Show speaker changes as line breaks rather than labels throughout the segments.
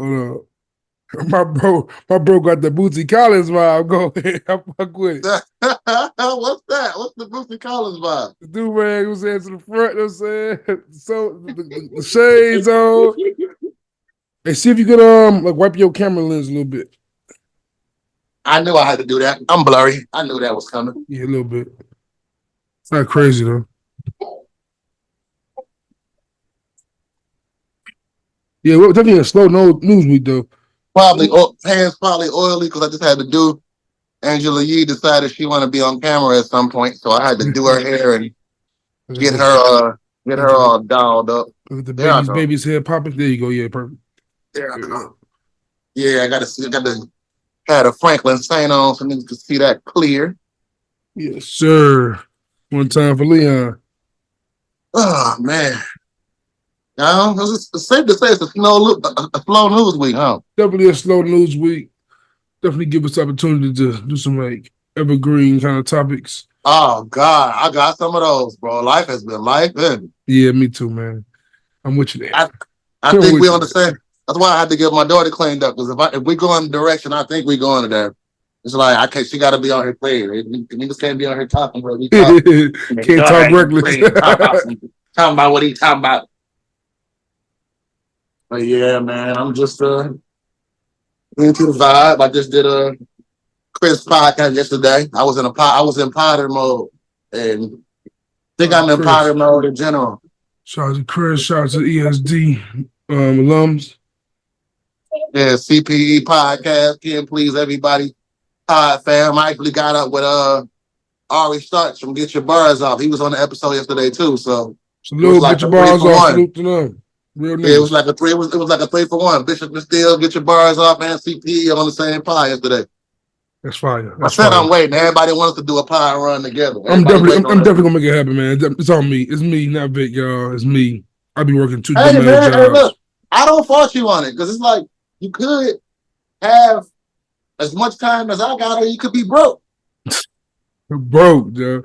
Hold up. My bro got the Bootsy Collins vibe. Go ahead, I fuck with it.
What's that? What's the Bootsy Collins vibe?
The dude man was saying to the front, you know what I'm saying? So the shades on. Hey, see if you could like wipe your camera lens a little bit.
I knew I had to do that. I'm blurry. I knew that was coming.
Yeah, a little bit. It's not crazy though. Yeah, well, definitely a slow news week though.
Probably hands probably oily because I just had to do. Angela Yee decided she wanted to be on camera at some point, so I had to do her hair and get her all dolled up.
Look at the
There I go.
baby's head popping. There you go. Yeah, perfect.
There I go. Yeah, I got to had a Franklin Saint on so niggas could see that clear.
Yes, sir. One time for Leon.
Oh man. It's safe to say it's a slow news week, huh?
Definitely a slow news week. Definitely give us the opportunity to do some like evergreen kind of topics.
Oh God, I got some of those, bro. Life has been life,
Yeah, me too, man. I'm with you there.
I think we understand. That's why I had to get my daughter cleaned up because if we go in the direction, I think we going to there. It's like I can't. She got to be on her clean. Niggas can't be on her talking, bro.
Can't talk reckless.
Talking about what he talking about. But yeah, man, I'm just into the vibe. I just did a Chris podcast yesterday. I was in Potter mode, and I think I'm in Potter mode in general.
Shout out to Chris. Shout out to ESD alums.
Yeah, CPE podcast. Can't please everybody. Pod fam. I actually got up with Ari Starks from Get Your Bars Off. He was on the episode yesterday too. So
salute, like get your bars off. Salute to them. Real niggas.
Yeah, it was like a 3-for-1. Bishop Still, Get Your Bars Off, and CPE on the same pod yesterday.
That's fire.
I said I'm waiting. Everybody wants to do a pod run together.
I'm definitely gonna make it happen, man. It's on me. It's me, not Vic, y'all. It's me. I be working 2 jobs.
Hey, look, I don't fault you on it because it's like you could have as much time as I got, or you could be broke.
Broke, Joe.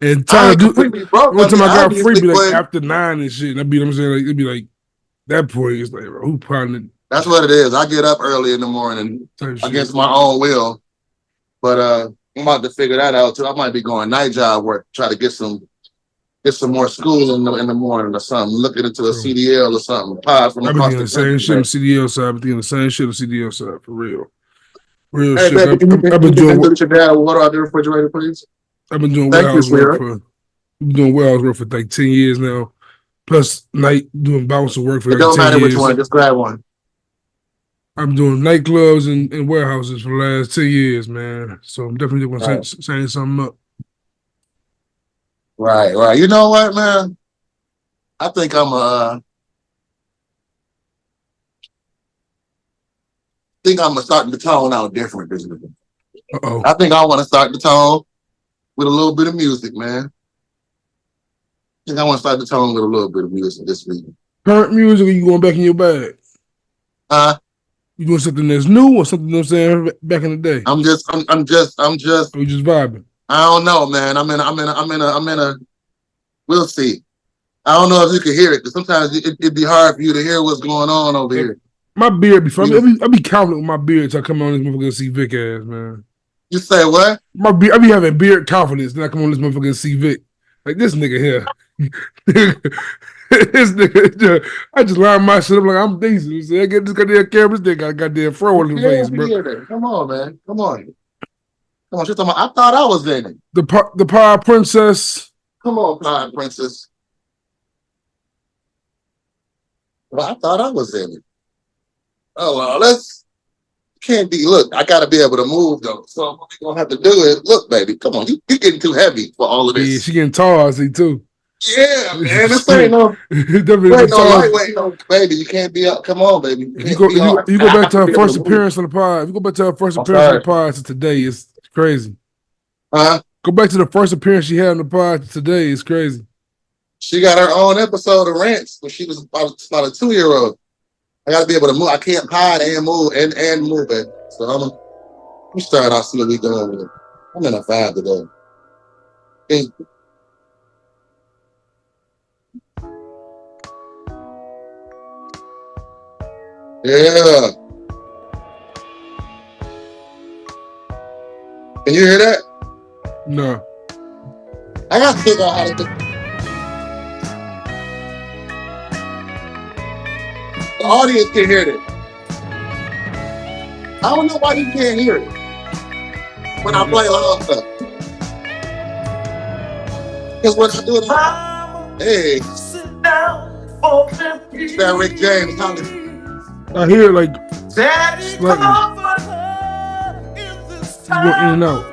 And trying to do one time I got free, be like after 9 and shit. And I'm saying like it'd be like that point. It's like who probably.
That's what it is. I get up early in the morning against my own will, but I'm about to figure that out too. I might be going night job work, try to get some more school in the morning or something. Looking into a CDL or something. Pod from
I've been doing the same shit on CDL side. I've been doing the same shit on CDL side for real. Real
hey,
shit.
Baby, I've been doing what? Water out the refrigerator, please.
I've been doing warehouse work for like 10 years now. Plus night doing bouncing work for like 10 years. It don't matter which
one, just grab one.
I'm doing nightclubs and warehouses for the last 10 years, man. So I'm definitely going to sign something up.
Right. You know what, man? I think I'm starting to tone out different this week. I think I want to start the tone with a little bit of music, man. I think I want to start the tone with a little bit of music this week.
Current music, or you going back in your bag? You doing something that's new or something, you know what I'm saying, back in the day?
I'm just
Or you just vibing?
I don't know, man. I'm in a we'll see. I don't know if you can hear it, because sometimes it'd be hard for you to hear what's going on over here.
My beard be funny. I be confident with my beard till I come on this motherfucker and see Vic ass, man.
You say what?
I be having beard confidence, then I come on this motherfucker and see Vic. Like this nigga here. This nigga, I just line my shit up like I'm decent. So I get this goddamn camera, this nigga got a goddamn fro on his face, bro.
Come on, man. Come on. She's talking about, I thought I was in it.
The Power Princess.
Come on, Power Princess. Well, I thought I was in it. Oh, well, can't be, look, I got to be able to move, though. So what we're going to have to do is, look, baby, come on. You're getting too heavy for all of this.
Yeah, she getting tall, I see, too.
Yeah, man, this ain't no lightweight, no, baby. You can't be up. Come on, baby.
You go back to her first appearance on the pod. If you go back to her first appearance on the pod to today, it's crazy. Go back to the first appearance she had on the pod today. It's crazy.
She got her own episode of Rants when she was about a 2-year-old. I got to be able to move. I can't hide and move and move it. So let me start out, see what we doing with it. I'm in a vibe today. Okay. Yeah. Can you hear that?
No.
I got to figure out how to do. The audience can hear this. I don't know why you can't hear it when I play loud stuff. Because when I do it, hey, it's that Rick James.
I hear it like slightly. It's going in and out.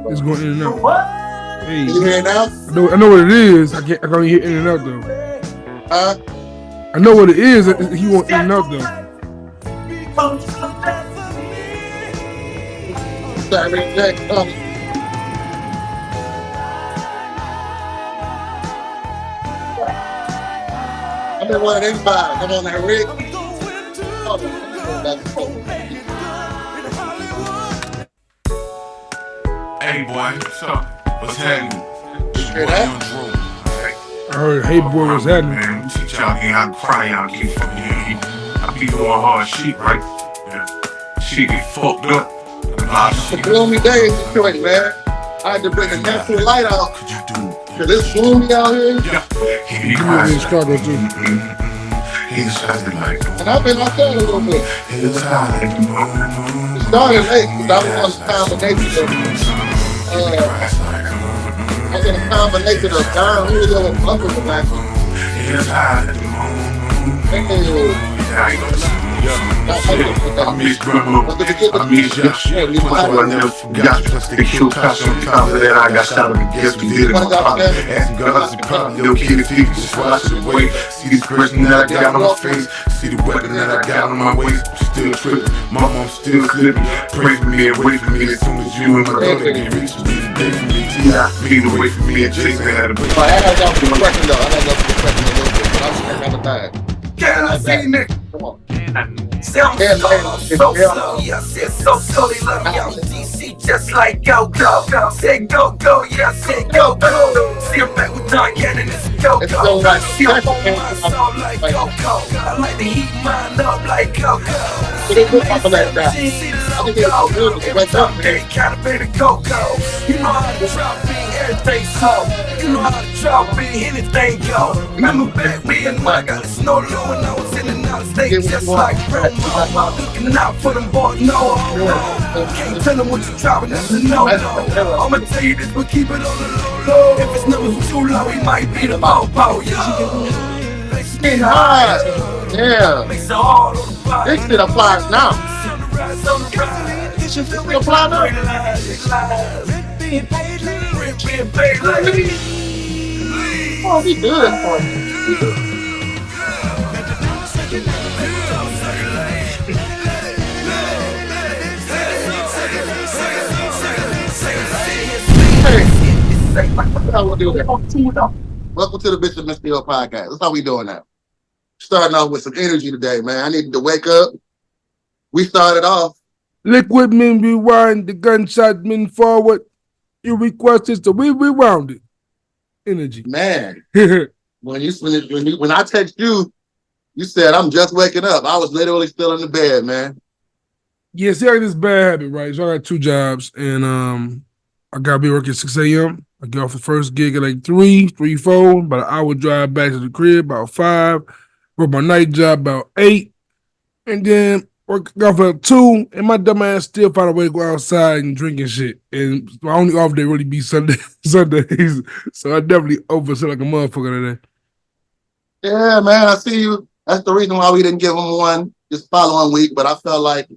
It's going in and out. Hey,
you hear it now?
I know what it is. I can't only hear in and out though. I know what it is. He won't in and out though.
That Rick James. I've been one of them vibes. I'm on that Rick.
Hey boy, what's up? What's happening?
I heard, hey boy, what's happening?
Man, teach y'all again how to cry y'all keep from here. I be doing hard shit, right? Shit get fucked up.
It's a gloomy day in Detroit, man. I had to bring the natural light out. Cause it's gloomy out here.
He cries
in Chicago too.
He's shining like the moon.
And I've been outside a little bit.
He's high like the moon.
It started late because I was on the combination of I was in a combination of Don Julio and Uncle Sebastian.
He's high like the moon. I miss grandma, I miss y'all. I never forgot. Plus the cute costume, because of that I got shot up and guess we did it. Asking God to pop, little kid feet, just wash it away. See this person that I got on my face, see the weapon that I got on my waist. I'm still tripping, my mom's still slipping. Pray for me and wait for me as soon as you and my daughter get rich. Day for me, T.I. Beat away from me and Jason had a break.
I had y'all for the question though. I had y'all for the question a little bit, but I was trying to time.
Can I see Nick?
Come on.
Sound so slow, yeah, said so slowly, love me out in DC, just like go, said go, yeah, said go, see I'm back with Don Cannon, it's go, see I'm on my song like go, I like to heat mine up like go, see the logo, every time they kind of better go, you know how to drop me, everything so, you know how to drop me, anything go, remember back me and Mike got the snow low when I was in and out of state, just like promo, looking out for them boys, no, can't tell them what you're driving, that's a no, I'ma tell you this, but keep it on the low, if it's numbers too low, he might be the bow, yo.
Getting hard. Yeah. This shit applies now. This shit applies now. Oh, he good for me. Welcome to the Bishop Mr. Hill podcast. That's how we doing now. Starting off with some energy today, man. I needed to wake up. We started off.
Liquid men rewind, the gunshot men forward. Your request is to we rewound it. Energy.
Man. when I text you, you said I'm just waking up. I was literally still in the bed, man.
Yeah, see, I got this bad habit, right? So I got 2 jobs, and I gotta be working at 6 a.m. I get off the first gig at like 3, 4, about an hour drive back to the crib, about 5, work my night job about 8, and then work off at 2, and my dumb ass still find a way to go outside and drink and shit. And my only off day really be Sundays. So I definitely overslept like a motherfucker today.
Yeah, man, I see you. That's the reason why we didn't give him one this following week, but I felt like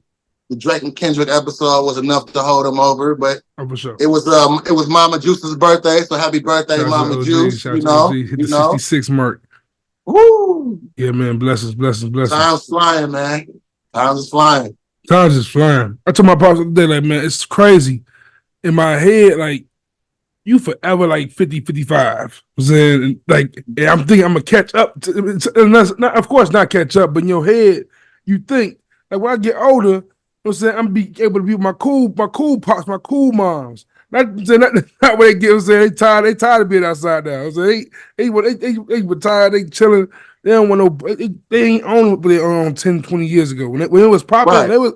the Drake and Kendrick episode was enough to hold him over, but
for sure.
It was Mama Juice's birthday, so happy birthday,
Shout
Mama Juice.
You know, hit the 66 mark.
Woo!
Yeah, man, blessings.
Time's flying, man. Time's is flying.
I told my pops the other day, like, man, it's crazy. In my head, like, you forever like 50, 55. I'm saying, like, I'm thinking I'm gonna catch up. Of course, not catch up, but in your head, you think, like, when I get older, I'm saying I'm be able to be with my cool pops, my cool moms. Not what they get. I'm saying they tired of being outside now. I'm saying they tired, they chilling. They don't want no. They ain't own what they owned 10, 20 years ago. When it was popular,
Right.
they was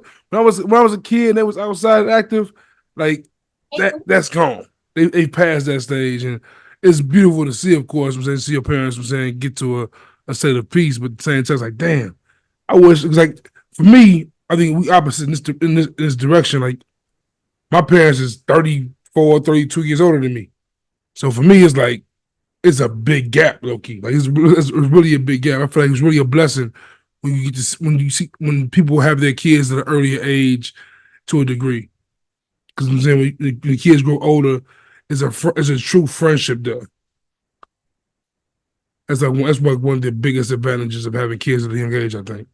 when I was a kid and they was outside active, like that's gone. They passed that stage, and it's beautiful to see, of course. I'm saying, see your parents. I'm saying, get to a state of peace, but at the same time, it's like, damn, I wish. It's like for me, I think we opposite in this direction. Like my parents is 34, 32 years older than me, so for me, it's like it's a big gap, low key. Like it's really a big gap. I feel like it's really a blessing when you get to when you see when people have their kids at an earlier age to a degree. Because I'm saying when the kids grow older, it's a true friendship there. That's like one of the biggest advantages of having kids at a young age. I think.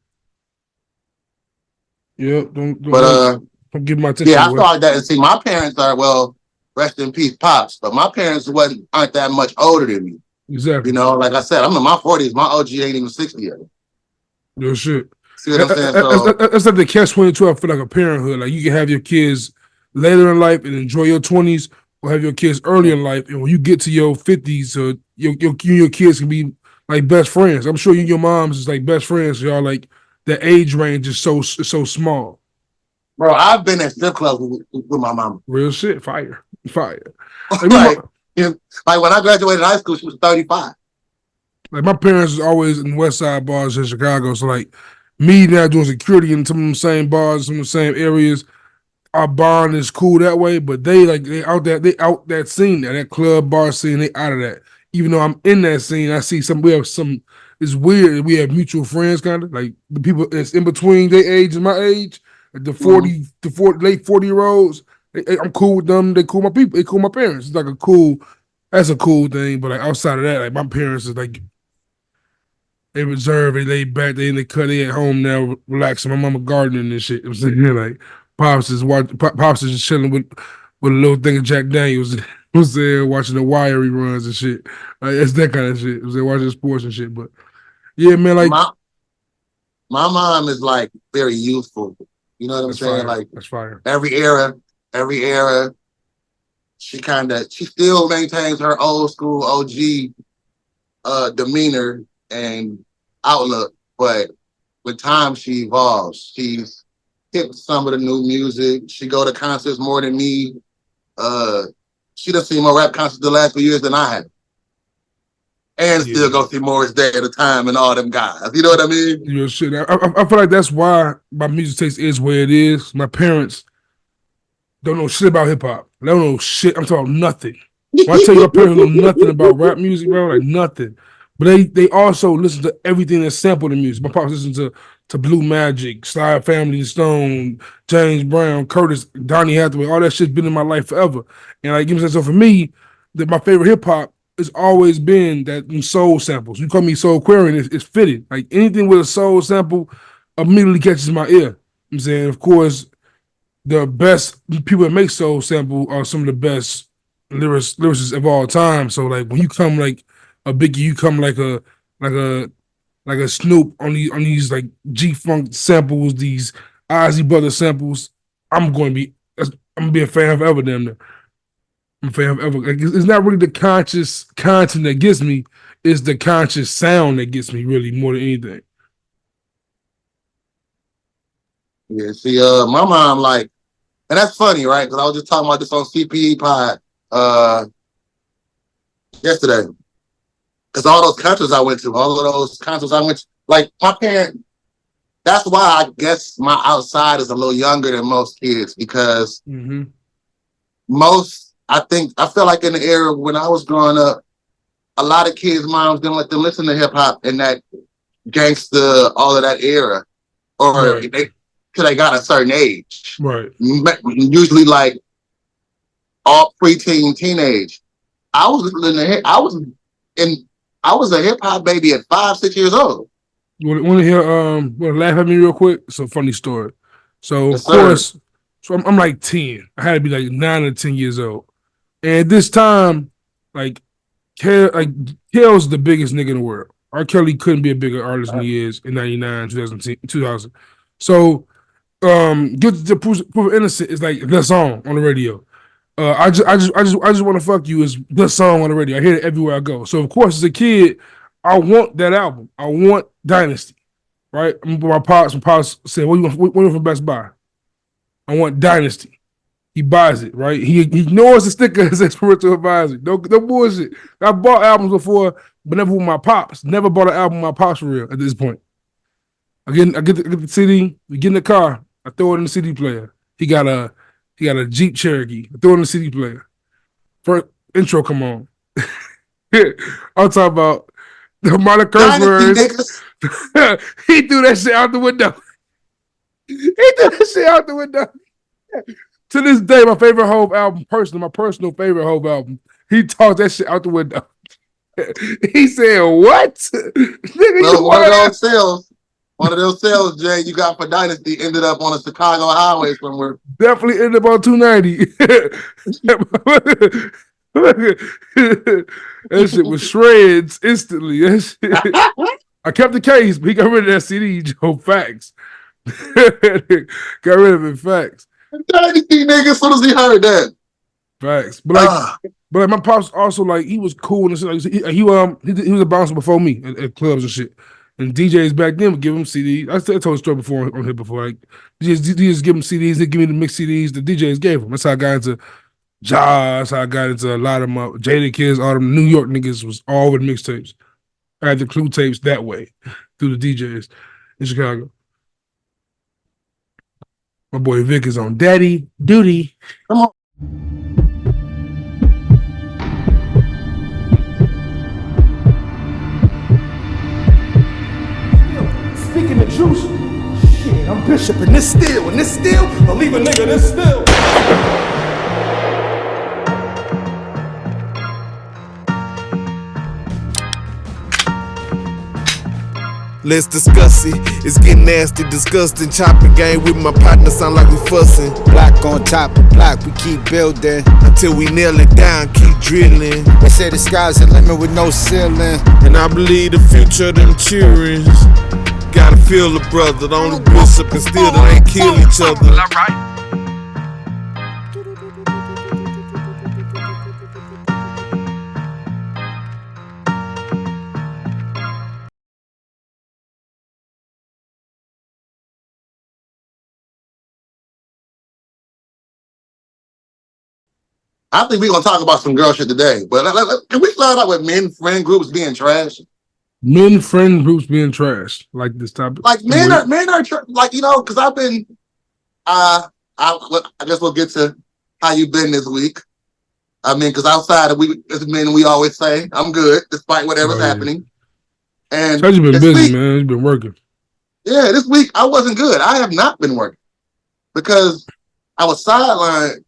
Yeah,
But
don't give my attention
yeah, I
away.
thought that. And see, my parents are rest in peace, pops. But my parents aren't that much older than me.
Exactly.
You know, like I said, I'm in my 40s. My OG ain't even 60 yet.
Real shit.
See what I'm saying? So
That's like the catch-22. I feel like a parenthood. Like you can have your kids later in life and enjoy your 20s, or have your kids early in life, and when you get to your 50s, you and your kids can be like best friends. I'm sure you and your moms is like best friends. Y'all like the age range is so small.
bro, I've been at strip clubs with my mama.
Real shit. Fire.
Like, like when I graduated high school, she was 35.
Like my parents was always in West Side bars in Chicago. So like me now doing security in some of the same bars, some of the same areas, our bond is cool that way. But they out that scene, that club bar scene, they out of that. Even though I'm in that scene, I see we have some. It's weird. We have mutual friends, kind of like the people that's in between their age and my age, like the 40, the 40, late 40-year-olds. I'm cool with them. They cool my people. They cool my parents. It's like that's a cool thing. But like outside of that, like my parents is like they reserve, they laid back, they in the cut, they at home now, relaxing. My mama gardening and shit. I'm saying like pops is just chilling with a little thing of Jack Daniels. Was there watching the Wire reruns and shit. Like it's that kind of shit. Was there watching sports and shit. But yeah, man, like
my mom is like very youthful. You know what I'm saying?
Fire.
Like
that's fire.
Every era, she still maintains her old school OG demeanor and outlook, but with time she evolves. She's hit some of the new music. She go to concerts more than me. She done seen more rap concerts the last few years than I have. And still go see Morris Day at a time and all them guys. You know what I mean?
You know, shit. I feel like that's why my music taste is where it is. My parents don't know shit about hip hop. They don't know shit. I'm talking nothing. When I tell you my parents know nothing about rap music, bro, like nothing. But they also listen to everything that's sampled in music. My pops listen to Blue Magic, Sly Family Stone, James Brown, Curtis, Donny Hathaway, all that shit's been in my life forever. And like, you know what I'm saying? So for me, my favorite hip hop has always been that soul samples. You call me soul queering, it's fitted. Like anything with a soul sample immediately catches my ear. You know what I'm saying? Of course, the best people that make soul sample are some of the best lyricists of all time. So like when you come like a Biggie, you come like a Snoop on these like G Funk samples, these Ozzy Brothers samples. I'm gonna be a fan of ever damn near. I'm a fan of ever. Like, it's not really the conscious content that gets me, it's the conscious sound that gets me really more than anything.
Yeah, see, my mom like, and that's funny, right? Because I was just talking about this on CPE Pod yesterday. Because all those concerts I went to, like my parent, that's why I guess my outside is a little younger than most kids because I feel like in the era when I was growing up, a lot of kids' moms didn't let them listen to hip hop in that gangsta, all of that era, or till they got a certain age,
right?
Usually like all preteen, teenage. I was a hip hop baby at 5, 6 years old.
You want to hear? Want to laugh at me real quick? It's a funny story. So
Yes,
of course, so I'm like 10. I had to be like 9 or 10 years old, and this time, like Kel's the biggest nigga in the world. R. Kelly couldn't be a bigger artist than he is in 99, 2000. So, Guilty to Prove Innocent is like the song on the radio. I just want to fuck you is the song on the radio. I hear it everywhere I go. So of course, as a kid, I want that album. I want Dynasty. Right? My pops said, what do you want from Best Buy? I want Dynasty. He buys it, right? He ignores the sticker as experiential advisor. No bullshit. I bought albums before, but never with my pops. Never bought an album with my pops for real at this point. I get the CD, we get in the car, I throw it in the CD player. He got a Jeep Cherokee. I throw it in the CD player. First intro come on. I'm talking about the amount of curse words. He threw that shit out the window. To this day, my favorite Hove album, my personal favorite Hove album, he tossed that shit out the window. He said, "What?" Nigga,
well, one of those sales, Jay, you got for Dynasty ended up on a Chicago highway somewhere.
Definitely ended up on 290. That shit was shreds instantly. I kept the case, but he got rid of that CD, Joe. Facts. Got rid of it. Facts.
Dynasty nigga, as soon as he heard that.
Facts. But my pops also like he was cool and shit. He was a bouncer before me at clubs and shit. And DJs back then would give him CDs. I told the story before on here before. Like DJs give him CDs, they give me the mixed CDs the DJs gave him. That's how I got into Jaws, how I got into a lot of my Jada Kids, all them New York niggas was all with mixtapes. I had the clue tapes that way through the DJs in Chicago. My boy Vic is on Daddy Duty.
Come on.
Speaking the juice, shit, I'm Bishop and this still, I'll leave a nigga this still.
Let's discuss it. It's getting nasty, disgusting. Chopping game with my partner, sound like we fussing.
Block on top of block, we keep building
until we nail it down, keep drilling.
They say the sky's the limit with no ceiling,
and I believe the future of them cheering. Gotta feel the brother, the only bishop and still they ain't kill each other.
I think we're gonna talk about some girl shit today, but can we start out with men friend groups being trash?
Men friend groups being trash, like this topic.
Like men are like, you know, because I've been, I guess we'll get to how you been this week. I mean, because outside of we as men, we always say I'm good despite whatever's happening. And
you've been busy, man. You've been working.
Yeah, this week I wasn't good. I have not been working because I was sidelined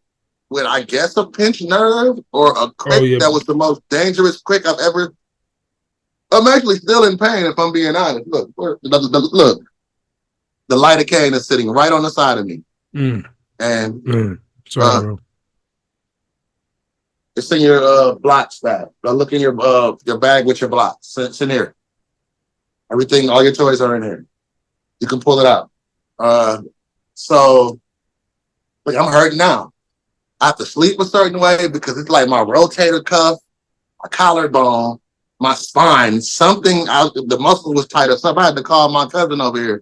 with, I guess, a pinched nerve or a crick that was the most dangerous crick I've ever. I'm actually still in pain, if I'm being honest. Look, the lidocaine is sitting right on the side of me, and
sorry, bro.
It's in your blocks bag. Look in your bag with your blocks. It's in here. Everything, all your toys are in here. You can pull it out. So, like, I'm hurting now. I have to sleep a certain way because it's like my rotator cuff, my collarbone, my spine, something out, the muscle was tight or something. I had to call my cousin over here,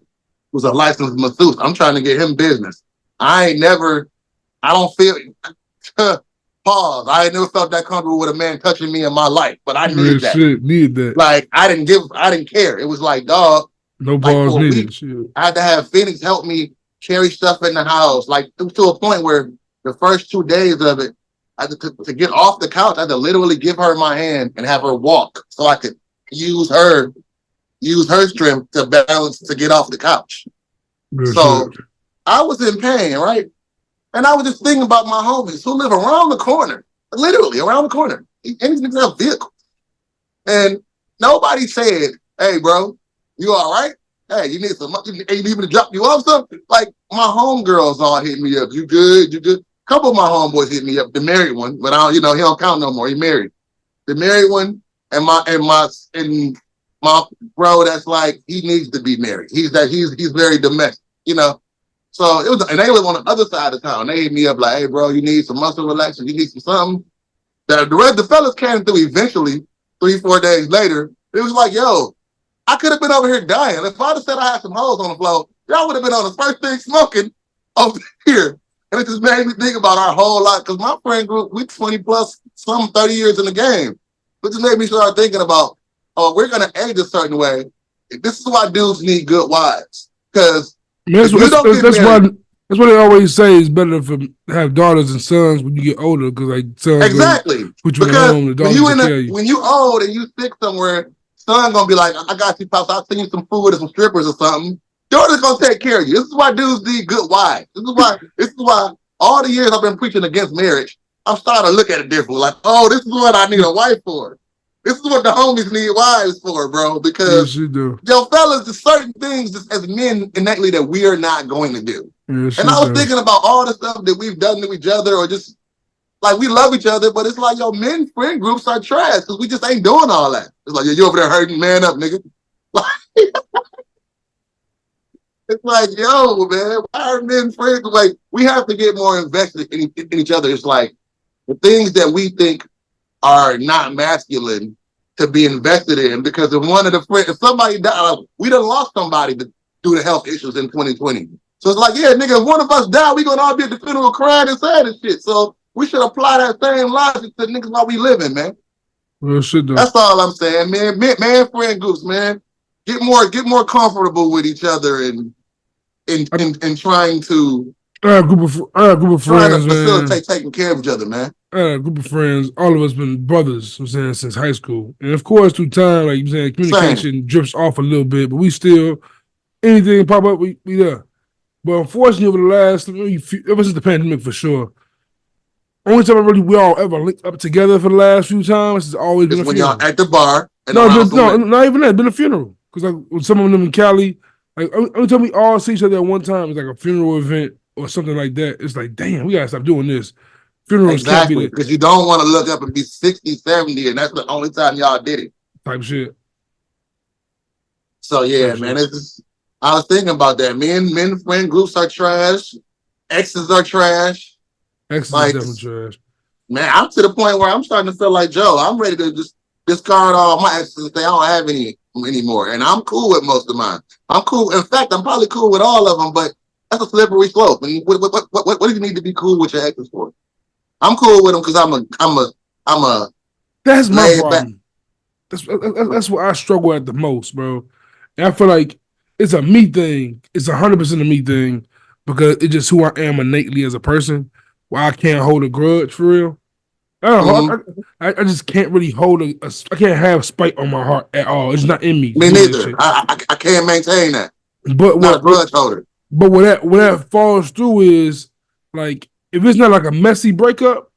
who's a licensed masseuse. I'm trying to get him business. I don't feel, pause. I ain't never felt that comfortable with a man touching me in my life, but I needed that.
Need that.
Like, I didn't care. It was like, dog.
No balls needed. Shit.
I had to have Phoenix help me carry stuff in the house, like to a point where the first 2 days of it, I had to get off the couch. I had to literally give her my hand and have her walk so I could use her strength to balance to get off the couch.
Good
so
shit.
I was in pain, right? And I was just thinking about my homies who live around the corner, literally around the corner. And these niggas have vehicles. And nobody said, "Hey, bro, you all right? Hey, you need me to drop you off something?" Like, my homegirls all hit me up. You good? A couple of my homeboys hit me up. The married one, but he don't count no more. He married. The married one and my bro that's like, he needs to be married. He's very domestic, you know. So it was, and they live on the other side of town. They hit me up like, "Hey, bro, you need some muscle relaxation. You need some something." The fellas came through eventually, 3-4 days later. It was like, yo, I could have been over here dying. If I'd have said I had some hoes on the floor, y'all would have been on the first thing smoking over here. And it just made me think about our whole life. Because my friend group, we 20 plus, some 30 years in the game. It just made me start thinking about, oh, we're going to age a certain way. This is why dudes need good wives. Because
that's what they always say is better to have daughters and sons when you get older, because like sons
exactly
put you
because
at home, the daughters
when you old and you sick somewhere, son gonna be like, I got you, pops. I'll send you some food or some strippers or something. Daughter's gonna take care of you. This is why dudes need good wives. This is why all the years I've been preaching against marriage, I'm starting to look at it differently. Like, oh, this is what I need a wife for. This is what the homies need wives for, bro. Because yo, fellas, there's certain things just as men innately that we are not going to do. And I was thinking about all the stuff that we've done to each other, or just like we love each other, but it's like, yo, men friend groups are trash because we just ain't doing all that. It's like, yo, you over there hurting, man up, nigga. It's like, yo, man, why are men friends? Like, we have to get more invested in each other. It's like the things that we think are not masculine to be invested in, because if one of the friends, if somebody died, we done lost somebody due to health issues in 2020. So it's like, yeah, nigga, if one of us die, we gonna all be at the funeral crying and sad and shit. So we should apply that same logic to niggas while we living, man.
Well, shit, though.
That's all I'm saying, man. Man, friend groups, man. Get more comfortable with each other and trying to.
I had a group of friends,
facilitate taking care of each other, man.
I had a group of friends. All of us been brothers, I'm saying, since high school, and of course, through time, like you're saying, communication drifts off a little bit, but we still, anything pop up, we there. But unfortunately, over the last, ever since the pandemic, for sure, only time we all ever linked up together for the last few times has always been a
when
funeral.
Y'all at the bar.
No, not even that. It's been a funeral. Because like when some of them in Cali, like only time we all see each other at one time is like a funeral event or something like that. It's like, damn, we gotta stop doing this. Funerals
exactly, because you don't want to look up and be 60, 70, and that's the only time y'all did it.
Type shit.
So yeah, man, it's just, I was thinking about that. Men friend groups are trash. Exes are trash.
Exes are definitely trash.
Man, I'm to the point where I'm starting to feel like Joe. I'm ready to just discard all my exes and say I don't have any anymore. And I'm cool with most of mine. I'm cool. In fact, I'm probably cool with all of them, but that's a slippery slope. And what do you need to be cool with your exes for? I'm cool with them because I'm a.
That's my problem. That's what I struggle at the most, bro. And I feel like it's a me thing. It's 100% a me thing because it's just who I am innately as a person. Where I can't hold a grudge for real. I just can't really hold I can't have spite on my heart at all. It's not in me.
Me neither. I can't maintain that.
But
not a grudge holder.
But what that falls through is like if it's not like a messy breakup,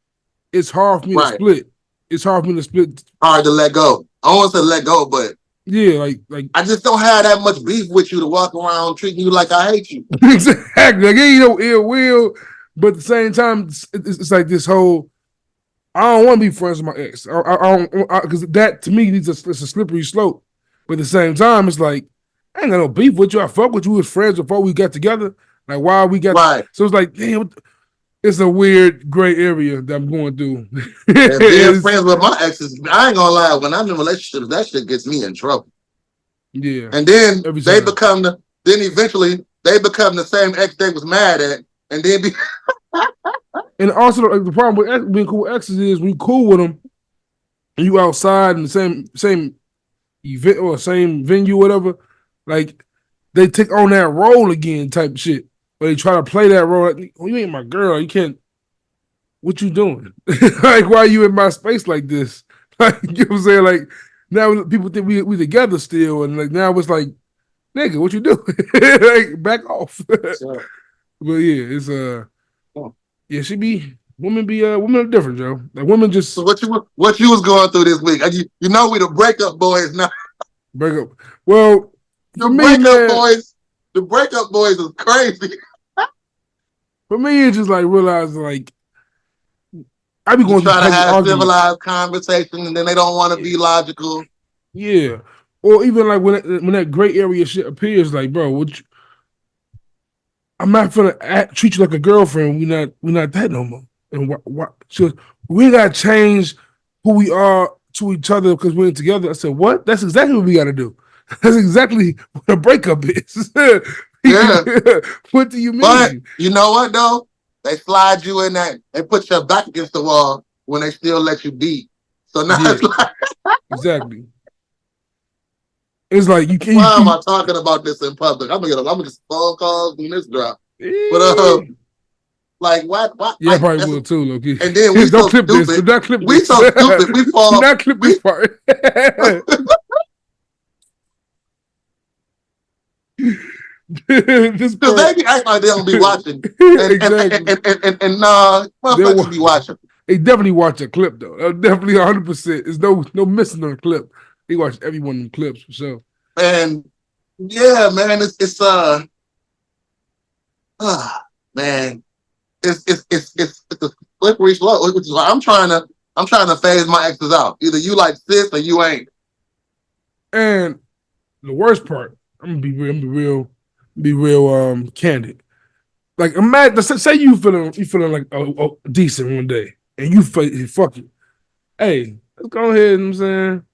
it's hard for me to split. It's hard for me to split.
Hard to let go. I want to let go, but
yeah, like
I just don't have that much beef with you to walk around treating you like I hate you.
Exactly. Like ain't no ill will, but at the same time, it's like this whole. I don't want to be friends with my ex. I don't because that to me it's a slippery slope. But at the same time, it's like I ain't got no beef with you. I fuck with you as friends before we got together. Like why we got so it's like damn. It's a weird gray area that I'm going through.
Being friends with my exes, I ain't gonna lie. When I'm in relationships, that shit gets me in trouble.
Yeah,
and then eventually they become the same ex they was mad at, and then be.
And also, like, the problem with being cool with exes is when you cool with them, and you outside in the same event or same venue, or whatever. Like they take on that role again, type shit. But they try to play that role. Like, oh, you ain't my girl. You can't. What you doing? Like, why are you in my space like this? Like, you know what I'm saying? Like, now people think we together still, and like now it's like, nigga, what you doing? Like, back off. Sure. But yeah, it's yeah, women are different, Joe. Like women just.
So what you was going through this week? You know we the breakup boys now.
Breakup. Well,
the breakup boys is crazy.
For me, it's just like realizing like I be going
to try to have civilized conversation, and then they don't want to be logical.
Yeah, or even like when that gray area shit appears, like bro, I'm not gonna treat you like a girlfriend. We not that no more. And what? So we gotta change who we are to each other because we're together. I said, what? That's exactly what we got to do. That's exactly what a breakup is.
Yeah.
What do you mean?
But you know what though? They slide you in that. They put your back against the wall when they still let you beat. So now it's like
exactly. It's like you can't.
Why am I talking about this in public? I'm gonna get phone calls when this drop. But like what?
Yeah,
like,
I probably will too, Loki.
And then we
don't
so
clip
stupid.
This. Do not clip
we
this.
so stupid. We fall.
Do not clip this part.
Because they be acting like they don't be watching. And motherfuckers be watching.
They definitely watch a clip though. Definitely 100%. There's no missing on a clip. They watch every one of them clips for sure.
And yeah, man, it's man, it's a slippery slope. Which is why I'm trying to phase my exes out. Either you like sis or you ain't.
And the worst part, I'm gonna be real candid. Like imagine, say you feeling like decent one day, and you fuck it. Hey, let's go ahead. You know what I'm saying.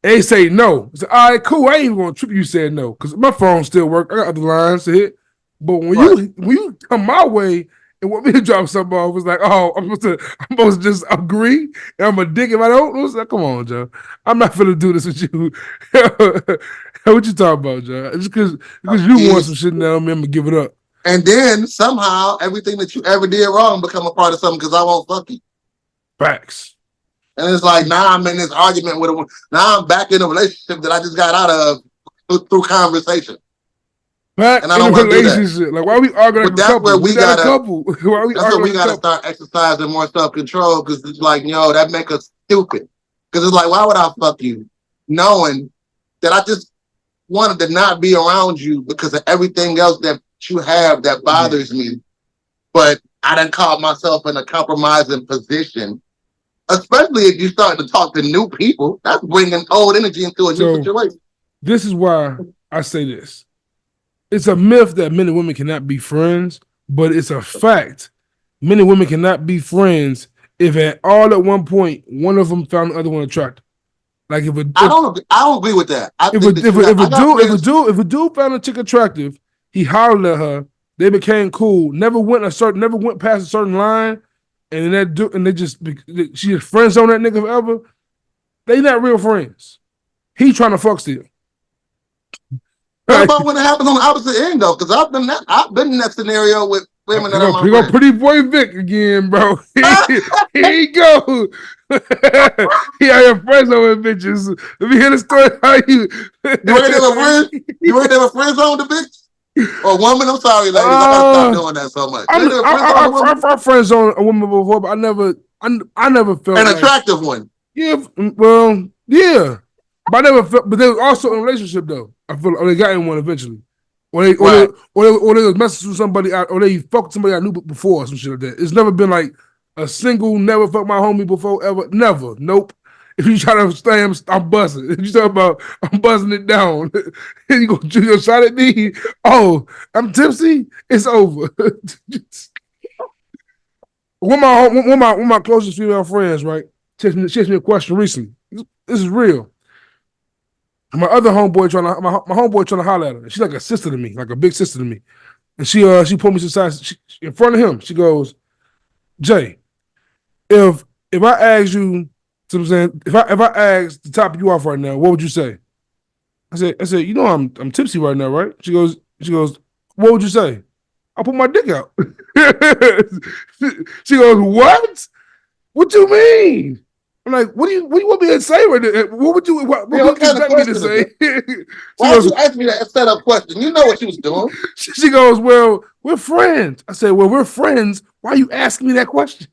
They say no. Say, all right, cool. I ain't even gonna trip you said no because my phone still work. I got other lines to hit. But when you come my way and want me to drop something off, it's like, oh, I'm supposed to just agree and I'm a dick if I don't. It's like, come on, Joe. I'm not finna do this with you. What you talking about, Joe? Just because you want some shit now, I'm gonna give it up.
And then somehow everything that you ever did wrong become a part of something because I won't fuck you.
Facts.
And it's like now I'm in this argument with him. Now I'm back in a relationship that I just got out of through conversation.
Back and I don't in a relationship. Like why are we arguing like a couple? Why are we
that's where we gotta start exercising more self-control because it's like, that make us stupid. Because it's like, why would I fuck you? Knowing that I just wanted to not be around you because of everything else that you have that bothers me. But I done caught myself in a compromising position. Especially if you start to talk to new people, that's bringing old energy into a new situation.
This is why I say this. It's a myth that men and women cannot be friends, but it's a fact. Men and women cannot be friends if at one point one of them found the other one attractive. Like
I don't agree with that.
If a dude found a chick attractive, he hollered at her, they became cool, never went past a certain line. And she just friends on that nigga forever. They not real friends. He trying to fuck still.
What about when it happens on the opposite end though? Because I've been in that scenario with women that are my friends.
Pretty boy Vic again, bro. Here he go. He out here friends over bitches. Let me hear the story how you.
You ready to have a friend? You ready to have a friend zone with the bitch? Or woman, I'm sorry, ladies. I gotta stop doing that so much.
I friends on a woman before, but I never felt
an attractive one.
Yeah, well, yeah, but I never felt. But they was also in a relationship though. I feel they got in one eventually, or they was messing with somebody out, or they fucked somebody I knew before, or some shit like that. It's never been like a single never fucked my homie before ever. Never, nope. If you try to stay, I'm buzzing. If you talk about I'm buzzing it down, and you go shoot your shot at me. Oh, I'm tipsy. It's over. One of my closest female friends, right, she asked me a question recently. This is real. My other homeboy my homeboy trying to holler at her. She's like a sister to me, like a big sister to me. And she pulled me to the side in front of him. She goes, Jay, if I ask you. So I'm saying, if I ask to top you off right now, what would you say? I said, I'm tipsy right now, right? She goes, what would you say? I'll put my dick out. She goes, what? What you mean? I'm like, what do you want me to say right now? What would you expect me to say?
Why would you ask me that set up question? You know what she was doing.
She goes, well, we're friends. I said, well, we're friends. Why are you asking me that question?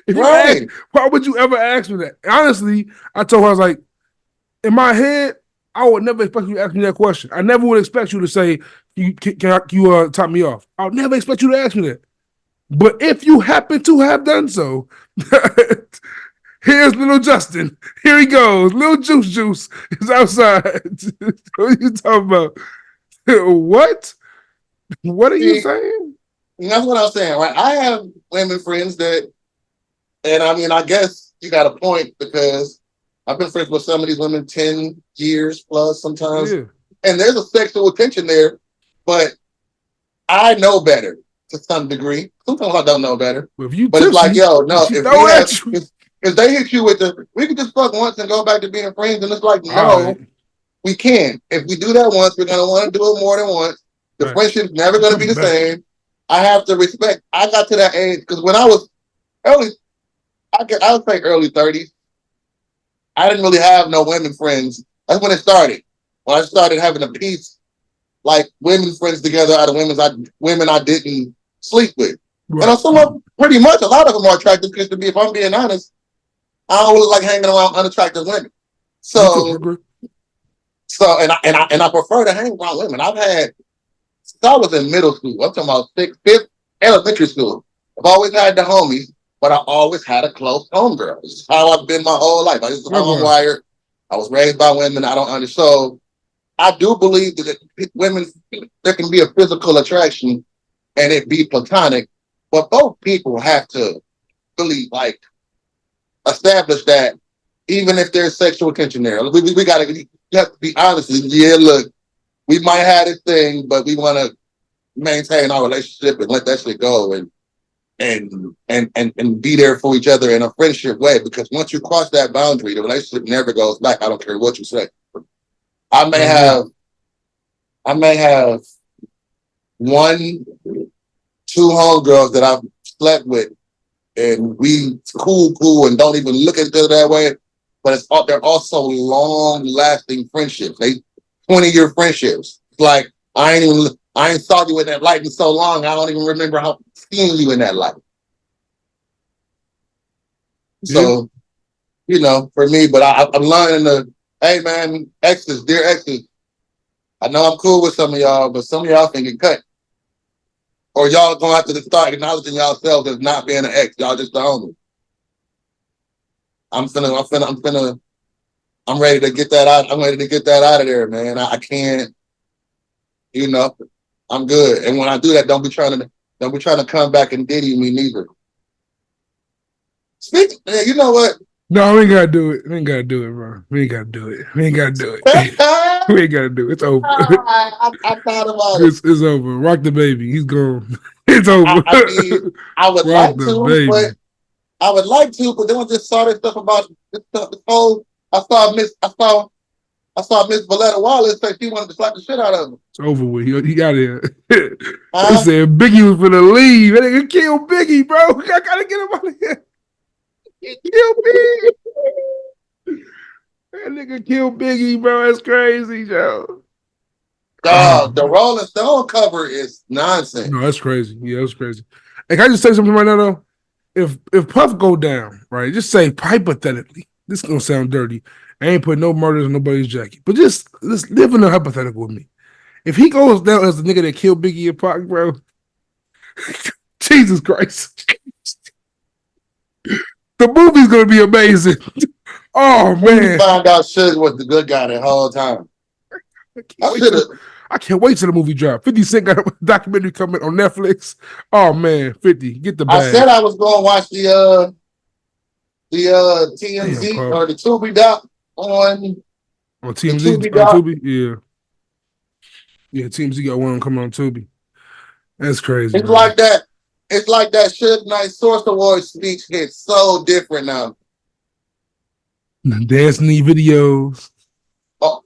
If you ask, why would you ever ask me that? Honestly, I told her, I was like, in my head, I would never expect you to ask me that question. I never would expect you to say, can you top me off? I would never expect you to ask me that. But if you happen to have done so, here's little Justin. Here he goes. Little Juice is outside. What are you talking about? What? What are you saying?
That's what I'm saying, right? I have women friends that, and I mean, I guess you got a point because I've been friends with some of these women 10 years plus sometimes.
Yeah.
And there's a sexual tension there, but I know better to some degree. Sometimes I don't know better.
But if you
But it's like, yo, no, if they hit you with we can just fuck once and go back to being friends. And it's like, no, we can't. If we do that once, we're going to want to do it more than once. The friendship's never going to be the same. I have to respect. I got to that age because when I was I would say early 30s, I didn't really have no women friends. That's when it started. When I started having a piece like women friends together out of women I didn't sleep with. Right. And some of pretty much a lot of them are attractive because to be, if I'm being honest, I don't really like hanging around unattractive women. So I prefer to hang around women. I've had since I was in middle school, I'm talking about fifth elementary school. I've always had the homies, but I always had a close homegirl. This is how I've been my whole life. This is how I'm wired. I was raised by women. I don't understand. So I do believe that women, there can be a physical attraction and it be platonic, but both people have to really like establish that even if there's sexual tension there, we have to be honest. Yeah, look, we might have this thing, but we want to maintain our relationship and let that shit go and be there for each other in a friendship way. Because once you cross that boundary, the relationship never goes back. I don't care what you say. I may have 1, 2 homegirls that I've slept with, and we cool, and don't even look at each other that way. But they're also long-lasting friendships. They 20-year friendships. It's like I ain't saw you in that light in so long. I don't even remember how seeing you in that light. So, for me, but I'm learning hey man, dear exes. I know I'm cool with some of y'all, but some of y'all can get cut. Or y'all gonna have to start acknowledging yourselves as not being an ex. Y'all just the homie. I'm ready to get that out. I'm ready to get that out of there, man. I can't, I'm good. And when I do that, don't be trying to come back and Diddy me neither. You know what?
No, we ain't gotta do it. We ain't gotta do it, bro. We ain't gotta do it. We ain't gotta do it. We ain't gotta do it. It's over.
I thought about
it. It's over. Rock the baby. He's gone. It's over.
I would like to, but then I just saw this stuff about this whole. I saw Miss Valletta Wallace say she wanted to slap the shit out of him.
It's over with. He got here. They said Biggie was finna leave. That nigga killed Biggie, bro. I gotta get him out of here. He killed Biggie. That nigga killed Biggie, bro. That's crazy, Joe.
The Rolling Stone cover is nonsense.
No, that's crazy. Yeah, that's crazy. Hey, can I just say something right now, though? If Puff go down, right, just say hypothetically, this is gonna sound dirty. I ain't putting no murders on nobody's jacket, but just live in a hypothetical with me. If he goes down as the nigga that killed Biggie and Pac, bro, Jesus Christ. The movie's gonna be amazing. Oh man!
Find out Suge was the good guy that whole time.
I can't wait till the movie drop. 50 Cent got a documentary coming on Netflix. Oh man, 50, get the bag.
I said I was gonna watch the TMZ or the Tubi doc on
TMZ. On Tubi, yeah. TMZ got one coming on Tubi. That's crazy.
It's like that. It's like that Suge Knight Source Award speech hits so different now.
Dancing these videos.
Oh.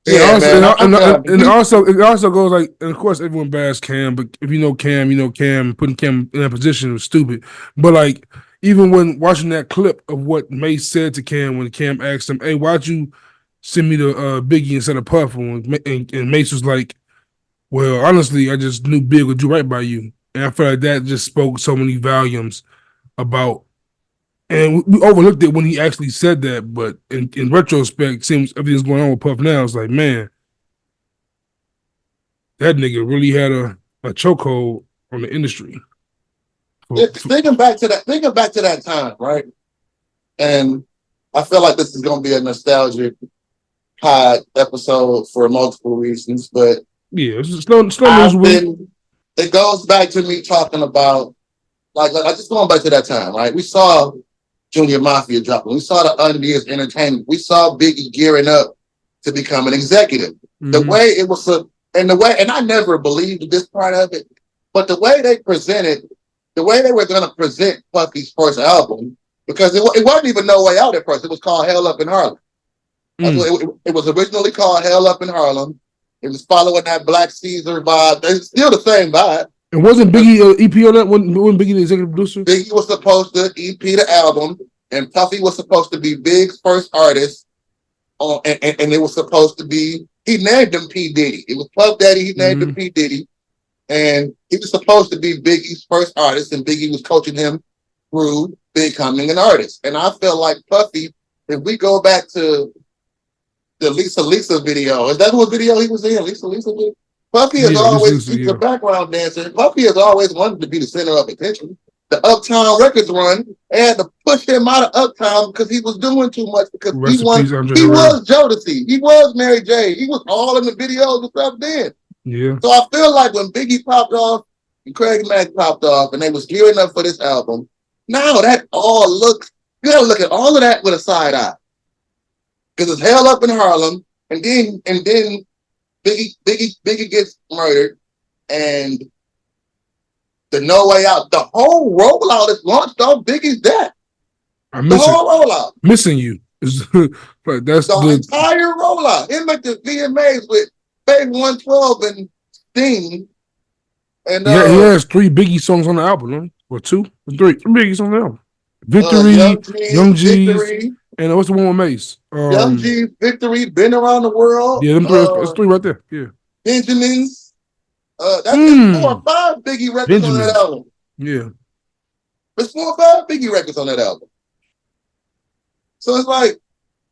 It also goes like, and of course everyone bashes Cam, but if you know Cam, putting Cam in that position was stupid. But like, even when watching that clip of what Mace said to Cam when Cam asked him, "Hey, why'd you send me to Biggie instead of Puff?" And Mace was like, "Well, honestly, I just knew Big would do right by you." And I feel like that just spoke so many volumes about. And we overlooked it when he actually said that, but in retrospect, seems everything's going on with Puff now. It's like, man, that nigga really had a chokehold on the industry.
Thinking back to that time, right? And I feel like this is going to be a nostalgic pod episode for multiple reasons, but
yeah, it goes back
to me talking about like just going back to that time, right? We saw Junior Mafia dropping. We saw the Undies Entertainment. We saw Biggie gearing up to become an executive. The way it was, and I never believed this part of it, but the way they were going to present Puffy's first album, because it wasn't even No Way Out at first. It was called Hell Up in Harlem. It was originally called Hell Up in Harlem. It was following that Black Caesar vibe. It's still the same vibe.
And wasn't Biggie EP on that? Wasn't Biggie the executive producer?
Biggie was supposed to EP the album, and Puffy was supposed to be Big's first artist. And it was supposed to be, he named him P. Diddy. It was Puff Daddy, he named him P. Diddy. And he was supposed to be Biggie's first artist, and Biggie was coaching him through becoming an artist. And I feel like Puffy, if we go back to the Lisa video, is that what video he was in? Lisa video? Puffy has always, he's a background dancer. Puffy has always wanted to be the center of attention. The Uptown Records run had to push him out of Uptown because he was doing too much, because he was Jodeci. He was Mary J. He was all in the videos and stuff then.
Yeah.
So I feel like when Biggie popped off and Craig Mack popped off and they was gearing up for this album, now that all looks, you gotta look at all of that with a side eye. Because it's Hell Up in Harlem, and then Biggie gets murdered, and the No Way Out, the whole rollout is launched off Biggie's death. The whole rollout.
Missing You. But that's
the entire rollout. Him at the VMAs with Baby 112 and Sting. And
he has 3 Biggie songs on the album, no? Or 2 or 3. 3 Biggie songs on the album. Victory, Young G's, and what's the one with Mace?
Young G's, Victory, Been Around the World.
Yeah, that's 3 right there. Yeah.
Benjamin's. That's 4 or 5 Biggie records on that album.
Yeah.
There's 4 or 5 Biggie records on that album. So it's like,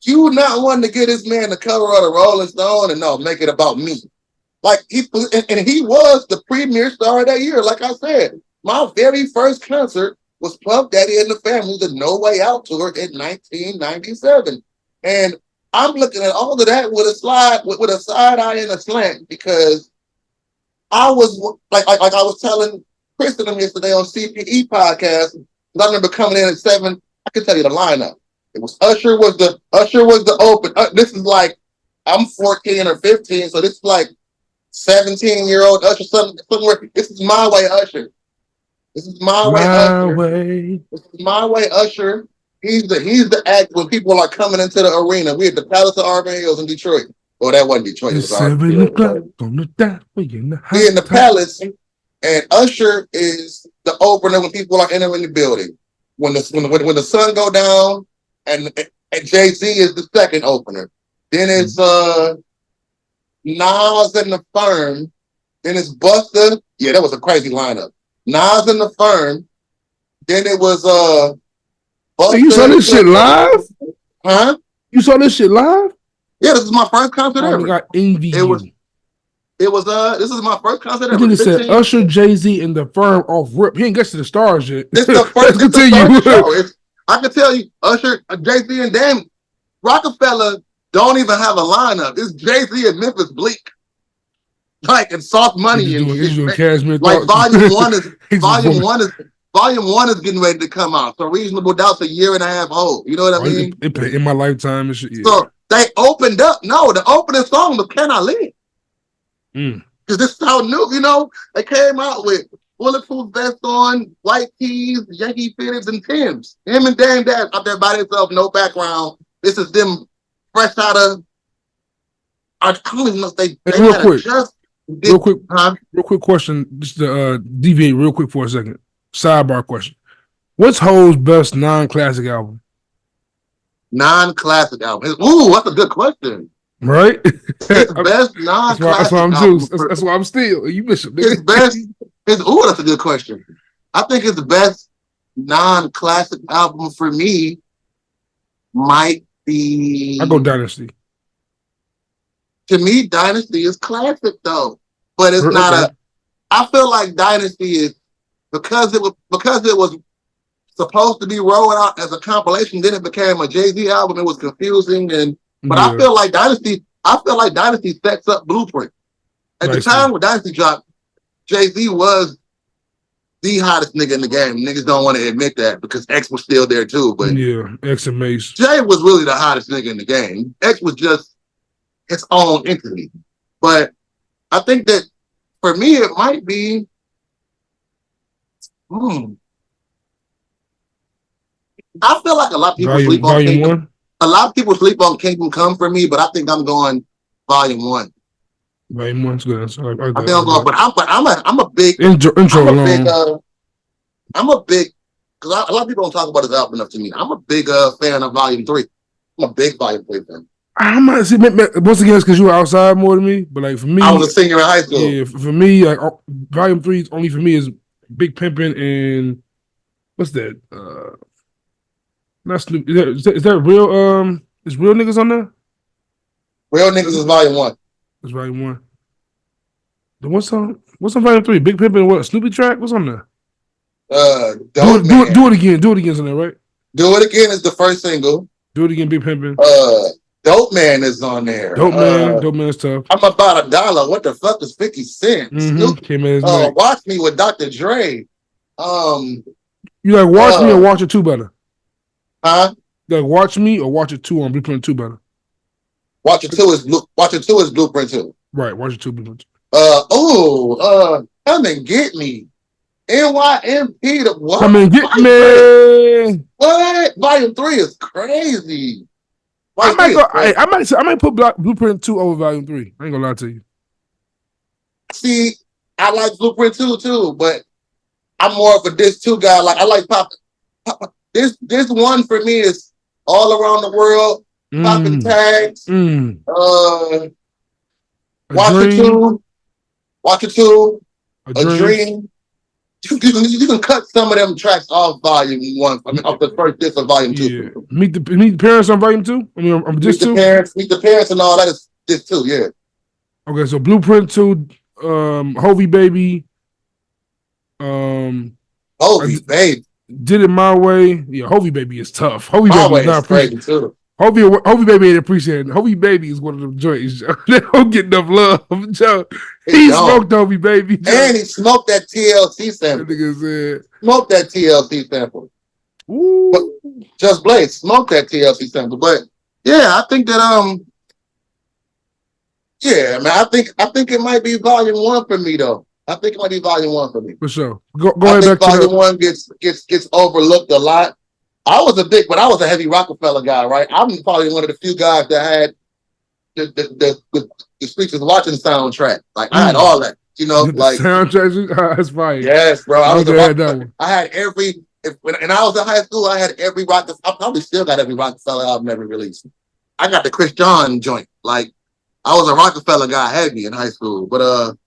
you not wanting to get this man the cover of the Rolling Stone and no, make it about me. Like he was the premier star of that year. Like I said, my very first concert was Puff Daddy and the Family, the No Way Out tour in 1997. And I'm looking at all of that with a side eye and a slant, because I was like I was telling Chris and them yesterday on CPE podcast. I remember coming in at 7. I can tell you the lineup. It was Usher was the open. This is like, I'm 14 or 15, so this is like 17-year-old Usher, somewhere. This is My Way Usher. This is My Way Usher. This is My Way Usher. He's the act when people are coming into the arena. We at the Palace of Auburn Hills in Detroit. Well, that wasn't Detroit. It was 7 o'clock on the dot. We in the Palace, and Usher is the opener when people are entering the building. When the sun go down, and Jay-Z is the second opener. Then it's Nas and the Firm. Then it's Busta. Yeah, that was a crazy lineup. Nas and the Firm. Then it was Busta.
Hey, you saw this shit live?
Huh?
You saw this shit live?
Yeah, this is my first concert ever.
I envy you.
This is my first concert ever.
It said Usher, Jay-Z, and the Firm off rip. He ain't get to the stars yet.
It's the first. Show. I can tell you, Usher, Jay-Z, and Damn Rockefeller don't even have a lineup. It's Jay-Z and Memphis Bleak, like, and Soft Money and shit. Like volume one is getting ready to come out. So Reasonable Doubt's a year and a half old. You know what I mean?
It played In My Lifetime and shit. Yeah.
So they opened up. No, the opening song was Can I Live? Because this is how new, they came out with bulletproof vest on, white tees, Yankee fitteds, and Timbs. Him and Dame Dash out there by themselves, no background. This is them fresh out of. I don't even know if they
real quick question, just to deviate real quick for a second. Sidebar question. What's Ho's best non-classic album?
Non-classic album. Ooh, that's a good question.
Right?
His best non-classic
that's why I'm Juice. That's why I'm still. You Bishop.
His best. That's a good question. I think his best non-classic album for me might be.
I go Dynasty.
To me, Dynasty is classic though, but it's not I feel like Dynasty is because it was supposed to be rolled out as a compilation. Then it became a Jay-Z album. It was confusing, but I feel like Dynasty sets up Blueprint. At the time when Dynasty dropped, Jay-Z was the hottest nigga in the game. Niggas don't want to admit that because X was still there too. But
yeah, X and Mace.
Jay was really the hottest nigga in the game. X was just his own entity. But I think that for me, it might be. I feel like a lot of people sleep on
Volume
Kingdom.
1.
A lot of people sleep on Kingdom Come for me, but I think I'm going Volume 1.
Volume 1's good.
I think I'm going, but I'm a big
intro
I'm a big because a lot of people don't talk about this album enough to me. I'm a big fan of Volume 3. I'm a big Volume 3 fan.
I might see once again it's because you were outside more than me, but like for me,
I was a senior in high school.
Yeah, for me, like Volume 3 is only for me is Big Pimpin' and what's that? Not Snoop. Is that real? Is real niggas on there?
Real niggas is Volume 1.
It's Volume 1. Then what's on Volume 3? Big Pimpin' what? Snoopy track? What's on there?
Do
it again. Do it again's on there, right?
Do It Again is the first single.
Do It Again, Big Pimpin'.
Dope Man is on there.
Dope Man is tough.
I'm about $1. What the fuck is 50 Cent? Snoop
came in his night.
Watch Me with Dr. Dre.
You like Watch Me or Watch It 2 better?
Huh?
You like Watch Me or Watch It 2 on Blueprint 2 better?
Watch It 2 is Blueprint 2.
Right, Watch It 2 Blueprint 2.
Come and Get Me. NYMP the what?
Come and Get Me.
What? Volume 3 is crazy.
I might put Blueprint 2 over Volume 3. I ain't gonna lie to you.
See, I like Blueprint 2 too, but I'm more of a This 2 guy. Like I like Pop. This one for me is All Around the World, Popping Tags, Watch It 2, A Dream. You can cut some of them tracks off Volume 1. I mean, off the first disc of Volume 2.
Yeah. Meet the Parents on Volume 2? I mean, I'm just 2?
Meet the Parents and all that is Disc 2, yeah.
Okay, so Blueprint 2, Hovey Baby.
Hovey Baby.
Did It My Way. Yeah, Hovey Baby is tough. Hovey
My
Baby
Way
is not
crazy too.
Hovey Baby ain't appreciated. Hovey Baby is one of them joints. They don't get enough love. Joe. He smoked Hovey Baby. Joe.
And he smoked that TLC sample.
That nigga said.
Smoked that TLC sample.
Ooh.
But Just Blaze smoked that TLC sample. But yeah, I think that yeah, man, I think it might be Volume 1 for me though. I think it might be Volume 1 for me.
For sure. Go ahead back to
Volume 1 gets overlooked a lot. I was a heavy Rockefeller guy, right? I'm probably one of the few guys that had the Streets is Watching soundtrack. Like I had all that, you know, like
soundtrack. That's fine.
Yes, bro. I had every. And I was in high school. I had every Rockefeller. I probably still got every Rockefeller album ever released. I got the Chris John joint. Like I was a Rockefeller guy heavy in high school, but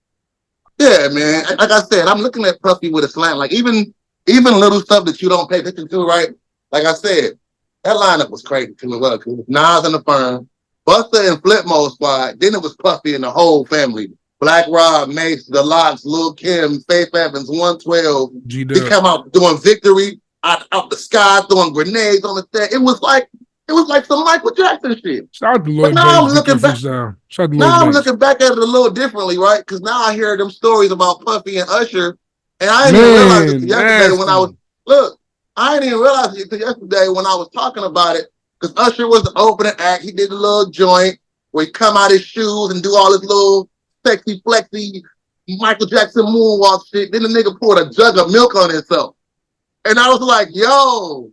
yeah, man. Like I said, I'm looking at Puffy with a slant. Like even little stuff that you don't pay attention to, right? Like I said, that lineup was crazy to me. Well, it was Nas and the Firm, Busta and Flip Mode Squad. Then it was Puffy and the whole family. Black Rob, Mace, The Lox, Lil Kim, Faith Evans, 112. They come out doing Victory out the sky, throwing grenades on the set. It was like some Michael Jackson shit.
Shout out to Lloyd
now I'm looking back. I'm looking back at it a little differently, right? Because now I hear them stories about Puffy and Usher, and I didn't even realize it yesterday when I was I didn't even realize it until yesterday when I was talking about it. Because Usher was the opening act. He did a little joint where he come out his shoes and do all his little sexy, flexy Michael Jackson moonwalk shit. Then the nigga poured a jug of milk on himself. And I was like, yo.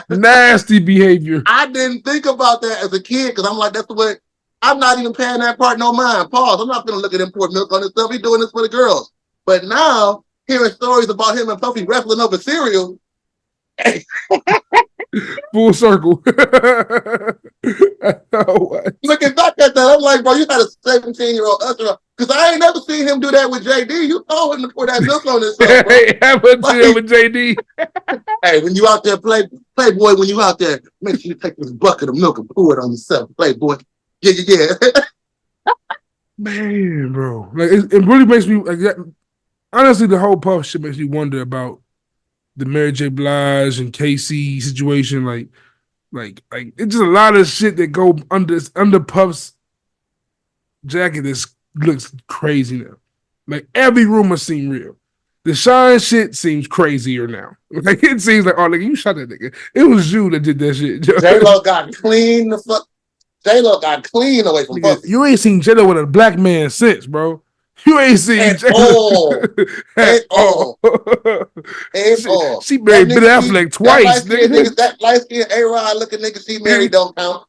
Nasty behavior.
I didn't think about that as a kid because I'm like, that's what I'm not even paying that part no mind. Pause. I'm not gonna look at him pour milk on himself. He's doing this for the girls. But now hearing stories about him and Puffy wrestling over cereal.
Full circle.
Looking back at that, I'm like, bro, you had a 17-year-old Usher. Because I ain't never seen him do that with JD. You told him to pour that milk on himself, bro.
Hey, haven't seen it with JD.
Hey, when you out there, Playboy, when you out there, make sure you take this bucket of milk and pour it on yourself, Playboy. Yeah.
Man, bro. Like, it really makes me, like, honestly, the whole Puff shit makes me wonder about the Mary J. Blige and KC situation. Like it's just a lot of shit that go under Puff's jacket that looks crazy now. Like every rumor seemed real. The Shine shit seems crazier now. Like it seems like, oh, nigga, you shot that nigga. It was you that did that shit.
J-Lo got clean the fuck. J-Lo got clean away from
Nigga,
Puffy.
you ain't seen J-Lo with a black man since, bro. You ain't seen J-Lo
at all. At all.
She married Ben Affleck twice, nigga.
That light-skinned A-Rod looking nigga she married don't count.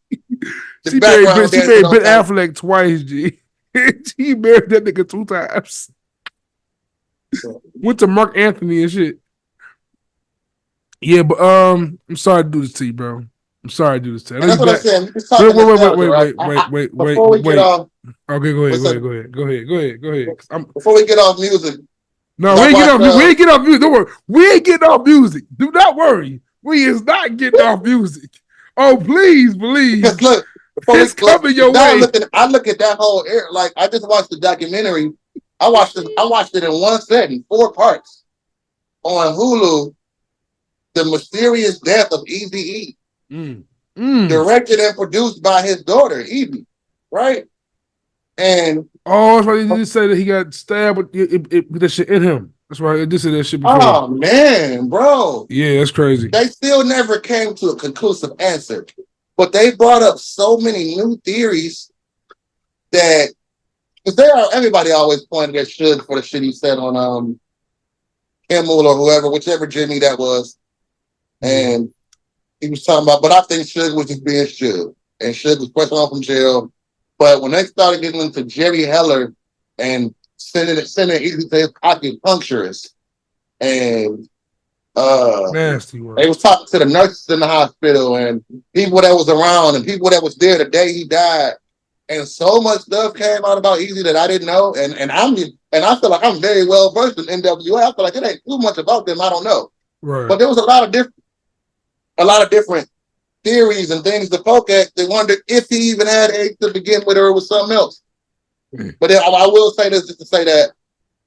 She married Ben Affleck twice, G. She married that nigga 2 times. Went to Mark Anthony and shit. Yeah, but I'm sorry to do this to you, bro. I'm sorry to do this to you.
That's what I'm saying.
Wait. Okay, go ahead.
Before we get off music.
No, we ain't get off music. Don't worry. We ain't getting off music. Do not worry. We is not getting off music. Oh, please believe.
Look,
it's coming your way.
I look at that whole era. Like I just watched the documentary. I watched it in one setting, 4 parts on Hulu. The Mysterious Death of Eazy-E. Directed and produced by his daughter, Evie. Right? And
that's why you say that he got stabbed with that shit in him. That's why I just said that shit before.
Oh man, bro.
Yeah, that's crazy.
They still never came to a conclusive answer. But they brought up so many new theories that because everybody always pointed at Suge for the shit he said on Kimmel or whoever, whichever Jimmy that was. And he was talking about, but I think Suge was just being Suge. And Suge was pressing on from jail. But when they started getting into Jerry Heller and sending Easy to his acupuncturist, and
nasty work.
They was talking to the nurses in the hospital and people that was around and people that was there the day he died. And so much stuff came out about Easy that I didn't know. And I feel like I'm very well versed in NWA. I feel like it ain't too much about them I don't know.
Right.
But there was a lot of different theories and things to poke at. They wondered if he even had AIDS to begin with or it was something else. But then I will say this just to say that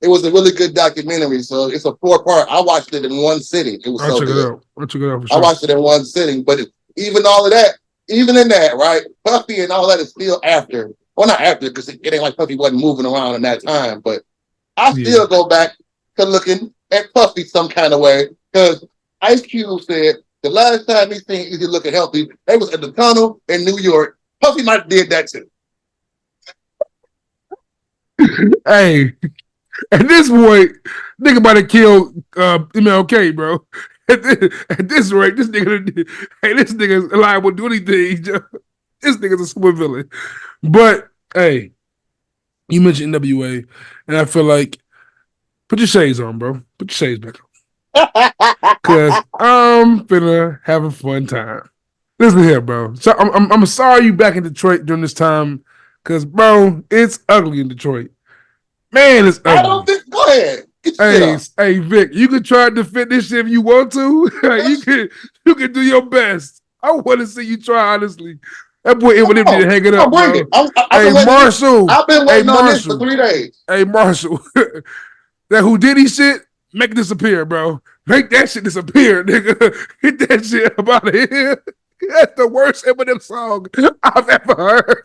it was a really good documentary. So it's a 4-part. I watched it in one sitting. It was so good.
I'll check it out for sure.
I watched it in one sitting. But even all of that, even in that, right? Puffy and all that is still after. Well, not after, because it ain't like Puffy wasn't moving around in that time. But I still go back to looking at Puffy some kind of way. Because Ice Cube said the last time he seen Easy looking healthy, they was at the tunnel in New York. Puffy might have did that too.
Hey, at this point, nigga might have killed MLK, bro. At this rate, this nigga's alive will do anything. This nigga's a super villain. But hey, you mentioned NWA, and I feel like put your shades on, bro. Put your shades back on. Cause I'm finna have a fun time. Listen here, bro. So I'm sorry you back in Detroit during this time, cause bro, it's ugly in Detroit. Man, it's ugly.
I don't think. Go ahead.
Hey, Vic, you can try to defend this shit if you want to. you can do your best. I want to see you try, honestly. That boy Eminem need to hang it up, bro. Hey, Marshall.
I've been waiting on this for 3 days.
Hey, Marshall. That Houdini shit, make it disappear, bro. Make that shit disappear, nigga. Get that shit up out of here. That's the worst Eminem song I've ever heard.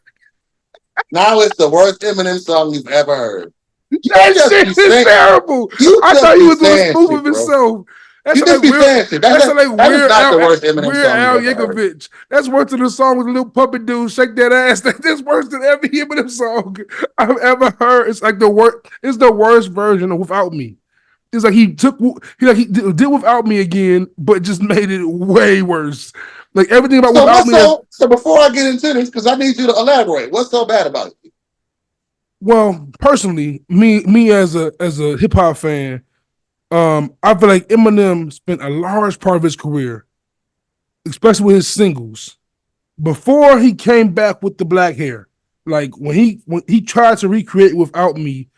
Now it's the worst Eminem song you've ever heard.
That shit is terrible. I thought he was doing a spoof of himself. That's like Weird Al Yankovic. That's worse than the song with the little puppet dude, Shake That Ass. That's worse than every Eminem song I've ever heard. It's like the worst. It's the worst version of Without Me. It's like he did Without Me again, but just made it way worse. Like everything about Without Me.
So before I get into this, because I need you to elaborate. What's so bad about it?
Well, personally, me as a hip hop fan, I feel like Eminem spent a large part of his career, especially with his singles, before he came back with the black hair. Like when he tried to recreate Without Me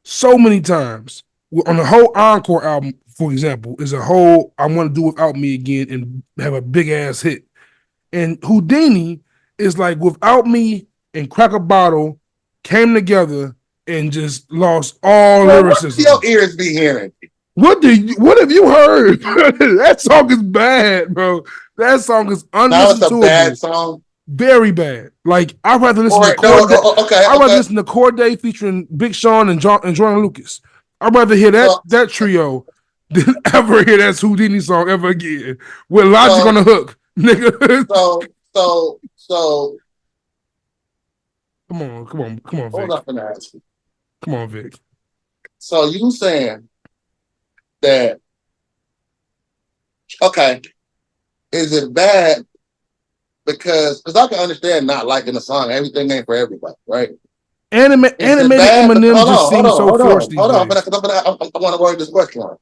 so many times on the whole Encore album, for example, is a whole I want to do Without Me again and have a big ass hit. And Houdini is like Without Me and Crack a Bottle came together and just lost all lyricism.
What your ears be hearing?
What have you heard? That song is bad, bro. That song is unlistenable.
Now it's a bad song.
Very bad. Like I'd rather listen to Corday featuring Big Sean and Jordan Lucas. I'd rather hear that trio than ever hear that Houdini song ever again with Logic on the hook, nigga.
So.
Come on, Vic.
Hold up and ask you.
Come on, Vic.
So you saying that? Okay, is it bad because I can understand not liking a song. Everything ain't for everybody, right?
Animated Eminem just seems so forced these days.
I want to word this question on.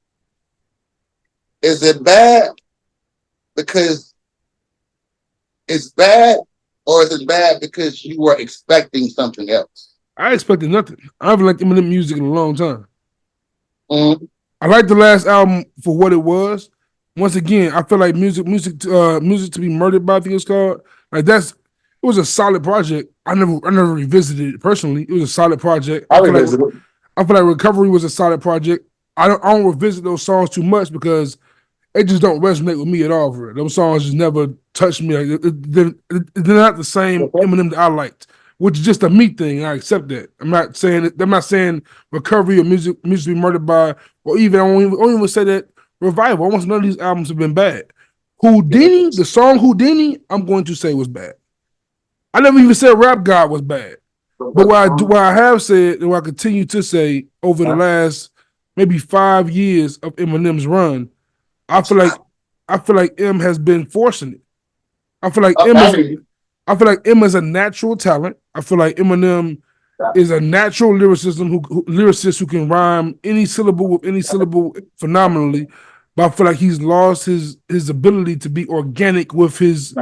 Is it bad because it's bad, or is it bad because you were expecting something else?
I expected nothing. I haven't liked Eminem music in a long time.
Mm-hmm.
I liked the last album for what it was. Once again, I feel like music to be murdered by, I think it's called. Like it was a solid project. I never revisited it personally. It was a solid project. I feel like Recovery was a solid project. I don't revisit those songs too much because they just don't resonate with me at all. For it. Those songs just never touched me. Like, they're not the same Eminem that I liked, which is just a me thing. I accept that. I'm not saying Recovery or music to be murdered by, or even I won't even say that Revival. Almost none of these albums have been bad. Houdini, the song Houdini, I'm going to say was bad. I never even said Rap God was bad. But what I have said, and what I continue to say over the last maybe 5 years of Eminem's run, I feel like M has been forcing it. I feel like M is a natural talent. I feel like Eminem is a natural lyricist who can rhyme any syllable with any syllable phenomenally. But I feel like he's lost his ability to be organic with his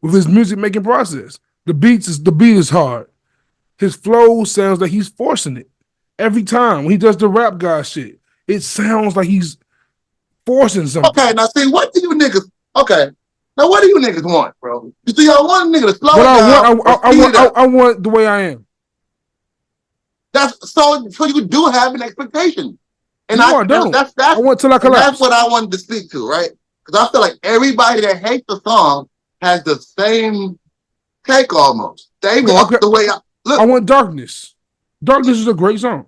music making process. The beat is hard. His flow sounds like he's forcing it every time when he does the Rap God shit. It sounds like he's forcing something.
Okay, now see, what do you niggas? Okay, now what do you niggas want, bro? You see, I want a nigga to slow down.
I want the way I am.
That's so you do have an expectation, and
I don't. I want till I collapse.
That's what I wanted to speak to, right? Because I feel like everybody that hates the song has the same take almost. They want the way I look.
I want Darkness. Darkness is a great song.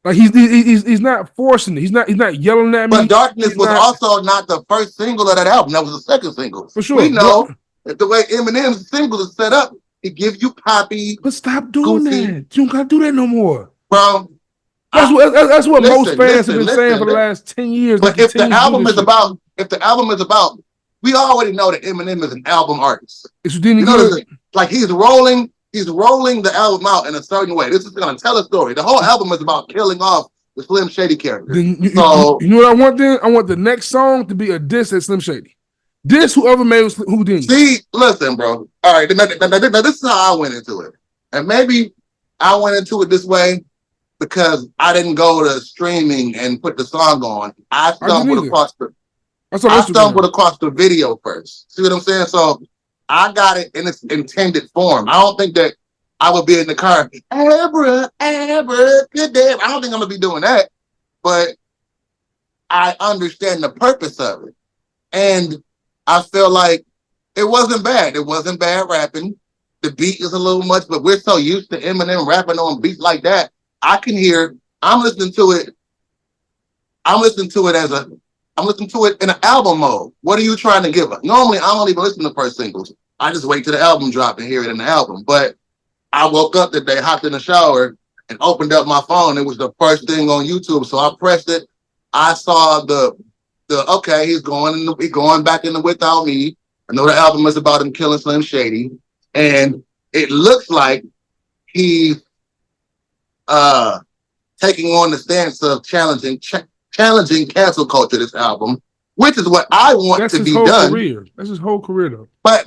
Like he's not forcing it. He's not yelling at me.
But Darkness was also not the first single of that album. That was the second single.
For sure.
We know that the way Eminem's single is set up, he gives you poppy.
But stop doing that. You don't gotta do that no more.
Bro.
That's what most fans have been saying for the last 10 years.
But if the album is about, we already know that Eminem is an album artist.
It's Houdini
good. Like he's rolling the album out in a certain way. This is gonna tell a story. The whole album is about killing off the Slim Shady character.
You know what I want then? I want the next song to be a diss at Slim Shady. Diss whoever made Houdini.
See, listen, bro. All right, now this is how I went into it. And maybe I went into it this way because I didn't go to streaming and put the song on. I stumbled across the video first. See what I'm saying? So I got it in its intended form. I don't think that I would be in the car. Abra, good day. I don't think I'm gonna be doing that. But I understand the purpose of it. And I feel like it wasn't bad. It wasn't bad rapping. The beat is a little much, but we're so used to Eminem rapping on beats like that. I'm listening to it in an album mode. What are you trying to give us? Normally, I don't even listen to first singles. I just wait till the album drop and hear it in the album. But I woke up today, hopped in the shower, and opened up my phone. It was the first thing on YouTube, so I pressed it. I saw the okay, he's going back in the Without Me. I know the album is about him killing Slim Shady, and it looks like he's taking on the stance of challenging cancel culture. This album, which is what I want to be done.
That's his whole career, though.
But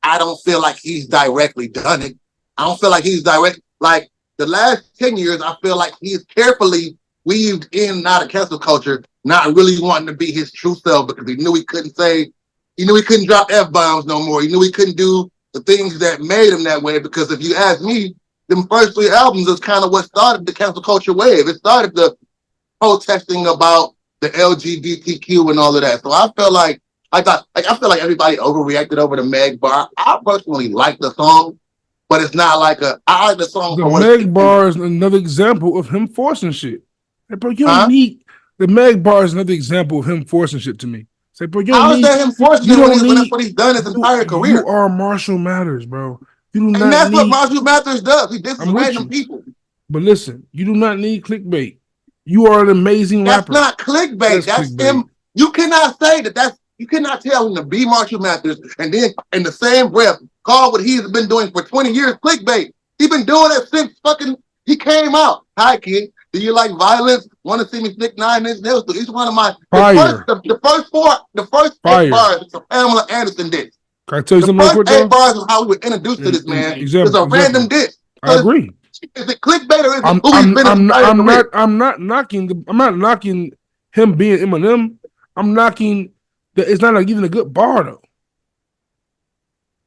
I don't feel like he's directly done it. I don't feel like he's direct. Like the last 10 years, I feel like he's carefully weaved in and out of cancel culture, not really wanting to be his true self because he knew he couldn't drop F-bombs no more. He knew he couldn't do the things that made him that way. Because if you ask me, them first 3 albums is kind of what started the cancel culture wave. It started the protesting about the LGBTQ and all of that. So I feel like I feel like everybody overreacted over the Meg bar. I personally like the song. but it's not like a. I like the song.
The
for what
Meg bar is another example of him forcing shit. Like, bro, you don't need the Meg bar is another example of him forcing shit to me. Say, bro, you don't
how is
need.
that him forcing it when that's what he's done his entire career?
You are Marshall Mathers, bro. You do
and
not
that's
need,
what Marshall Mathers does. He disses random people.
But listen, you do not need clickbait. You are an amazing rapper.
That's not clickbait. That's clickbait. Him. You cannot say that. You cannot tell him to be Marshall Mathers and then in the same breath call what he's been doing for 20 years clickbait. He's been doing it since he came out. Hi, kid. Do you like violence? Want to see me flick 9-inch nails? Each one of my the first 8 bars is a Pamela Anderson diss.
Can I tell you something real quick?
The first 8 bars is how we were introduced to this man. It's a random diss.
I agree.
Is it clickbait or is it
I'm not knocking him being Eminem. I'm knocking that it's not like even a good bar though.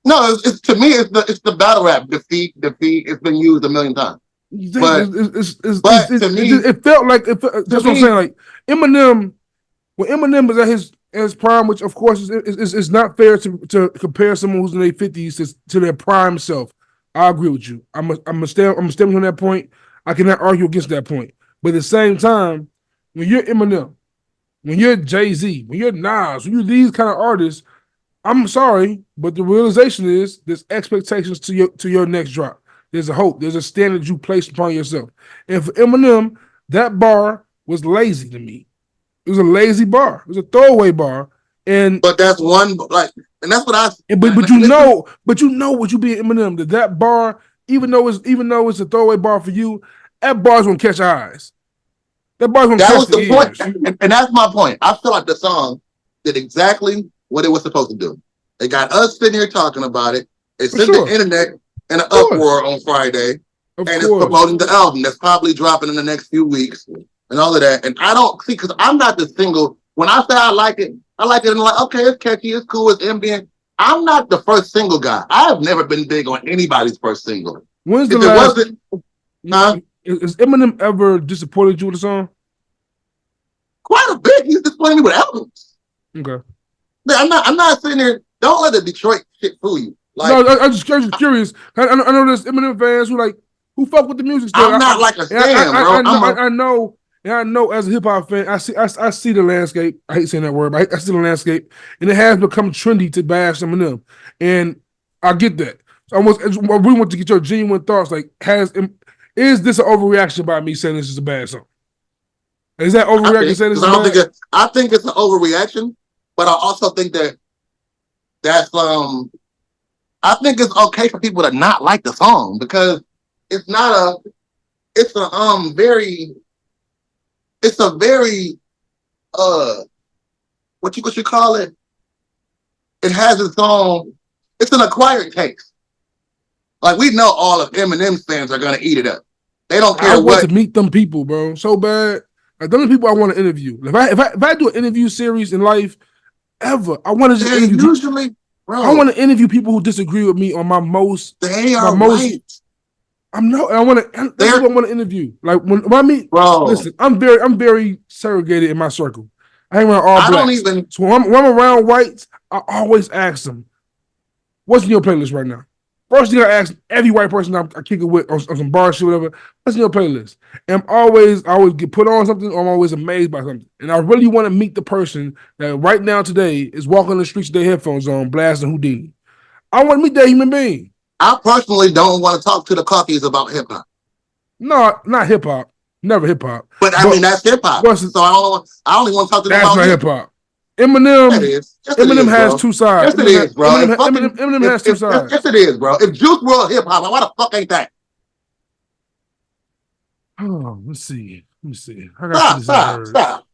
No, it's to me it's the battle rap defeat. It's been used a million times. But to me,
it felt like that's what I'm saying. Like Eminem, when Eminem was at his prime, which of course is not fair to compare someone who's in their 50s to their prime self. I agree with you. I'm standing on that point. I cannot argue against that point. But at the same time, when you're Eminem, when you're Jay-Z, when you're Nas, when you're these kind of artists, I'm sorry, but the realization is there's expectations to your next drop. There's a hope. There's a standard you place upon yourself. And for Eminem, that bar was lazy to me. It was a lazy bar. It was a throwaway bar.
But that's one and that's what I.
But you know what you be Eminem that bar, even though it's a throwaway bar for you, that bar's gonna catch eyes. That bar's gonna catch the ears.
Point, and that's my point. I feel like the song did exactly what it was supposed to do. It got us sitting here talking about it. It sent the internet in an uproar on Friday, it's promoting the album that's probably dropping in the next few weeks and all of that. And I don't see because I'm not the single. When I say I like it and like, okay, it's catchy, it's cool, it's ambient. I'm not the first single guy. I have never been big on anybody's first single.
When's the last? Has Eminem ever disappointed you with a song?
Quite a bit. He's disappointed me with albums.
Okay.
I'm not sitting there. Don't let the Detroit shit fool you. Like,
no, I'm just curious. I know there's Eminem fans who fuck with the music still.
I'm not like a fan, bro.
I know as a hip hop fan, I see the landscape. I hate saying that word, but I see the landscape, and it has become trendy to bash Eminem, and I get that. So I really want to get your genuine thoughts. Like, is this an overreaction by me saying this is a bad song? Is that overreaction saying this is bad?
I think it's an overreaction, but I also think that's I think it's okay for people to not like the song because it's a very what you call it? It has its own. It's an acquired taste. Like we know all of Eminem's fans are gonna eat it up. They don't care
I want to meet them people, bro. So bad. Like those people I want to interview. If I do an interview series in life ever, I want to just interview.
Usually, bro,
I want to interview people who disagree with me on my most.
They are right.
I want to interview. Like when I meet,
bro.
Listen, I'm very segregated in my circle. I hang around all blacks.
I don't even.
So when I'm around whites, I always ask them, "What's in your playlist right now?" First thing I ask every white person I kick it with on some bar shit, whatever. What's in your playlist? And I always get put on something, or I'm always amazed by something. And I really want to meet the person that right now today is walking the streets with their headphones on, blasting Houdini. I want to meet that human being.
I personally don't want to talk to the cockies about hip hop.
No, not hip hop. Never hip hop.
But I mean that's hip hop. So I only want to talk to them
about hip hop. Eminem. Eminem has two sides.
Yes, it is, bro.
Eminem has two sides.
Yes, it is, bro. If Juice WRLD hip hop, why the fuck ain't that?
Oh, let's see.
Stop.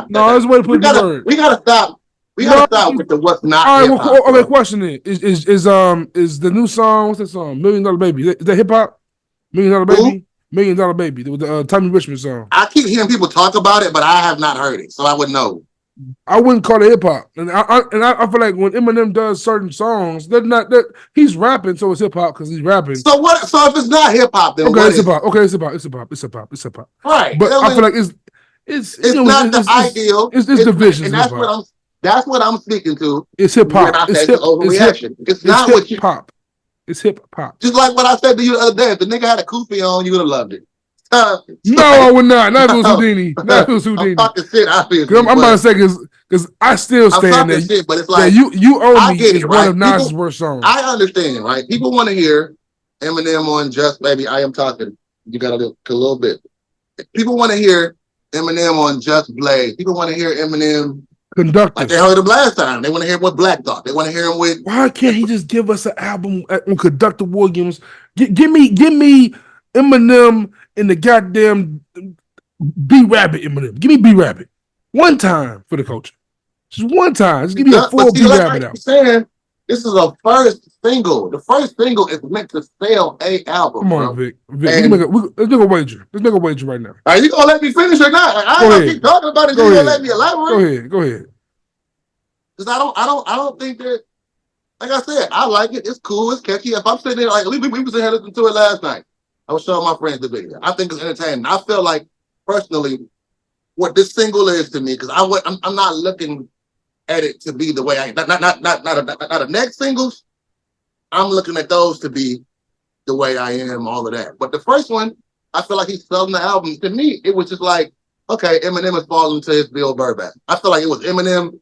No, there's a way to put the word.
We gotta stop. We gotta stop with the what's not hip hop.
All right, okay, question is the new song, what's that song? $1 Million Baby. Is that hip hop? $1 Million Baby?
Who?
$1 Million Baby, the Tommy Richmond song.
I keep hearing people talk about it, but I have not heard it, so I would know.
I wouldn't call it hip hop, and I feel like when Eminem does certain songs, he's rapping, so it's hip hop because he's rapping.
So what? So if it's not hip hop, then
okay, it's hip hop. Okay, it's hip hop.
Right,
but I feel like it's
not the ideal.
It's divisions,
and that's what I'm speaking to.
It's hip hop.
It's overreaction. It's not what you
pop. It's hip hop.
Just like what I said to you the other day. If the nigga had a kufi on, you would have loved it.
No, I would not. Not if it was Houdini. Not if it was Houdini.
I'm talking shit, obviously.
I'm about to say because I still stand there.
Shit, but it's like
you owe
I
me
get
is
it,
one
right?
of Nas's worst songs.
I understand, right? People want to hear Eminem on Just Baby. I Am Talking. You got to a little bit. People want to hear Eminem on Just Blaze. People want to hear Eminem
Conductor.
like they heard him last time. They want to hear what Black Thought. They want to hear him with.
Why can't he just give us an album on Conductor Williams? Give me Eminem in the goddamn B Rabbit Eminem. Give me B Rabbit one time for the culture. Just one time. Just give me a full B Rabbit album.
Saying, this is a first single. The first single is meant to sell a album.
Come on, Vic. Let's make a wager. Let's make a wager right now.
Are you gonna let me finish or not? I ain't gonna keep talking about it. You gonna let me elaborate?
Go ahead.
Because I don't think that. Like I said, I like it. It's cool. It's catchy. If I'm sitting there, like we was in here listening to it last night. I was showing my friends the video. I think it's entertaining. I feel like personally, what this single is to me, because I'm not looking at it to be the way I not the next singles. I'm looking at those to be the way I am, all of that. But the first one, I feel like he's selling the album. To me, it was just like, okay, Eminem is falling into his Bill Burr back. I feel like it was Eminem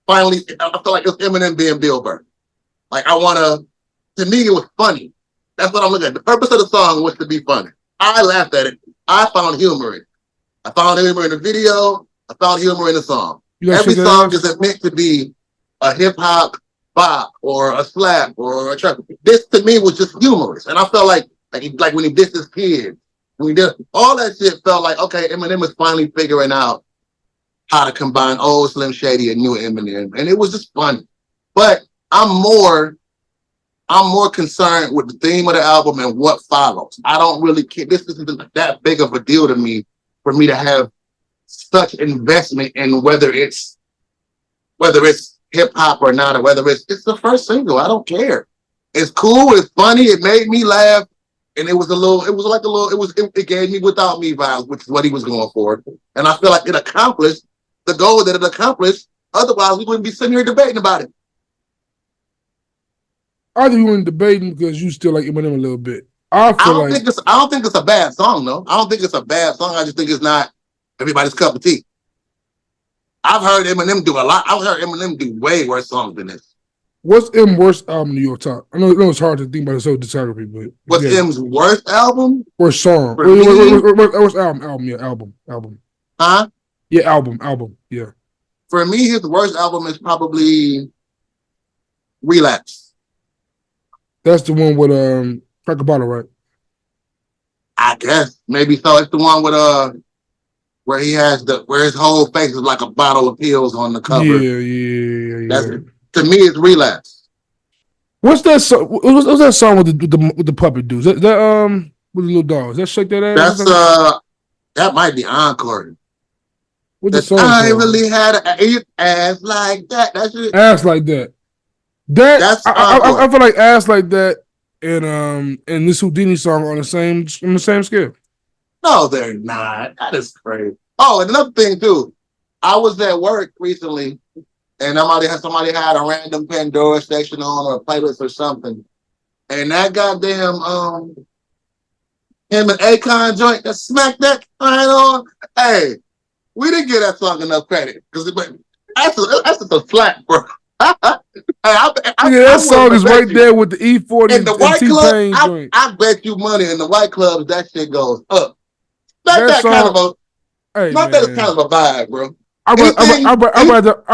finally. I feel like it was Eminem being Bill Burr. Like to me, it was funny. That's what I'm looking at. The purpose of the song was to be funny. I laughed at it. I found humor in it. I found humor in the video. I found humor in the song. Every song isn't meant to be a hip hop bop or a slap or a track. This to me was just humorous, and I felt like when he dissed his kids, when he did all that shit, felt like okay, Eminem is finally figuring out how to combine old Slim Shady and new Eminem, and it was just fun. But I'm more concerned with the theme of the album and what follows. I don't really care. This isn't that big of a deal to me for me to have such investment in whether it's hip hop or not, or whether it's the first single. I don't care. It's cool. It's funny. It made me laugh, and it gave me Without Me vibes, which is what he was going for. And I feel like it accomplished the goal that it accomplished. Otherwise, we wouldn't be sitting here debating about it.
I think you weren't debating because you still like Eminem a little bit.
I don't think it's a bad song, though. I don't think it's a bad song. I just think it's not everybody's cup of tea. I've heard Eminem do a lot. I've heard Eminem do way worse songs than this.
What's M's worst album in New York top? I know it's hard to think about his whole discography, but
what's M's worst album?
Worst song? Worst album? Yeah, album.
Huh?
Yeah, album. Yeah.
For me, his worst album is probably Relapse.
That's the one with Crack a Bottle, right?
I guess maybe so. It's the one with where he has where his whole face is like a bottle of pills on the cover.
Yeah.
That's to me, it's Relapse.
What's that song? What's that song with the puppet dudes? That with the little dogs? That Shake That Ass?
That's that might be Encore.
What's the song?
I really had an ass like that. That's it.
Ass Like That. I feel like Ass Like That and this Houdini song on the same scale.
No, they're not. That is crazy. Oh, and another thing too. I was at work recently, and somebody had a random Pandora station on or a playlist or something, and that goddamn him and Akon joint that smacked that right on. Hey, we didn't give that song enough credit because that's just a slap, bro.
That song is right there with the E40
and the White Club. I bet you money in the White Clubs that shit goes up. That's kind of a vibe, bro.
I'd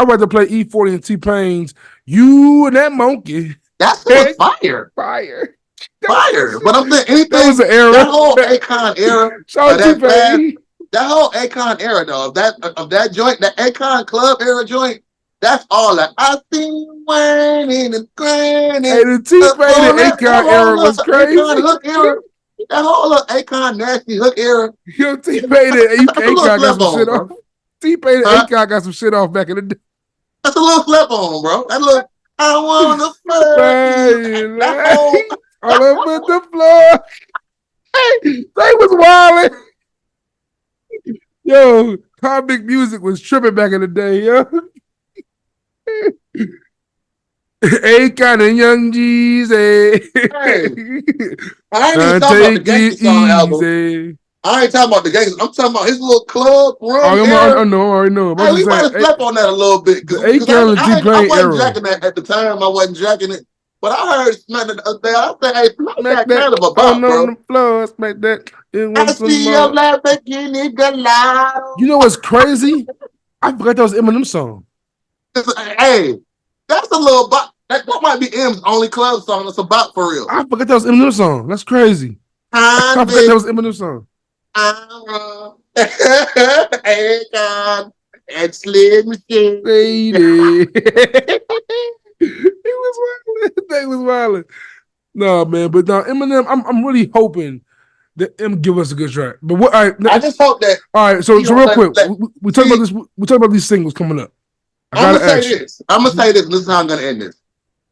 rather play E40 and T-Pain's You and That Monkey.
That's fire.
Fire.
But I'm saying anything.
That was an era.
That whole Akon era. That whole Akon era, though, of that joint, that Akon Club era joint. That's all that I seen whining and grinding.
Hey, the T-Pain and Akon era was crazy.
That whole Akon nasty hook era.
Yo, T-Pain and Akon got some shit off. T-Pain and Akon got some shit off back in the day.
That's a little flip on, bro. That little, I wanna fuck.
All over the floor. Hey, they was wildin'. Yo, comic music was tripping back in the day, yo. Akon and Young Jeezy.
Hey, I ain't even
Now
talking about the
take
Gangsta
it
Song album.
easy.
I ain't talking about the gangster. I'm talking about his little club run
I
era.
know, I already know. I'm
Hey, we
just
might
saying,
have slept on that a little bit
the
because
Akon and
I
T-Pain
wasn't
era.
jacking that at the time. I wasn't jacking it, but I heard smack the other day. I said, "Hey, smack
Smack
that
that
kind of a
on
bop, bro."
the floor. Smack that. It
I
wants some
see your
more.
life making it go loud.
You know what's crazy? I forgot that was Eminem song.
Hey, that's a little bop. That might be M's only club song that's a bop for real.
I forgot that was Eminem song. That's crazy. I forgot that was Eminem song.
Hey, God, and Slim Shady.
Lady. He was wilding. They was wilding. No, man, but no, Eminem, I'm really hoping that M give us a good track. But what
I just hope that
all right, so real quick, we talk about
see,
this. We talk about these singles coming up.
I'm gonna say this. I'm gonna say this, and this is how I'm gonna end this.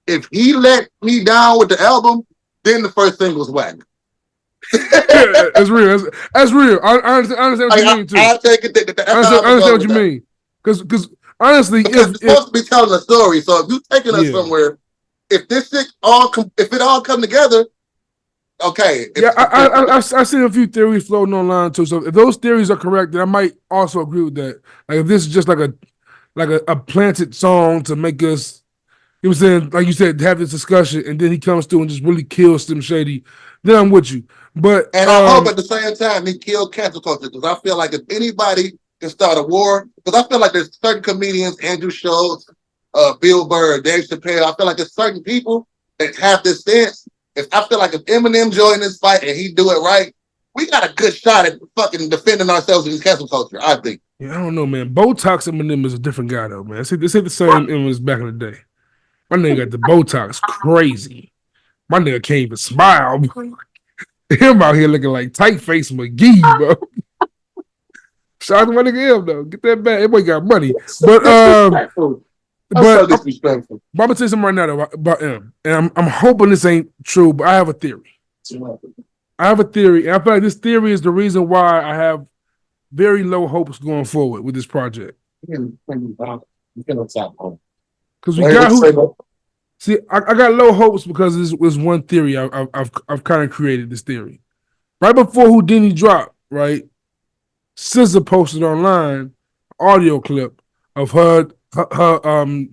If he let me down with the album, then the first single's whack.
Yeah, that's real. That's real. I understand what you mean too.
I take it. That's
I
how
understand what you mean. Because honestly,
because it's supposed to be telling a story. So if you taking us
Yeah.
somewhere, if this shit if it all come together, okay.
Yeah, I've seen a few theories floating online too. So if those theories are correct, then I might also agree with that. Like if this is just like a planted song to make us, you know what I'm saying, like you said, have this discussion, and then he comes through and just really kills Slim Shady, then I'm with you. But
And I hope at the same time he killed cancel culture because I feel like if anybody can start a war, because I feel like there's certain comedians, Andrew Schultz, Bill Burr, Dave Chappelle, I feel like there's certain people that have this stance. If I feel like if Eminem joined this fight and he do it right, we got a good shot at fucking defending ourselves against cancel culture, I think.
Yeah, I don't know, man. Botox Eminem is a different guy though, man. This ain't the same Eminem as back in the day. My nigga got the Botox crazy. My nigga can't even smile. Him out here looking like tight face McGee, bro. Shout out to my nigga M though. Get that back. Everybody got money. But
so disrespectful.
I'm gonna tell you something right now though, about M. And I'm hoping this ain't true, but I have a theory. I have a theory, and I feel like this theory is the reason why I have very low hopes going forward with this project. Because we got who. See, I got low hopes because this was one theory I've kind of created this theory. Right before Houdini dropped, right, SZA posted online audio clip of her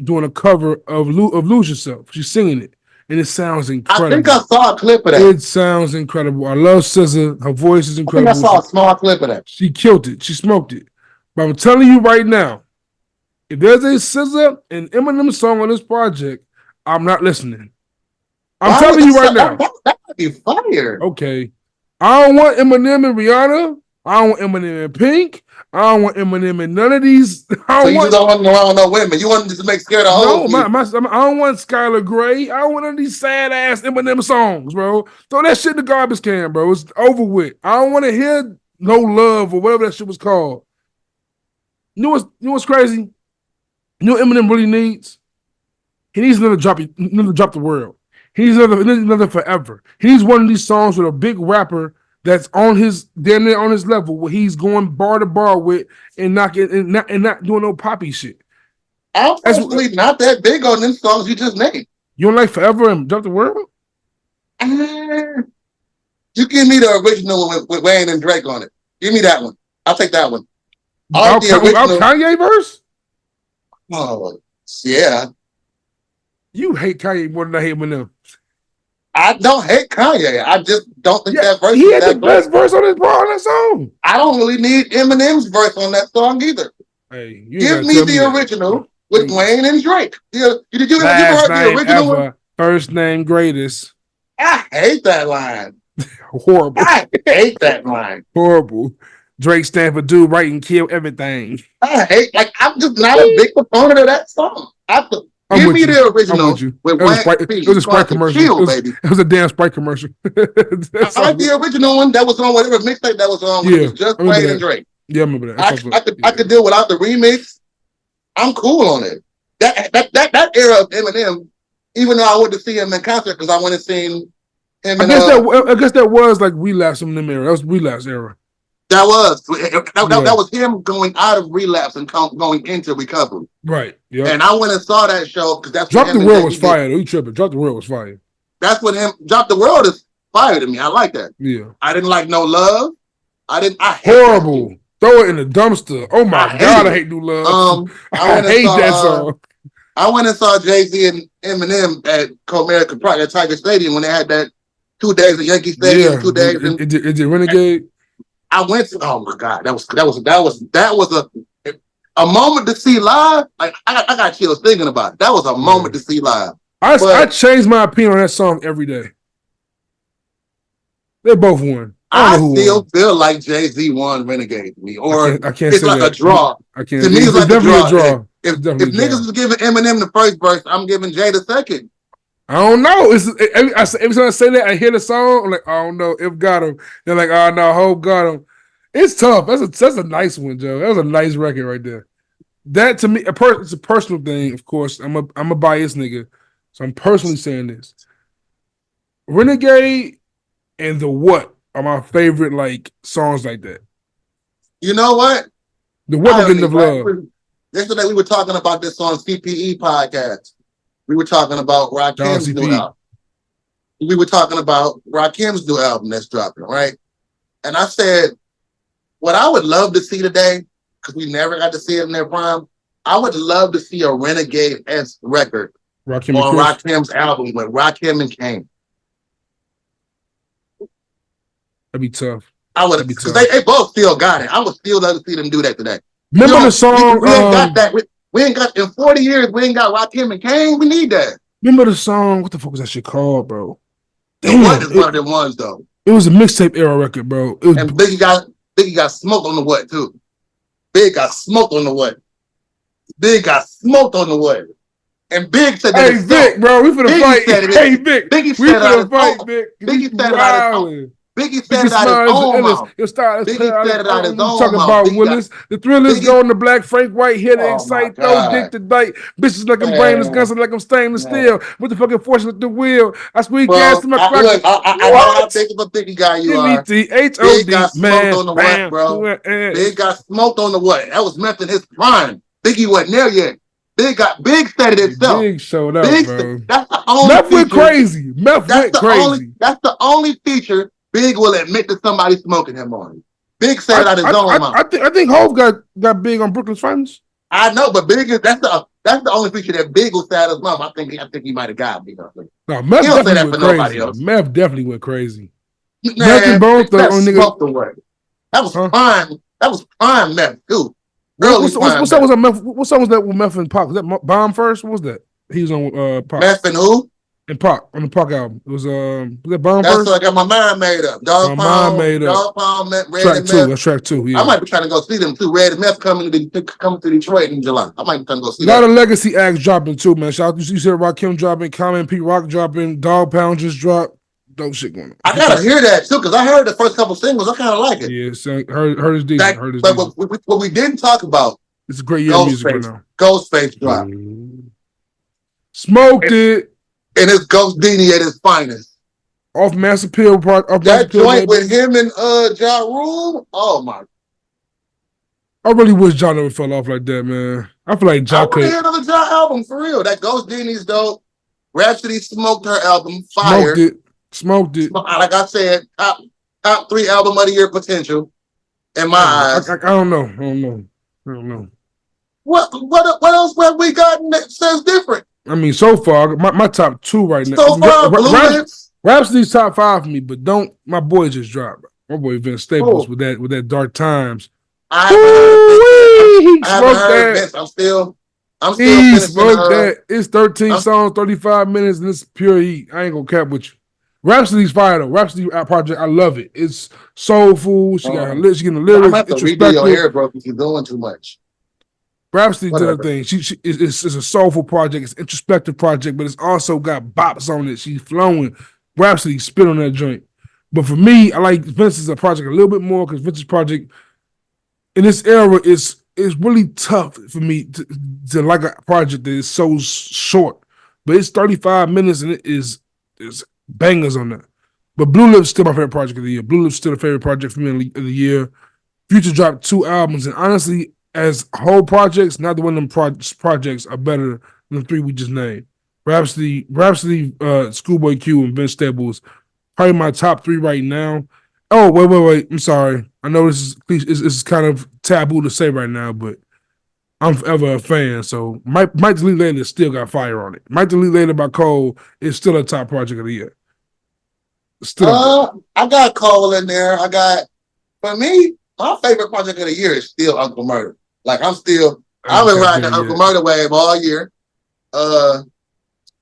doing a cover of Lose Yourself. She's singing it, and it sounds incredible.
I think I saw a clip of that.
It sounds incredible. I love SZA. Her voice is incredible.
I think I saw a small clip of that.
She killed it. She smoked it. But I'm telling you right now, if there's a SZA and Eminem song on this project, I'm not listening. I'm telling you right now.
That would be fire.
Okay. I don't want Eminem and Rihanna. I don't want Eminem and Pink. I don't want Eminem and none of these.
So you just don't want no women. You want them to make scared of hoes.
No, I don't want Skylar Grey. I don't want none of these sad ass Eminem songs, bro. Throw that shit in the garbage can, bro. It's over with. I don't want to hear No Love or whatever that shit was called. You know what's crazy? You know what Eminem really needs? He needs another drop the world. He needs another forever. He needs one of these songs with a big rapper that's on his damn near on his level where he's going bar to bar with and not doing no poppy shit.
I'm personally not that big on them songs you just named.
You don't like Forever and Drop the World?
You give me the original one with Wayne and Drake on it. Give me that one. I'll take that one.
Out Kanye verse?
Oh, yeah.
You hate Kanye more than I hate Eminem.
I don't hate Kanye. I just don't think that verse.
He had the best verse on that song.
I don't really need Eminem's verse on that song either.
Hey,
give me the original with Wayne and Drake. Did you ever heard the original one?
First name greatest.
I hate that line.
Horrible.
I hate that line.
Horrible. Drake stand for do right and kill everything.
I'm just not a big proponent of that song. Give me the original with Wayne.
It was a Sprite commercial. It was a damn Sprite commercial. I
like the original one that was on whatever mixtape that was on. When it was just Wayne and Drake.
Yeah, I remember that.
I could deal without the remix. I'm cool on it. That era of Eminem, even though I went to see him in concert because I went to see him.
I guess that was like Relapse Eminem era. That was Relapse era.
That was him going out of relapse and going into recovery.
Right. Yeah.
And I went and saw that show because that's
Drop the World was fire. Though. You tripping? Drop the World was fire.
That's when Drop the World is fire to me. I like that.
Yeah.
I didn't like No Love. I hate
horrible. Throw it in the dumpster. Oh my God, I hate New Love. I hate that song.
I went and saw Jay-Z and Eminem at Comerica Park at Tiger Stadium when they had that 2 days at Yankee Stadium, 2 days.
Is it Renegade?
I went to. Oh my God, that was a moment to see live. Like I got chills thinking about it. That was a moment to see live.
I changed my opinion on that song every day. They both won.
I still feel like Jay-Z won Renegade to me, or
I can't
it's like a draw.
I can't.
To me, it's like
definitely
a draw. If
niggas
was giving Eminem the first verse, I'm giving Jay the second.
I don't know. Every time I say that, I hear the song. I'm like, I don't know. If got him, they're like, oh no, Hope got him. It's tough. That's a nice one, Joe. That was a nice record right there. That to me, it's a personal thing. Of course, I'm a biased nigga, so I'm personally saying this. Renegade and The What are my favorite like songs like that.
You know what?
The What getting of love.
Yesterday we were talking about this on CPE podcast. We were talking about Rakim's new album. We were talking about Rakim's new album that's dropping, right? And I said, what I would love to see today, because we never got to see it in their prime, I would love to see a Renegade-esque record on Rakim's album with Rakim and Kane.
That'd be tough.
I would, because they both still got it. I would still love to see them do that today.
Remember the song?
We ain't got that. We ain't got, in 40 years, we ain't got Rakim and Kane. We need that.
Remember the song? What the fuck was that shit called, bro?
Damn, What is one of them ones, though.
It was a mixtape era record, bro.
And Biggie got smoked on the What, too. Big got smoked on the What. Big got smoked on the What. And Big said that.
Hey, Vic, bro, we finna fight. Hey, Vic,
Biggie
we finna fight, Vic.
Biggie said it out of his own. Biggie said it out of his own mouth.
Biggie said it out of his own
Talking
about Willis. The thrillers going to black, Frank White, here to excite, no dick to dike. Bitches like I'm brainless, guns like I'm stainless steel. With the fucking force with the wheel. I squeeze gas to my crack.
I know how big of a Biggie guy you are.
Big
got smoked on the What, bro. Big got smoked on the What. That was meth in his prime. Biggie wasn't there yet. Big said it himself.
Big showed up, bro.
That's the only
Meth went crazy. Meth went crazy.
That's the only feature Big will admit to somebody smoking him on. Big said it out his own mouth.
I think Hov got big on Brooklyn's Finest.
I know, but Big is that's the only feature that Big will say out his mouth. I think he might have got Big on it.
No, Meth definitely went crazy. Meth definitely went crazy. Meth and Bone Thug on nigga.
That was prime. That was prime Meth too.
What song was that? What song was that with Meth and Pac? Was that Bomb first? What was that? He was on Pac.
Meth and who?
And Pac on the Pac album. It was that Bomb
That's
first?
That's I got my mind made up. Dog Pound, Red
track
and
2.
Meth.
That's track 2. Yeah.
I might be trying to go see them too. Red and Meth coming to Detroit in July. I might be trying to go see
them. A lot of legacy acts dropping too, man. Shout out to you said Rakim dropping, Common, Pete Rock dropping, Dog Pound just dropped. Dope shit going on.
I gotta hear that too, because I heard the first couple singles. I kind of like it.
Yeah, so heard his decent.
What we didn't talk about.
It's a great year of music right now.
Ghostface drop.
Smoked it.
And it's Ghost Diddy at his finest.
Off Mass Appeal part.
That joint with him and Ja Rule. Oh my!
I really wish Ja never fell off like that, man. I feel like Ja could.
I want to hear another Ja album for real. That Ghost Diddy's dope. Rhapsody smoked her album. Fire.
Smoked it.
Like I said, top 3 album of the year potential. In my eyes.
I don't know.
What else have we gotten that says different?
I mean, so far, my top 2 right now.
So far,
Rhapsody's top 5 for me, but my boy just dropped. My boy Vince Staples with that Dark Times.
He smoked that. I'm still
he smoked that. It's 13 songs, 35 minutes, and it's pure heat. I ain't gonna cap with you. Rhapsody's fire though. Rhapsody project, I love it. It's soulful. She got her, she getting the lyrics.
I'm have to redo your hair, bro, because you're doing too much.
Rhapsody did her thing. It's a soulful project. It's an introspective project, but it's also got bops on it. She's flowing. Rhapsody spit on that joint. But for me, I like Vince's project a little bit more because Vince's project in this era is really tough for me to like a project that is so short. But it's 35 minutes and it is bangers on that. But Blue Lips still my favorite project of the year. Blue Lips still a favorite project for me of the year. Future dropped 2 albums, and honestly, as whole projects, neither one of them projects are better than the 3 we just named. Rhapsody, Schoolboy Q, and Vince Staples probably my top 3 right now. Oh, wait. I'm sorry. I know this is kind of taboo to say right now, but I'm forever a fan. So Mike Delete Later still got fire on it. Mike Delete Later by Cole is still a top project of the year.
Still, I got Cole in there. For me, my favorite project of the year is still Uncle Murder. Like I've been riding the Uncle Murder wave all year.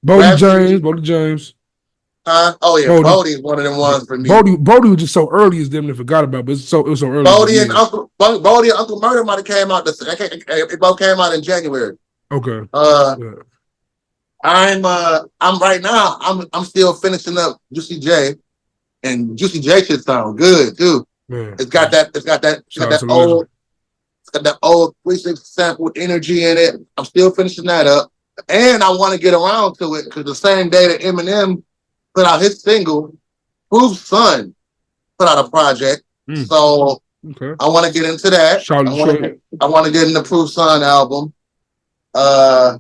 Bodie James.
Oh yeah, Bodie's one of them ones for me.
Bodie was just so early as them they forgot about, but it was so early.
Bodie and Uncle Murder might have came out. It both came out in January.
Okay.
I'm right now. I'm still finishing up Juicy J, and Juicy J shit sound good too. Man, it's got that old 360 sample energy in it. I'm still finishing that up, and I want to get around to it because the same day that Eminem put out his single, Proof Son put out a project. So I want to get into that. I want to get into Proof Son album. I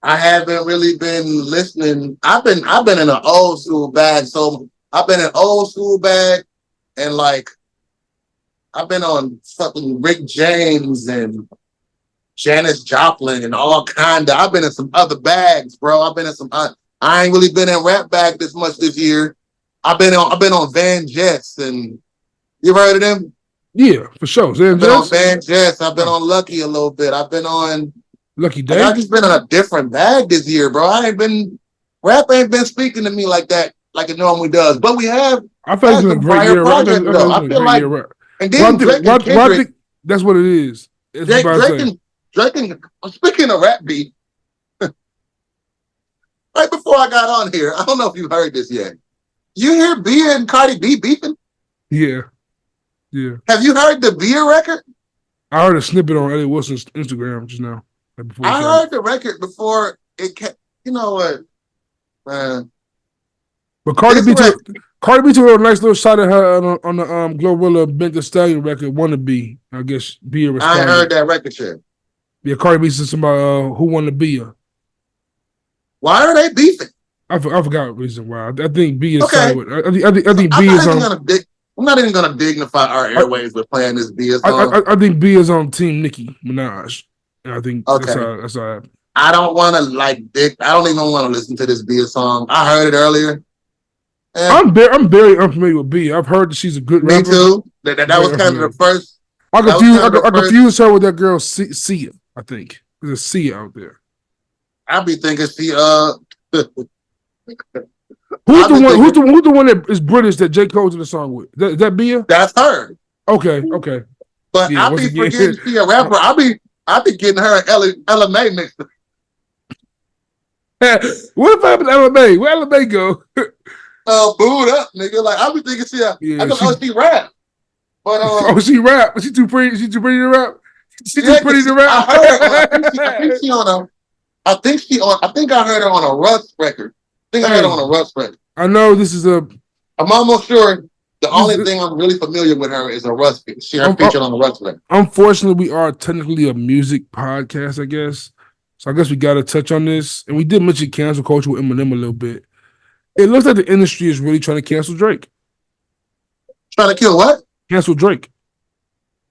haven't really been listening. I've been in an old school bag. So I've been in old school bag, and like I've been on fucking Rick James and Janis Joplin and all kinda. I've been in some other bags, bro. I ain't really been in rap bag this much this year. I've been on Van Jess, and you heard of them?
Yeah, for sure.
I've been on Van Jess. I've been on Lucky a little bit. I've been on
Lucky Day.
I've just been in a different bag this year, bro. Rap ain't been speaking to me like that, like it normally does. But we have.
I feel like it's been a great year.
I feel like, and then Drake and Kendrick.
That's what it is.
Drake and speaking of rap beat. Right before I got on here, I don't know if you've heard this yet. You hear Bia and Cardi B beefing?
Yeah.
Have you heard the Bia record?
I heard a snippet on Eddie Wilson's Instagram just now.
I heard the record before it came. You know what, man?
But Cardi B took a nice little shot at her on the Glorilla Bent the Stallion record, Wannabe. I guess Bia responded.
I heard that record yet.
Yeah, Cardi B said something about who won the Bia.
Why are they beefing?
I forgot the reason why. I think B is
okay.
I think B is on.
I'm not even gonna dignify our airways with playing this B song.
I think B is on Team Nicki Minaj, and I think that's how.
I don't want to I don't even want to listen to this B song. I heard it earlier.
I'm very unfamiliar with B. I've heard that she's a good rapper.
Me too. That was kind of the first.
I confused her with that girl Sia. I think there's a Sia out there.
I be thinking she
Who's the one that is British that J. Cole's in the song with? That Bia?
That's her.
Okay.
But yeah, I be forgetting she a rapper. I be getting her LMA mixed up.
What if happened to LMA? Where LMA go?
Booed up, nigga. Like I be thinking I know she rap. But
she rap. She too pretty. She too pretty to rap. She too pretty to rap.
I heard her. I think she on a. I think I heard her on a Russ record. I
know this is
I'm almost sure the only thing I'm really familiar with her is a Russ. She featured on a Russ record.
Unfortunately, we are technically a music podcast, I guess. So I guess we got to touch on this. And we did mention cancel culture with Eminem a little bit. It looks like the industry is really trying to cancel Drake.
Trying to kill what?
Cancel Drake.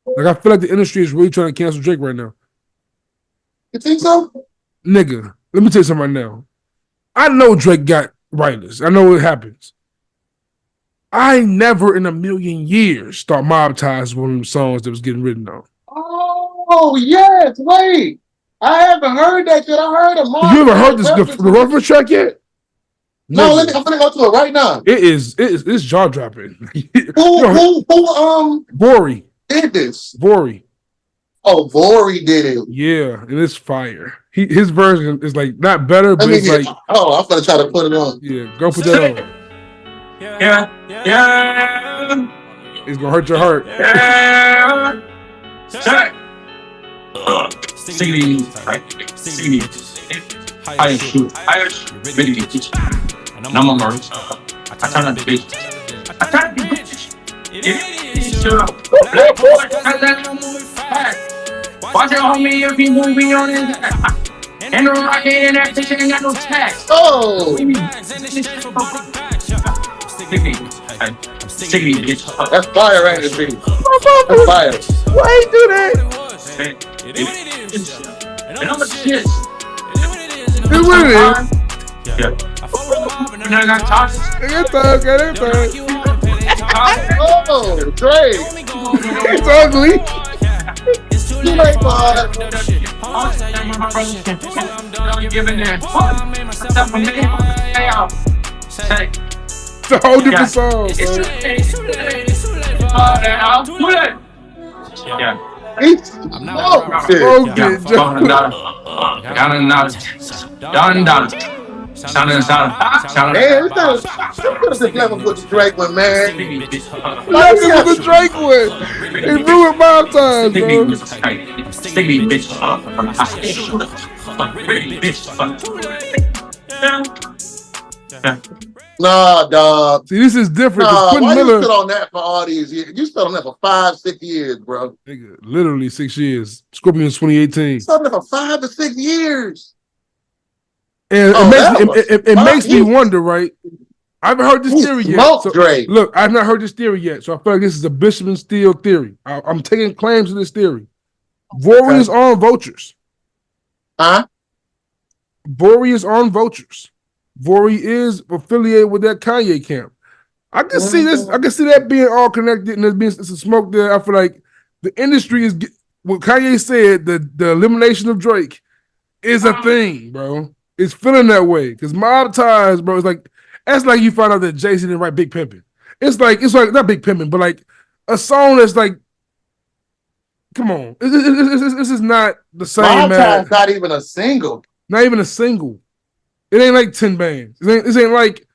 Like, I feel like the industry is really trying to cancel Drake right now.
You think so?
Nigga, let me tell you something right now. I know Drake got writers. I know it happens. I never in a million years thought Mob Ties was one of them songs that was getting written on.
Oh, yes. Wait. I haven't heard that yet. I heard of Mob.
You ever heard the reference track yet?
No, I'm gonna go to it right now.
It's jaw dropping.
Who
Vori
did this?
Vori.
Oh, Vori did it.
Yeah, and it's fire. His version is like not better, but it's like.
Oh, I'm gonna try to put it on.
Yeah, go put that on.
Yeah.
It's gonna hurt your heart.
Yeah. CD. I shoot. Really. And I'm a nurse. I turn on the bitch. I turn on the bitch.
Black boy, cause that's moving fast. Watch your homie if he moving on his ass. And the rocket and that bitch ain't got no tax.
Oh,
Sticky, bitch.
that's fire right there, baby. That's fire.
Why he do that?
And I'm a shit.
It's what it is.
Yeah. And I got toxic.
It's
Oh, Drake.
It's ugly.
Too late, boy.
It's a whole different song.
Yeah.
Oh, shit. Man, it's not a level with the Drake one, man.
Like this was the Drake one. It ruined my time, bro.
Sticky bitch.
Nah, dog.
See, this is different.
Nah,
Quentin
why you
Miller,
stood on that for all these years? You stood on that for 5-6 years, bro.
nigga, literally 6 years. Scorpions 2018.
You stood on that for 5 to 6 years.
And it makes me
he-
wonder, right? I haven't heard this
He
theory yet.
smoked
So,
Drake.
look, I've not heard this theory yet, so I feel like this is a Bishop and Steele theory. I'm taking claims to this theory. Vori is on Vultures.
Huh?
Vori is on Vultures. Vori is affiliated with that Kanye camp. I can see this. I can see that being all connected, and there's being some smoke there. I feel like the industry is what Kanye said. The elimination of Drake is a thing, bro. It's feeling that way because mob ties, bro. It's like that's like you find out that Jason didn't write Big Pimpin'. It's like not Big Pimpin', but like a song that's like, come on, this is not the same.
My time's not even a single.
Not even a single. It ain't like 10 bands. This ain't like,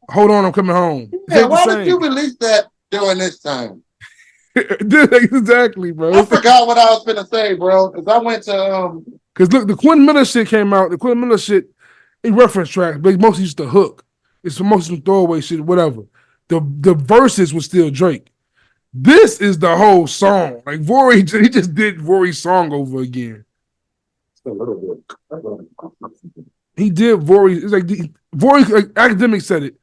hold on, I'm coming home.
Yeah, why did you release that during this time?
Exactly, bro.
I forgot what I was gonna say, bro. Because I went to
Because look, the Quentin Miller shit came out. The Quentin Miller shit, it reference tracks, but it's mostly just the hook. It's mostly some throwaway shit, whatever. The verses was still Drake. This is the whole song. Like Vori, he just did Vori's song over again.
a little bit.
He did Vori. It's like Vori, like Academic said it.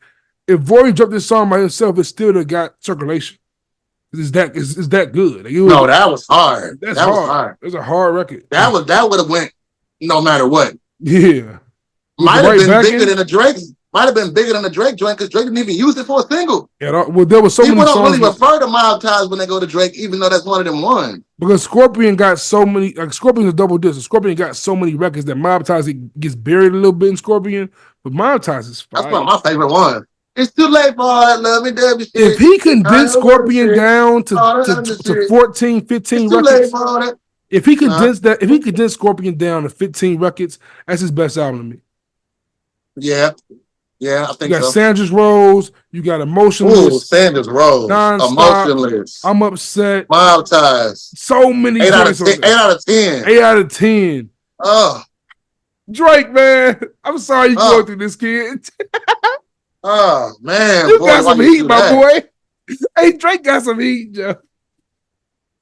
If Vori dropped this song by himself, it still would have got circulation. It's that good. Like,
No, that was hard.
That's
that
hard.
was hard.
It's a hard record.
That would have went no matter what.
Yeah.
Might have been bigger than a Drake. Might have been bigger than a Drake joint because Drake didn't even use it for a single.
Yeah, well, there was so many
People
songs.
don't really refer to Mob Ties when they go to Drake, even though that's one of them ones.
Because Scorpion got so many, like Scorpion's a double disc. Scorpion got so many records that Mob Ties it gets buried a little bit in Scorpion, but Mob Ties is fire.
That's one of my favorite ones. It's too late for all that love and W shit.
If he condensed Scorpion down to 14, 15
it's too
records,
late for all that.
if he condensed Scorpion down to 15 records, that's his best album to me.
Yeah, I think
You got
so.
Sandra's Rose, you got Emotionless.
Ooh, Sanders Rose,
Non-stop.
Emotionless,
I'm Upset.
Mob Ties.
So many
8 out of
joints
10.
on
8 out of 10.
there. 8 out of 10.
Oh,
Drake, man. I'm sorry you going through this, kid.
oh man,
You
boy,
got some
why you
heat,
do
my
that?
boy. Hey, Drake got some heat, Joe.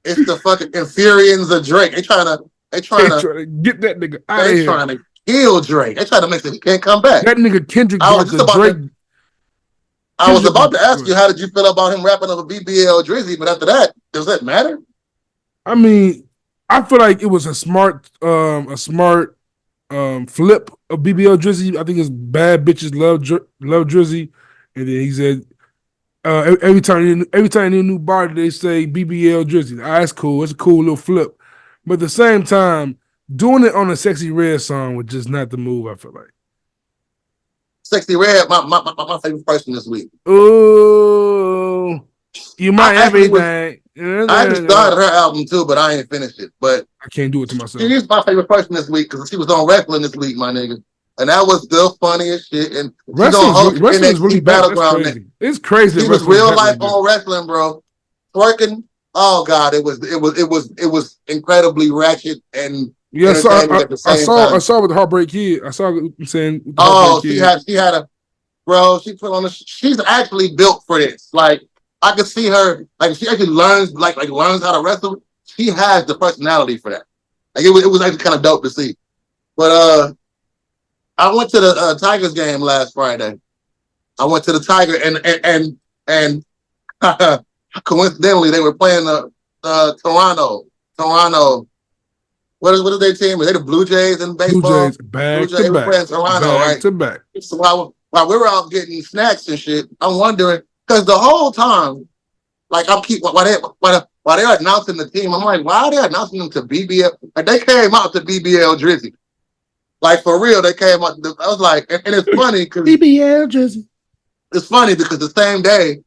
It's the fucking Infurians of Drake. They trying to
They trying to get that nigga out of
they
here.
trying to kill Drake. They trying to make sure he can't come back.
That nigga Kendrick
I was
dropped
just
a
about
Drake.
I was about to ask you, how did you feel about him rapping over BBL Drizzy? But after that, does that matter?
I mean, I feel like it was a smart flip of BBL Drizzy. I think it's bad bitches love Drizzy, and then he said every time they need a new body, they say BBL Drizzy. That's cool. It's a cool little flip, but at the same time, doing it on a Sexy Red song was just not the move. I feel like.
Sexy Red, my favorite person this week.
Ooh, you might everything.
I actually started her album too, but I ain't finished it. But
I can't do it to myself.
She is my favorite person this week because she was on wrestling this week, my nigga, and that was the funniest shit. And
Wrestling is really bad. It's crazy.
She was real life on wrestling, bro. Twerking. Oh God, it was incredibly ratchet and.
Yeah, I saw with the Heartbreak Kid. I saw him saying.
Oh, she had a, bro. She put on she's actually built for this. Like I can see her, like if she actually learns, learns how to wrestle, she has the personality for that. Like it was actually kind of dope to see. But I went to the Tigers game last Friday. I went to the Tiger and coincidentally they were playing Toronto. What is their team? Are they the Blue Jays in baseball?
Blue Jays back
Blue
to
Jays were
back,
playing Toronto,
back
right?
to back.
So while we were out getting snacks and shit, I'm wondering because the whole time, like I'm while they're announcing the team, I'm like, why are they announcing them to BBL? Like they came out to BBL Drizzy. Like for real, they came out. I was like, and it's funny because
BBL Drizzy.
It's funny because the same day,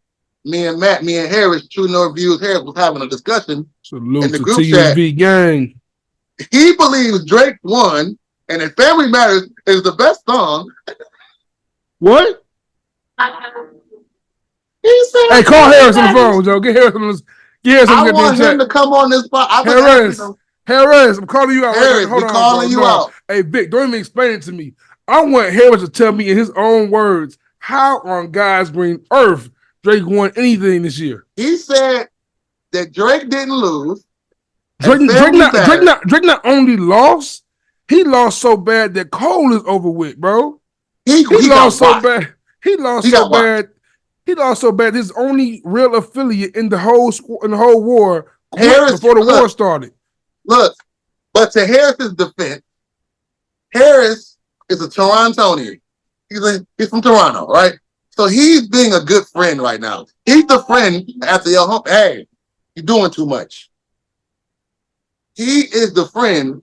me and Harris, True North Views Harris was having a discussion
Salute
in the
to
group chat.
TMV gang.
He believes Drake won, and if Family Matters is the best song.
What?
He said,
hey, call Harris on the phone, Joe. Get Harris on this.
I want him to come on this spot.
Harris, I'm calling you out.
Harris,
Hold on,
calling you out.
Hey, Vic, don't even explain it to me. I want Harris to tell me in his own words how on God's green earth Drake won anything this year.
He said that Drake didn't lose.
Drake not only lost, he lost so bad that Cole is over with, bro. He lost so bad. He lost so bad. His only real affiliate in the whole war before the war started.
Look, but to Harris's defense, Harris is a Torontonian. He's from Toronto, right? So he's being a good friend right now. He's the friend after your home. Hey, you're doing too much. He is the friend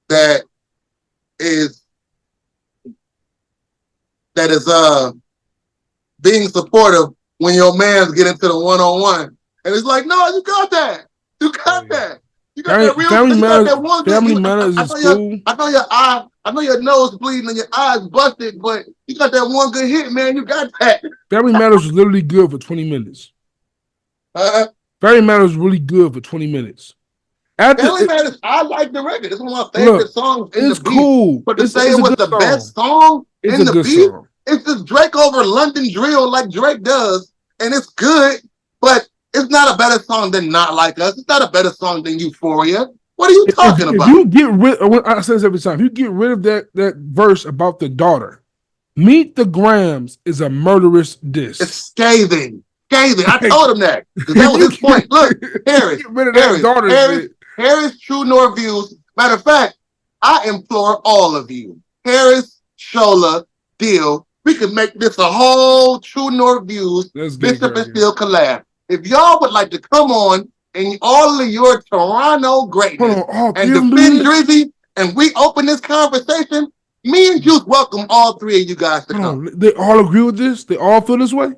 that is being supportive when your man's get into the one-on-one. And it's like, no, you got that. You got that. You got that real
Family Matters is cool.
I know your nose bleeding and your eyes busted, but you got that one good hit, man. You got that.
Family Matters was literally good for 20 minutes. Family Matters was really good for 20 minutes.
Family Matters, I like the record. It's one of my favorite songs in the beat.
Cool.
But to say it was the best song in the beat, it's just Drake over London Drill like Drake does, and it's good, but it's not a better song than Not Like Us. It's not a better song than Euphoria. What are you talking about?
If you get rid of, I say this every time, if you get rid of that verse about the daughter, Meet the Grams is a murderous diss.
It's scathing. I told him that. That was his point. Look, Harris, True North Views. Matter of fact, I implore all of you, Harris, Shola, Deal, we can make this a whole True North Views Bishop and Steel collab. If y'all would like to come on and all of your Toronto greatness and defend Drizzy, and we open this conversation, me and Juice welcome all three of you guys to come.
They all agree with this? They all feel this way?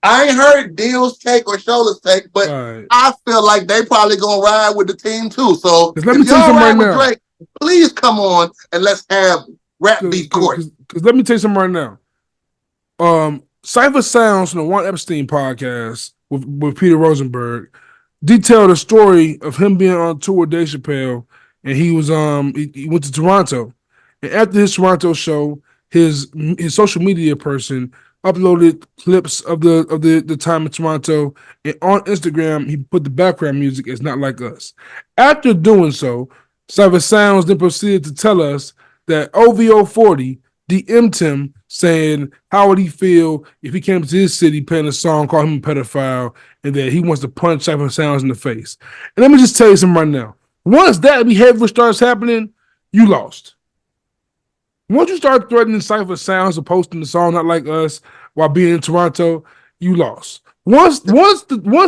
I ain't heard Deal's take or Shola's take, but I feel like they probably gonna ride with the team too. So if y'all ride with Drake, please come on and let's have rap beat court.
Because let me tell you something right now. Cypher Sounds from the One Epstein podcast with Peter Rosenberg detailed a story of him being on tour with Dave Chappelle, and he was he went to Toronto, and after his Toronto show, his social media person uploaded clips of the time in Toronto, and on Instagram he put the background music as Not Like Us. After doing so, Cypher Sounds then proceeded to tell us that OVO 40 DM'd him saying how would he feel if he came to his city playing a song called him a pedophile, and that he wants to punch Cypher Sounds in the face. And let me just tell you something right now. Once that behavior starts happening, you lost. Once you start threatening Cypher Sounds or posting the song Not Like Us while being in Toronto, you lost. Once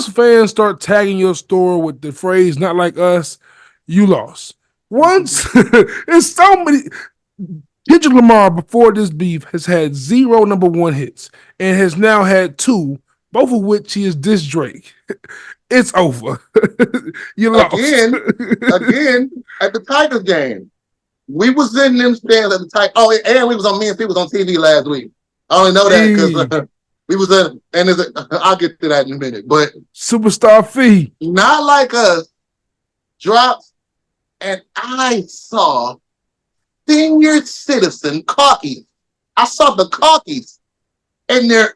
fans start tagging your store with the phrase Not Like Us, you lost. Once it's so many. Kendrick Lamar, before this beef, has had 0 number 1 hits and has now had 2, both of which he is diss Drake. It's over. You lost.
Again, at the Tigers game. We was in them stands at the Tigers. Oh, and we was on TV last week. I only know that because we was in, and I'll get to that in a minute. But
Superstar Fee.
Not Like Us dropped, and I saw senior citizen khakis. I saw the khakis and they're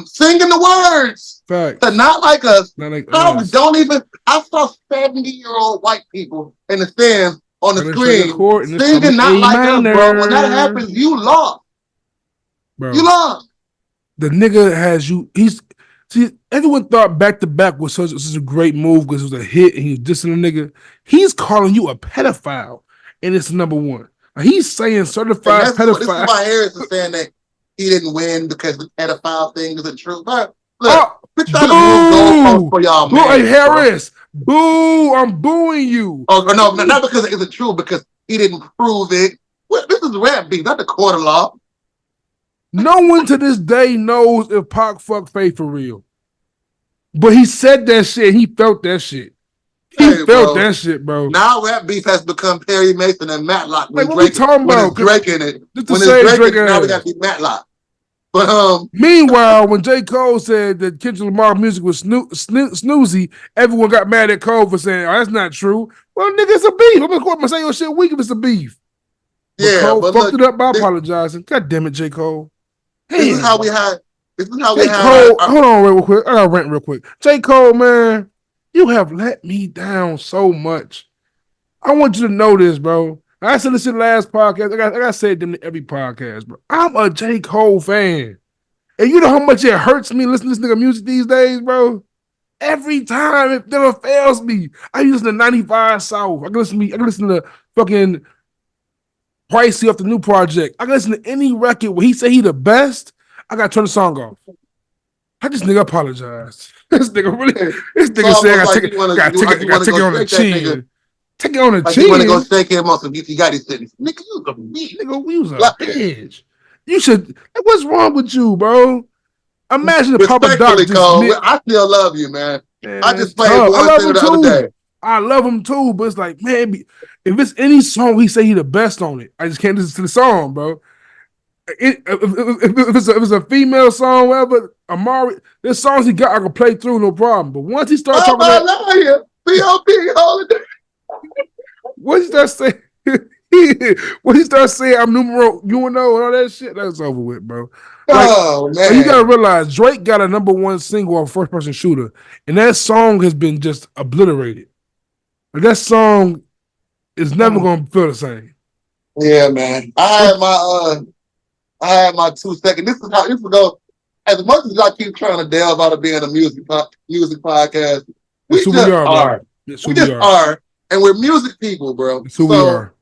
singing the words.
Facts.
So not like us.
Not like
Probably
us.
don't even. I saw 70-year-old white people in the stands on the screen singing not like us, bro. When that happens, you lost.
Bro.
You lost.
The nigga has you. See, everyone thought Back to Back was such a great move because it was a hit and he was dissing the nigga. He's calling you a pedophile, and it's number one. He's saying certified pedophile.
This is why Harris is saying that he didn't win because the pedophile thing isn't true. But look, we're trying to move goalposts for y'all, man.
Hey, Harris, boo! I'm booing you.
Oh no, not because it isn't true, because he didn't prove it. Well, this is rap beef, not the court of law.
No one to this day knows if Pac fucked Faith for real. But he said that shit. He felt that shit. He felt that shit, bro.
Now rap beef has become Perry Mason and Matlock.
Like, what we talking about?
When it's Drake in it.
When it's Drake in it,
now we got to be Matlock. But
meanwhile, when J. Cole said that Kendrick Lamar music was snoozy, everyone got mad at Cole for saying, "Oh, that's not true." Well, nigga, it's a beef. I'm gonna say your shit weak if it's a beef. But Cole fucked it up by apologizing. God damn it, J. Cole.
This is how we had.
Hold on real quick. I gotta rant real quick. J. Cole, man, you have let me down so much. I want you to know this, bro. I said this in the last podcast. I got said them to every podcast, bro. I'm a J. Cole fan. And you know how much it hurts me listening to this nigga music these days, bro? Every time it never fails me. I listen to 95 South. I can listen to fucking Pricey off the new project. I can listen to any record where he say he the best. I gotta turn the song off. I just nigga apologized. This nigga said I gotta take it on the chin. Take it on the chin.
You want to go shake him on some you got his sitting. Nigga, you a bitch.
Nigga, we was a bitch. You should. What's wrong with you, bro? Imagine if Papa Doc just
I still love you, man. I just played one thing the other day.
I love him too, but it's like, man, if it's any song he say he the best on it, I just can't listen to the song, bro. If it's a female song, whatever, Amari, there's songs he got I can play through, no problem. But once he starts talking about
B.O.P. holiday.
Once he starts saying I'm numero uno and all that shit, that's over with, bro. Man. You gotta realize Drake got a #1 single on First Person Shooter, and that song has been just obliterated. Like, that song is never gonna feel the same.
Yeah, man. I had my 2 seconds. This is how this will go. As much as I keep trying to delve out of being a music podcast, we just are. We just are. And we're music people, bro.
That's who we are.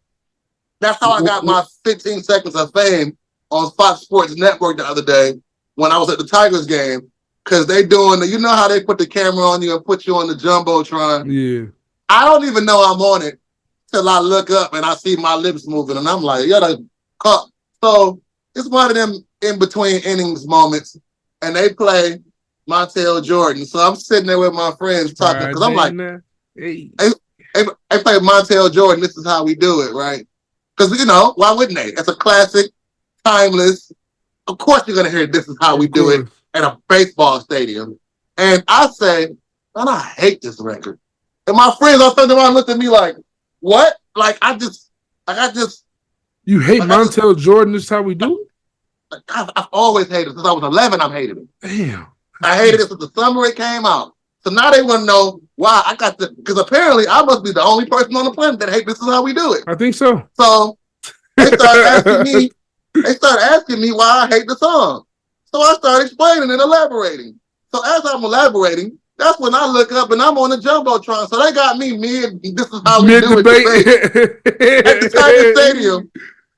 That's how I got my 15 seconds of fame on Fox Sports Network the other day when I was at the Tigers game. Because they doing you know how they put the camera on you and put you on the Jumbotron?
Yeah.
I don't even know I'm on it till I look up and I see my lips moving. And I'm like, so it's one of them in between innings moments. And they play Montel Jordan. So I'm sitting there with my friends talking. Because I'm like, hey. They play Montel Jordan. This is how we do it, right? Because, why wouldn't they? It's a classic, timeless. Of course you're going to hear this is how we do it at a baseball stadium. And I say, man, I hate this record. And my friends all turned around and looked at me like, what?
You hate Montel Jordan, this is how we do it?
I've always hated it. Since I was 11, I've hated it.
Damn.
I hated it since the summer it came out. So now they want to know why I got because apparently I must be the only person on the planet that hates this is how we do it.
I think so.
So they started asking me why I hate the song. So I started explaining and elaborating. So as I'm elaborating, that's when I look up and I'm on the Jumbotron. So they got me this is how we do it at the Tiger Stadium.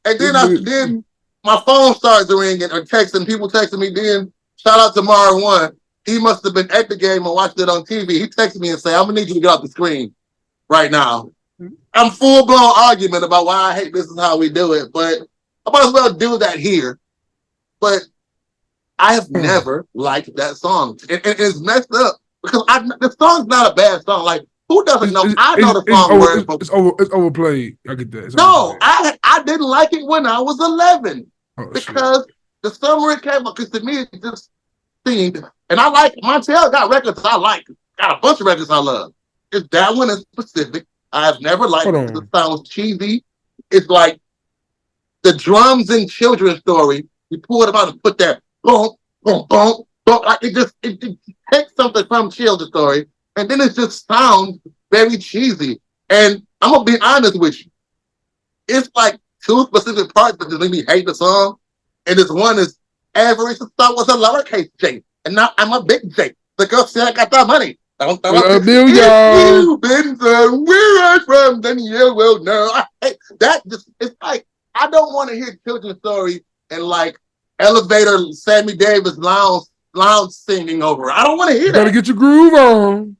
And then my phone starts ringing or texting, people texting me. Then shout out to Mara One. He must have been at the game and watched it on TV. He texted me and said, I'm going to need you to get off the screen right now. I'm full-blown argument about why I hate this is how we do it, but I might as well do that here. But I have never liked that song. And it's messed up because the song's not a bad song. Like, who doesn't know? I know the song.
It's overplayed. I get that.
No, I didn't like it when I was 11 because the summer it came up, because to me it just seemed. And I like Montel got records I like. Got a bunch of records I love. It's that one in specific. I have never liked it because it sounds cheesy. It's like the drums in Children's Story. You pull it out and put that boom, boom, boom, boom. Like it takes something from Chill the Story, and then it just sounds very cheesy. And I'm gonna be honest with you, it's like two specific parts that just make me hate the song, and this one is every thought was a lowercase J, and now I'm a big J. The girl said I got that money. Don't throw up.
If
you've been where I'm from, then you will know. That just it's like I don't want to hear children's story and like elevator Sammy Davis lounge singing over. I don't want to hear that.
Gotta get your groove on.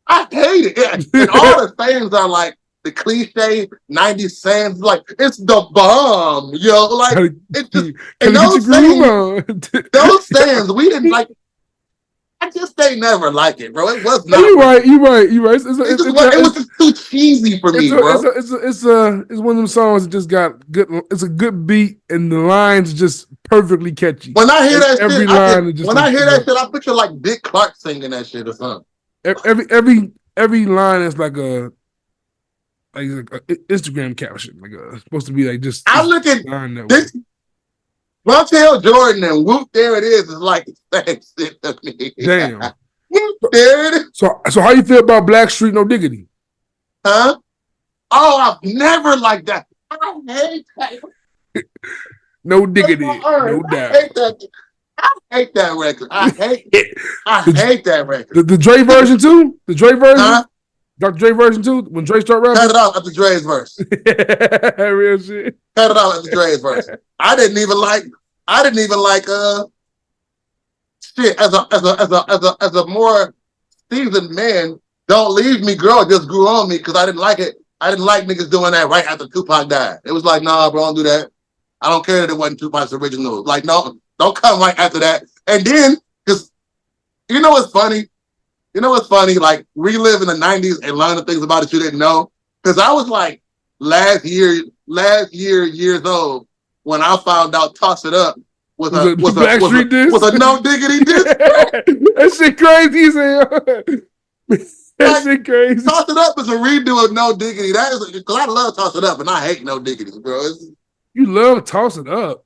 I hate it. Yeah. And all the things are like the cliche 90s sayings, like it's the bomb, yo. Like it just and those sayings we didn't like. I just ain't never like it, bro. It was not.
You're right.
It was just too cheesy for me, bro.
It's one of them songs that just got good. It's a good beat, and the lines just perfectly catchy.
When I hear that shit, I picture like Dick Clark singing that shit or something.
Every line is like a Instagram caption, supposed to be like just.
I look at this. Montel Jordan and Whoop, there it is like the same shit to me.
Damn.
Whoop, there it is.
So how you feel about Blackstreet No Diggity?
Huh? Oh, I've never liked that. I hate that.
No Diggity, no doubt.
I hate that record. I hate that record.
The Dre version too? The Dre version? Huh? Dr. Dre version too? When Dre start rapping?
Cut it off after Dre's verse.
Real shit.
Cut it off after Dre's verse. I didn't even like shit as a more seasoned man. Don't Leave Me Girl just grew on me because I didn't like it. I didn't like niggas doing that right after Tupac died. It was like, nah, bro, don't do that. I don't care that it wasn't Tupac's original. Like, no, don't come right after that. And then, because you know what's funny? Like reliving the 90s and learning things about it you didn't know. Because I was like last year years old when I found out Toss It Up was a No Diggity disc.
That shit crazy as hell. That shit crazy.
Toss It Up is a redo of No Diggity. That is because I love Toss It Up and I hate No Diggity, bro.
You love Toss It Up.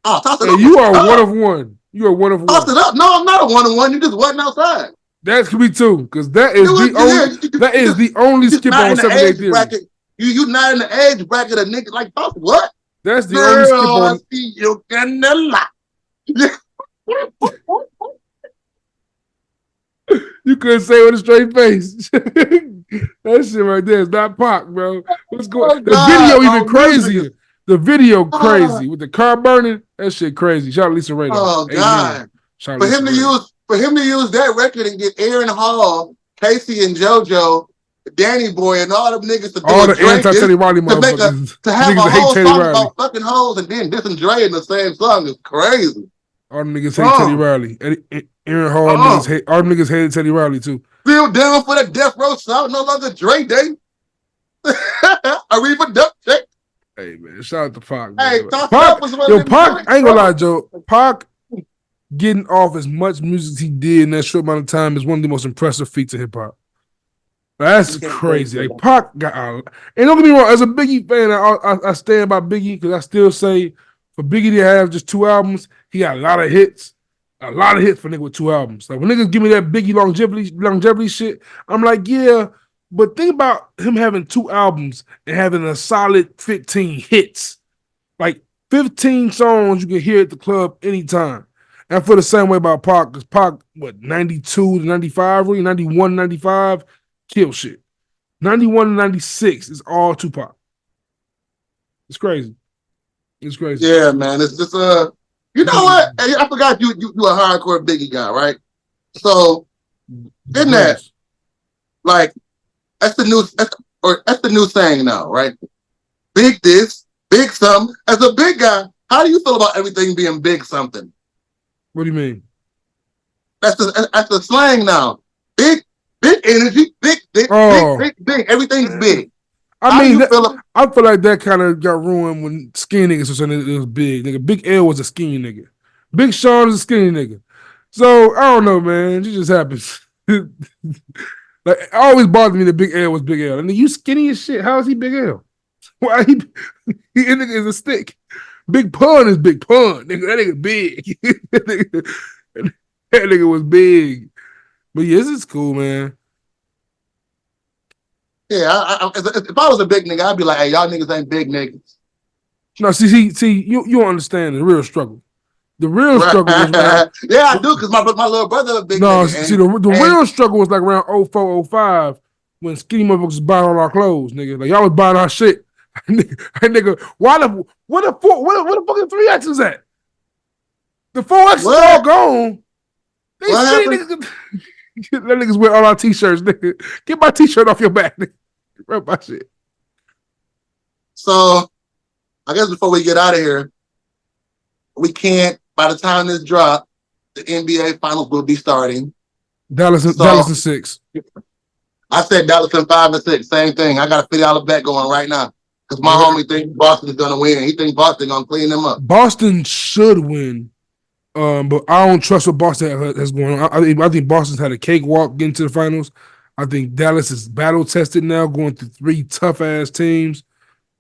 Oh, Toss It Up.
You are one of one. You are one of one.
Toss It Up. No, I'm not a one of one. You just wasn't outside.
That could be two, because that is the only skip on 7 Day Theory.
You not in the age bracket of niggas like Toss what?
That's the only skip on.
I see you in the lot.
You couldn't say it with a straight face. That shit right there is not Pac, bro. What's going on? The video even crazier. The video crazy with the car burning. That shit crazy. Shout out Lisa Ray.
Oh God! For him to use that record and get Aaron Hall, Casey and JoJo, Danny Boy, and all them niggas to do
all the anti-Teddy Riley motherfuckers
to have a whole song about fucking hoes and then dissing Dre in the same song is crazy.
All them niggas hate Teddy Riley. Aaron Hall niggas hated Teddy Riley too.
Still down for the Death Row South, no longer Dre Day. Aretha Duck Check.
Hey man, shout out to Pac.
Hey,
Pac, I ain't gonna lie, Joe. Pac getting off as much music as he did in that short amount of time is one of the most impressive feats of hip hop. That's crazy. Like Pac got out. And don't get me wrong, as a Biggie fan, I stand by Biggie because I still say for Biggie to have just 2 albums, he got a lot of hits. A lot of hits for nigga with 2 albums. Like when niggas give me that Biggie longevity shit, I'm like, yeah. But think about him having 2 albums and having a solid 15 hits. Like 15 songs you can hear at the club anytime. And I feel the same way about Pac, because Pac, 92 to 95, really? 91, 95, kill shit. 91 to 96 is all Tupac. It's crazy. It's crazy.
Yeah, man. It's just, you know what? I forgot you a hardcore Biggie guy, right? So, in that, like, that's the new saying now, right? Big this, big something. As a big guy, how do you feel about everything being big something?
What do you mean?
That's the slang now. Big energy, big. Everything's big.
I feel like that kind of got ruined when skinny niggas were saying it was big. Nigga, Big L was a skinny nigga. Big Sean is a skinny nigga. So I don't know, man. It just happens. Like it always bothered me that Big L was Big L. And you skinny as shit. How is he Big L? Why he nigga is a stick. Big Pun is Big Pun. Nigga, that nigga big. That nigga was big. But yeah, this is cool, man.
Yeah, if I was a big nigga, I'd be like, hey, y'all niggas ain't big niggas.
No, see, you don't understand the real struggle. The real
Right.
struggle was around.
Yeah, I do, because my little brother a big
No,
nigga.
see, the real struggle was like around 04, 05 when skinny motherfuckers was buying all our clothes, nigga. Like, y'all was buying our shit. Nigga, what the fucking 3X's at? The 4X is all gone. They
What
see
happened?
niggas. That niggas wear all our t-shirts, nigga. Get my t-shirt off your back, nigga. Rep my shit.
So, I guess before we get out of here, we can't, by the time this drop, the NBA Finals will be starting.
Dallas and 6.
I said Dallas in 5 and 6, same thing. I got a $50 bet going right now. Because my homie thinks Boston is going to win. He thinks Boston going to clean them up.
Boston should win. But I don't trust what Boston has going on. I think Boston's had a cakewalk getting to the finals. I think Dallas is battle tested now, going through 3 tough ass teams.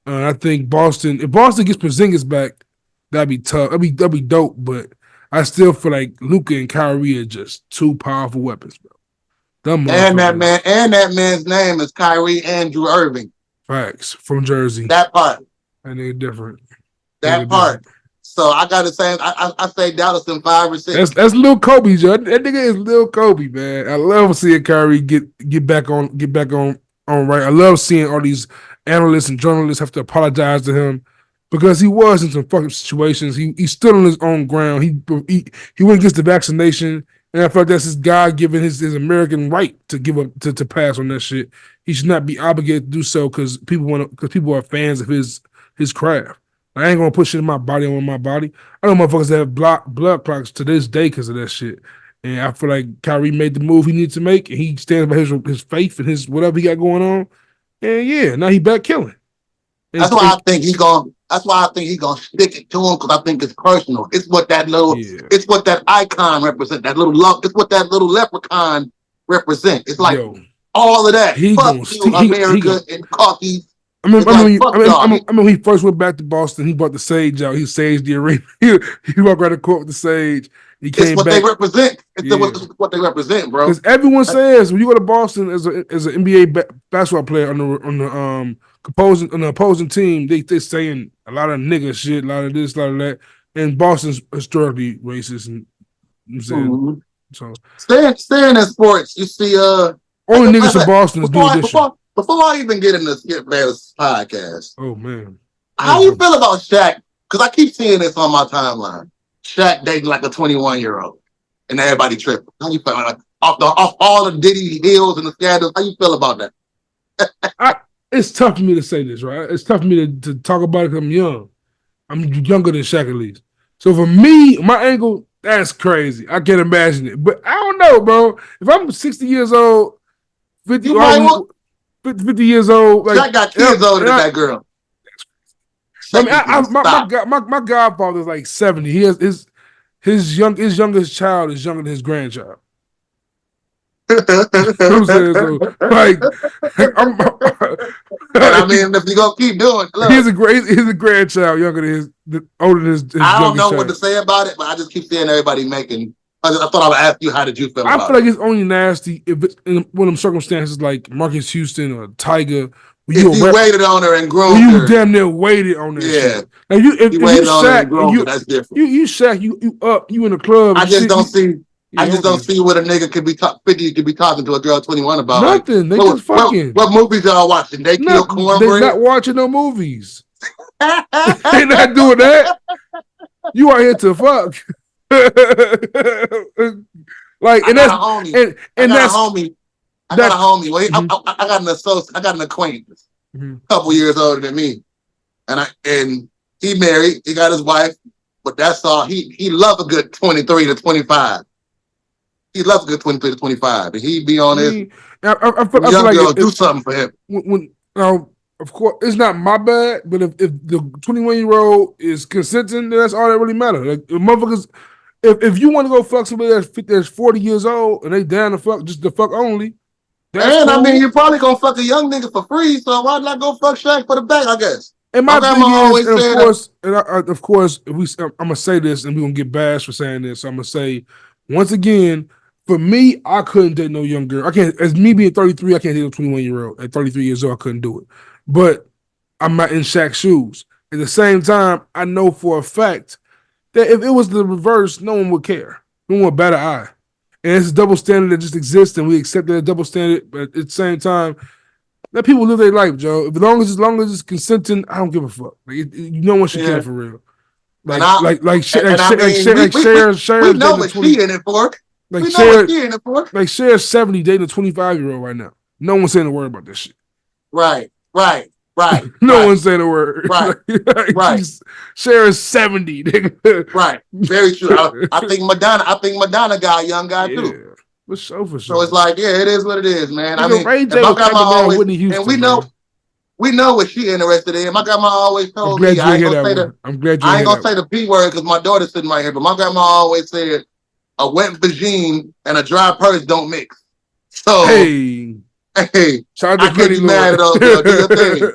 I think Boston, if Boston gets Porzingis back, that'd be tough. That'd be dope. But I still feel like Luka and Kyrie are just 2 powerful weapons, bro.
And that man's name is Kyrie Andrew Irving.
Facts from Jersey.
That part.
And they're different.
That part. So I gotta say, I say Dallas in 5 or 6.
That's Lil Kobe, Joe. That nigga is Lil Kobe, man. I love seeing Kyrie get back on right. I love seeing all these analysts and journalists have to apologize to him because he was in some fucking situations. He's still on his own ground. He went against the vaccination, and I feel like that's his God given his American right to give up to pass on that shit. He should not be obligated to do so because people are fans of his craft. I ain't gonna put shit in my body on my body. I know motherfuckers that have blood clots to this day because of that shit. And I feel like Kyrie made the move he needed to make, and he stands by his faith and his whatever he got going on. And yeah, now he back killing.
That's why I think he's gonna stick it to him, because I think it's personal. It's what that it's what that icon represents. That little it's what that little leprechaun represents. It's like all of that. Fuck you, America and coffee.
I mean, when he first went back to Boston, he brought the sage out. He saged the arena. He walked around the court with the sage. He came back.
They represent. It's what they represent, bro.
Because everyone says when you go to Boston as an NBA basketball player on the opposing team, they saying a lot of nigga shit, a lot of this, a lot of that. And Boston's historically racist, and you know so
staying in sports, you see,
only niggas in Boston is doing this shit.
Before I even get into Skip Bayless podcast,
oh man,
how you feel about Shaq? Because I keep seeing this on my timeline. Shaq dating like a 21-year-old, and everybody tripping. How you feel? Like, off all the Diddy deals and the scandals, how you feel about that?
It's tough for me to say this, right? It's tough for me to talk about it because I'm young. I'm younger than Shaq at least. So for me, my angle, that's crazy. I can't imagine it. But I don't know, bro. If I'm 60 years old, 50 years old, like,
Shaq got kids older than that girl.
I mean, my godfather's like 70. He has his youngest child is younger than his grandchild. You know what I'm saying? So, like,
I mean, if you gonna keep doing, look,
he's a grandchild younger than older than his
I don't know
child.
what to say about it, but I just keep seeing everybody making. I thought I would ask you, how did you feel about it?
I feel like it's only nasty if it's in one of them circumstances like Marcus Houston or Tiger.
If you waited on her and groomed her.
You damn near waited on her.
Yeah.
Shit. Like if you Shaq,
that's different.
You Shaq, you in the club.
I just don't see what a nigga could be 50 could be talking to a girl 21 about.
Nothing. They just fucking.
What movies y'all watching? They kill cornbread?
They're not watching no movies. They not doing that. You are here to fuck. Like, and that's a homie. I got a homie. Well, I got an associate. I got an acquaintance, a couple years older than me, and he married. He got his wife, but that's all. He love a good 23 to 25. He loves a good 23 to 25, and he be on his. I feel like girls do something for him. Of course, it's not my bad, but if the 21-year-old is consenting, then that's all that really matters. Like, motherfuckers, if you want to go fuck somebody that's 40 years old and they down to fuck, just the fuck only.
And cool. I mean, you're probably gonna fuck a young nigga for free, so why not go fuck Shaq for the bag? I guess.
And my thing is, and of course, I'm gonna say this, and we're gonna get bashed for saying this. So I'm gonna say, Once again, for me, I couldn't date no young girl. I can't. As me being 33, I can't date a 21-year-old. At 33 years old, I couldn't do it. But I'm not in Shaq's shoes. At the same time, I know for a fact that if it was the reverse, no one would care. No one would bat an eye. And it's a double standard that just exists, and we accept that double standard. But at the same time, let people live their life, Joe. As long as it's consenting, I don't give a fuck. No one should care for real.
We know what she in it for.
Like Cher's 70 dating a 25-year-old right now. No one's saying a word about this shit.
Right.
No one's saying a word.
Right.
Cher's 70, nigga.
Right. Very true. I think Madonna got a young guy too.
For sure.
So it's like, yeah, it is what it is, man.
I mean, Ray J was always, Whitney Houston,
and we know what she interested in. My grandma always told me,
I ain't gonna
say the B word because my daughter's sitting right here, but my grandma always said a wet vagine and a dry purse don't mix. So hey,
shout out to
I can't be mad at all. Do your thing.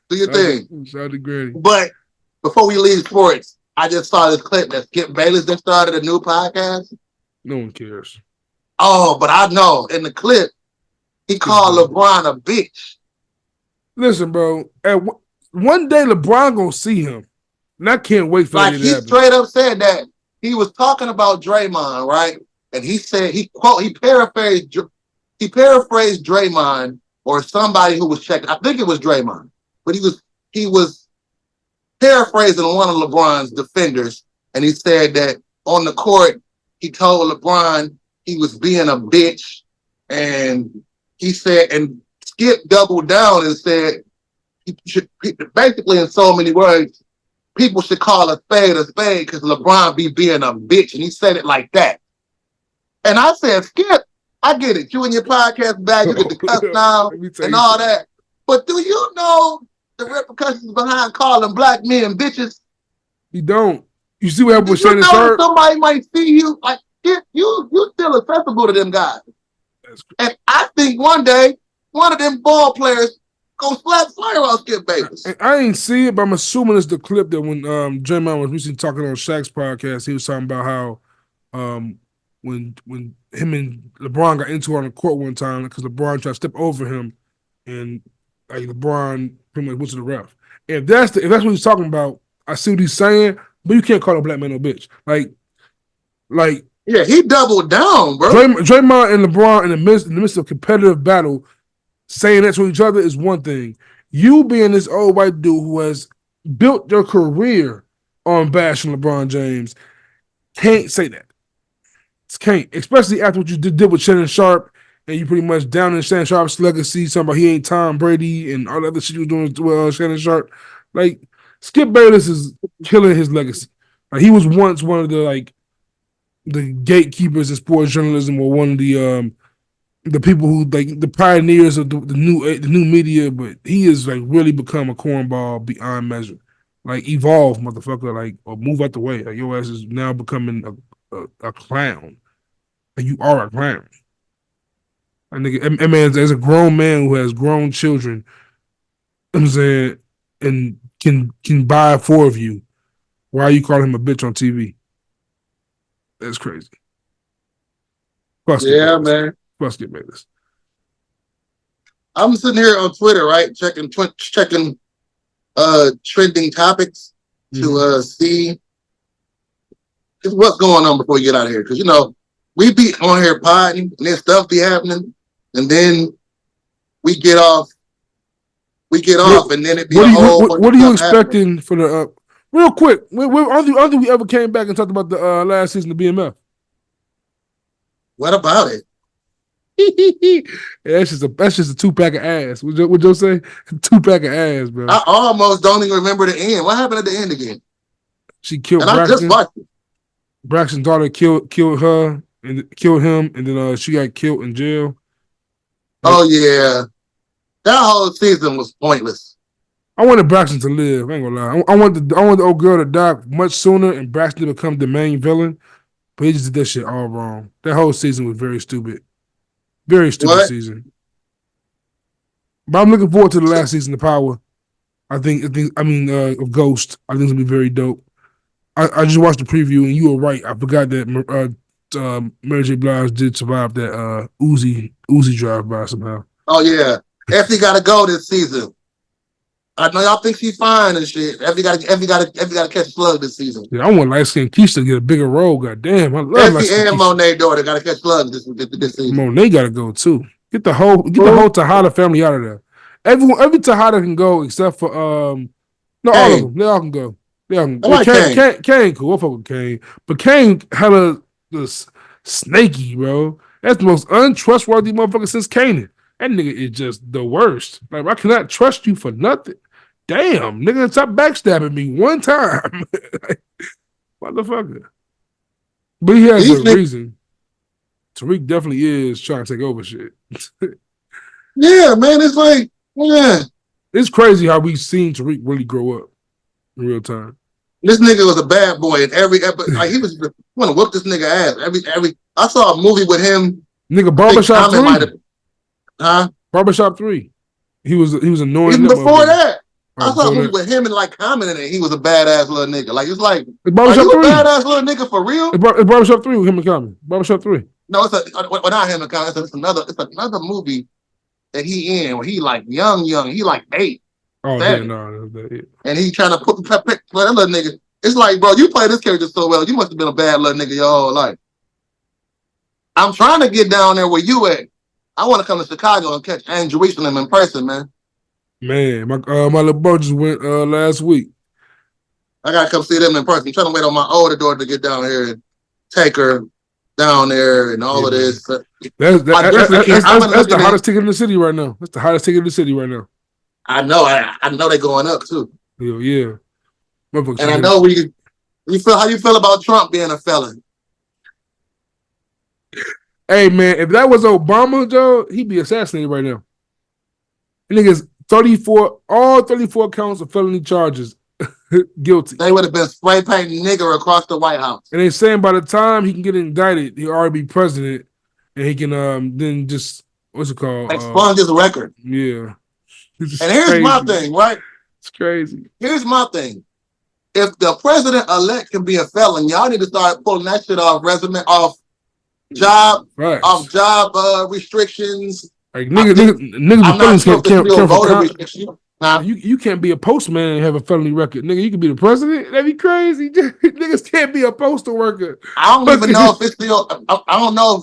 Do your thing.
Shout out to Granny.
But before we leave sports, I just saw this clip that Skip Bayless just started a new podcast.
No one cares.
Oh, but I know in the clip he called LeBron a bitch.
Listen, bro. One day LeBron gonna see him, and I can't wait for that to happen.
He straight up said that he was talking about Draymond, right? And he said he paraphrased Draymond or somebody who was checking. I think it was Draymond, but he was paraphrasing one of LeBron's defenders, and he said that on the court he told LeBron he was being a bitch, and he said, and Skip doubled down and said, he should, basically in so many words, people should call a spade because LeBron be being a bitch, and he said it like that. And I said, Skip, I get it. You and your podcast bag, you get the cuss now and all that. But do you know the repercussions behind calling black men bitches?
You don't. You see what happened with Shannon Sharp?
Somebody might see you like you still accessible to them guys. And I think one day one of them ball players gonna slap fire on Skip Bayless.
I ain't see it, but I'm assuming it's the clip that when Draymond was recently talking on Shaq's podcast, he was talking about how when him and LeBron got into it on the court one time because LeBron tried to step over him, and like LeBron pretty much went to the ref. If that's what he's talking about, I see what he's saying, but you can't call a black man no bitch. Like
yeah, he doubled down, bro.
Draymond and LeBron in the midst of competitive battle, saying that to each other is one thing. You being this old white dude who has built your career on bashing LeBron James can't say that. Can't, especially after what you did with Shannon Sharp, and you pretty much down in Shannon Sharp's legacy, talking about he ain't Tom Brady and all the other shit you were doing with Shannon Sharp. Like, Skip Bayless is killing his legacy. Like, he was once one of the gatekeepers in sports journalism, or one of the people who the pioneers of the new media, but he has really become a cornball beyond measure. Like, evolve, motherfucker, or move out the way. Like, your ass is now becoming a clown. Like, you are a clown. I think, man, as a grown man who has grown children, I'm saying, and can buy 4 of you, why are you calling him a bitch on TV? That's crazy.
Yeah, man.
Plus, get made this.
I'm sitting here on Twitter, right, checking trending topics to see what's going on before we get out of here. Because we be on here potting, and then stuff be happening, and then we get off, and then it be
what are you expecting for the real quick? I don't think we ever came back and talked about the last season of BMF.
What about it?
Yeah, that's just a 2-pack of ass. Would you say 2-pack of ass, bro?
I almost don't even remember the end. What happened at the end again?
She killed
and
Braxton.
I just watched it.
Braxton's daughter killed her and killed him, and then she got killed in jail.
Oh yeah, that whole season was pointless.
I wanted Braxton to live. I ain't gonna lie. I want the old girl to die much sooner, and Braxton to become the main villain. But he just did that shit all wrong. That whole season was very stupid. Very stupid season. But I'm looking forward to the last season of Power. Of Ghost. I think it's gonna be very dope. I just watched the preview, and you were right. I forgot that Mary J. Blige did survive that Uzi drive by somehow.
Oh yeah, Effie got to go this season. I know y'all think she's fine and shit. Effie got to catch a slug this season.
Yeah, I want light skinned Keisha to get a bigger role. God damn, I love light
Effie
skinned
and
Keisha.
Monet daughter got to catch slugs this season.
Monet got to go too. Get the whole Tejada family out of there. Every Tejada can go except for no, all of them. They all can go. They all can go.
I like
Kane cool. I fuck with Kane, but Kane hella this snaky, bro. That's the most untrustworthy motherfucker since Kanan. That nigga is just the worst. Like, I cannot trust you for nothing. Damn, nigga, stop backstabbing me one time. Like, motherfucker. But he has a reason. Tariq definitely is trying to take over shit.
Yeah, man, it's like, yeah.
It's crazy how we've seen Tariq really grow up in real time.
This nigga was a bad boy in every episode. Like, he was want to whoop this nigga ass. Every I saw a movie with him.
Nigga, Barbershop 3.
Huh?
Barbershop 3. He was annoying.
Even before that. I saw a movie with him and like Common in it. He was a badass little nigga. Like, it's like, are you a badass little nigga for real?
It's Barbershop 3 with him and Common. Barbershop 3.
No, not him and Common. It's another movie that he in where he like young. He like 8.
Oh, yeah, no.
And he trying to play that little nigga. It's like, bro, you play this character so well. You must have been a bad little nigga your whole life. I'm trying to get down there where you at. I want to come to Chicago and catch Andrew Reese and them in person, man.
Man, my little bro just went last week.
I gotta come see them in person. I'm trying to wait on my older daughter to get down here and take her down there and all of this.
That's the hottest ticket in the city right now. That's the hottest ticket in the city right now.
I know. I know they're going up too.
Yeah.
And I know how you feel about Trump being a felon.
Hey man, if that was Obama, Joe, he'd be assassinated right now. I think it's 34 counts of felony charges. Guilty.
They would have been spray painting nigger across the White House.
And they're saying by the time he can get indicted, he'll already be president, and he can then just what's it called?
Expunge his record.
Yeah.
And here's my thing, right?
It's crazy.
Here's my thing. If the president-elect can be a felon, y'all need to start pulling that shit off job restrictions.
Like niggas you can't be a postman and have a felony record. Nigga, you can be the president. That'd be crazy. Niggas can't be a postal worker.
I don't even know if it's still. I don't know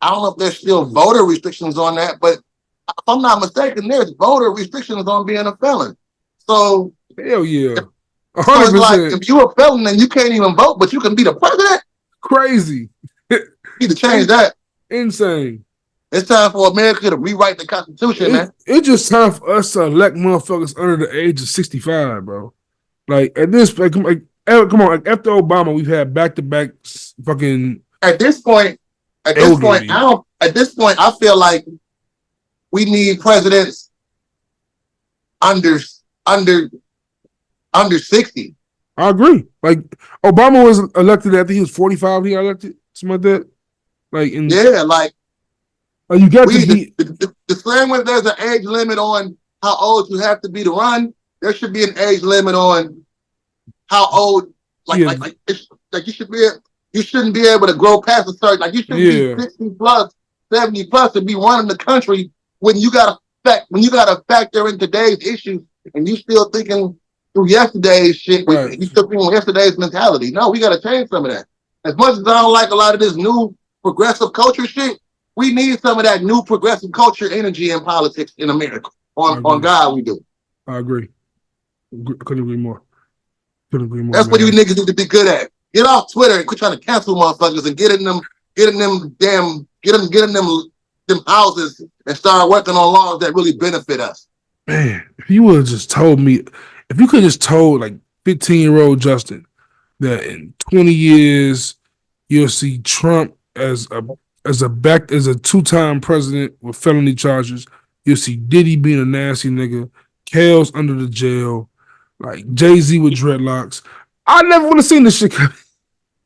if there's still voter restrictions on that. But if I'm not mistaken, there's voter restrictions on being a felon. So
hell yeah.
So it's like if you're a felon and you can't even vote, but you can be the president.
Crazy.
You need to change that.
Insane.
It's time for America to rewrite the Constitution, man.
It's just time for us to elect motherfuckers under the age of 65, bro. Like at this, come on, after Obama, we've had back-to-back fucking.
At this point, I feel like we need presidents under 60.
I agree. Like Obama was elected after he was 45. He got elected, something like that. Like you got to be
the same way there's an age limit on how old you have to be to run. There should be an age limit on how old, you shouldn't be able to grow past a certain. Like you should be 60 plus, 70 plus to be running the country when you got to factor in today's issues and you still thinking through yesterday's shit.
Right.
You still thinking yesterday's mentality. No, we got to change some of that. As much as I don't like a lot of this new progressive culture shit, we need some of that new progressive culture energy in politics in America. On God, we do.
I agree. Couldn't agree more.
That's what you niggas need to be good at. Get off Twitter and quit trying to cancel motherfuckers and get in them houses and start working on laws that really benefit us.
Man, if you would have just told me, if you could have just told like 15-year-old Justin that in 20 years you'll see Trump as a two-time president with felony charges. You'll see Diddy being a nasty nigga, Kale's under the jail, like Jay-Z with dreadlocks. I never would have seen this shit coming.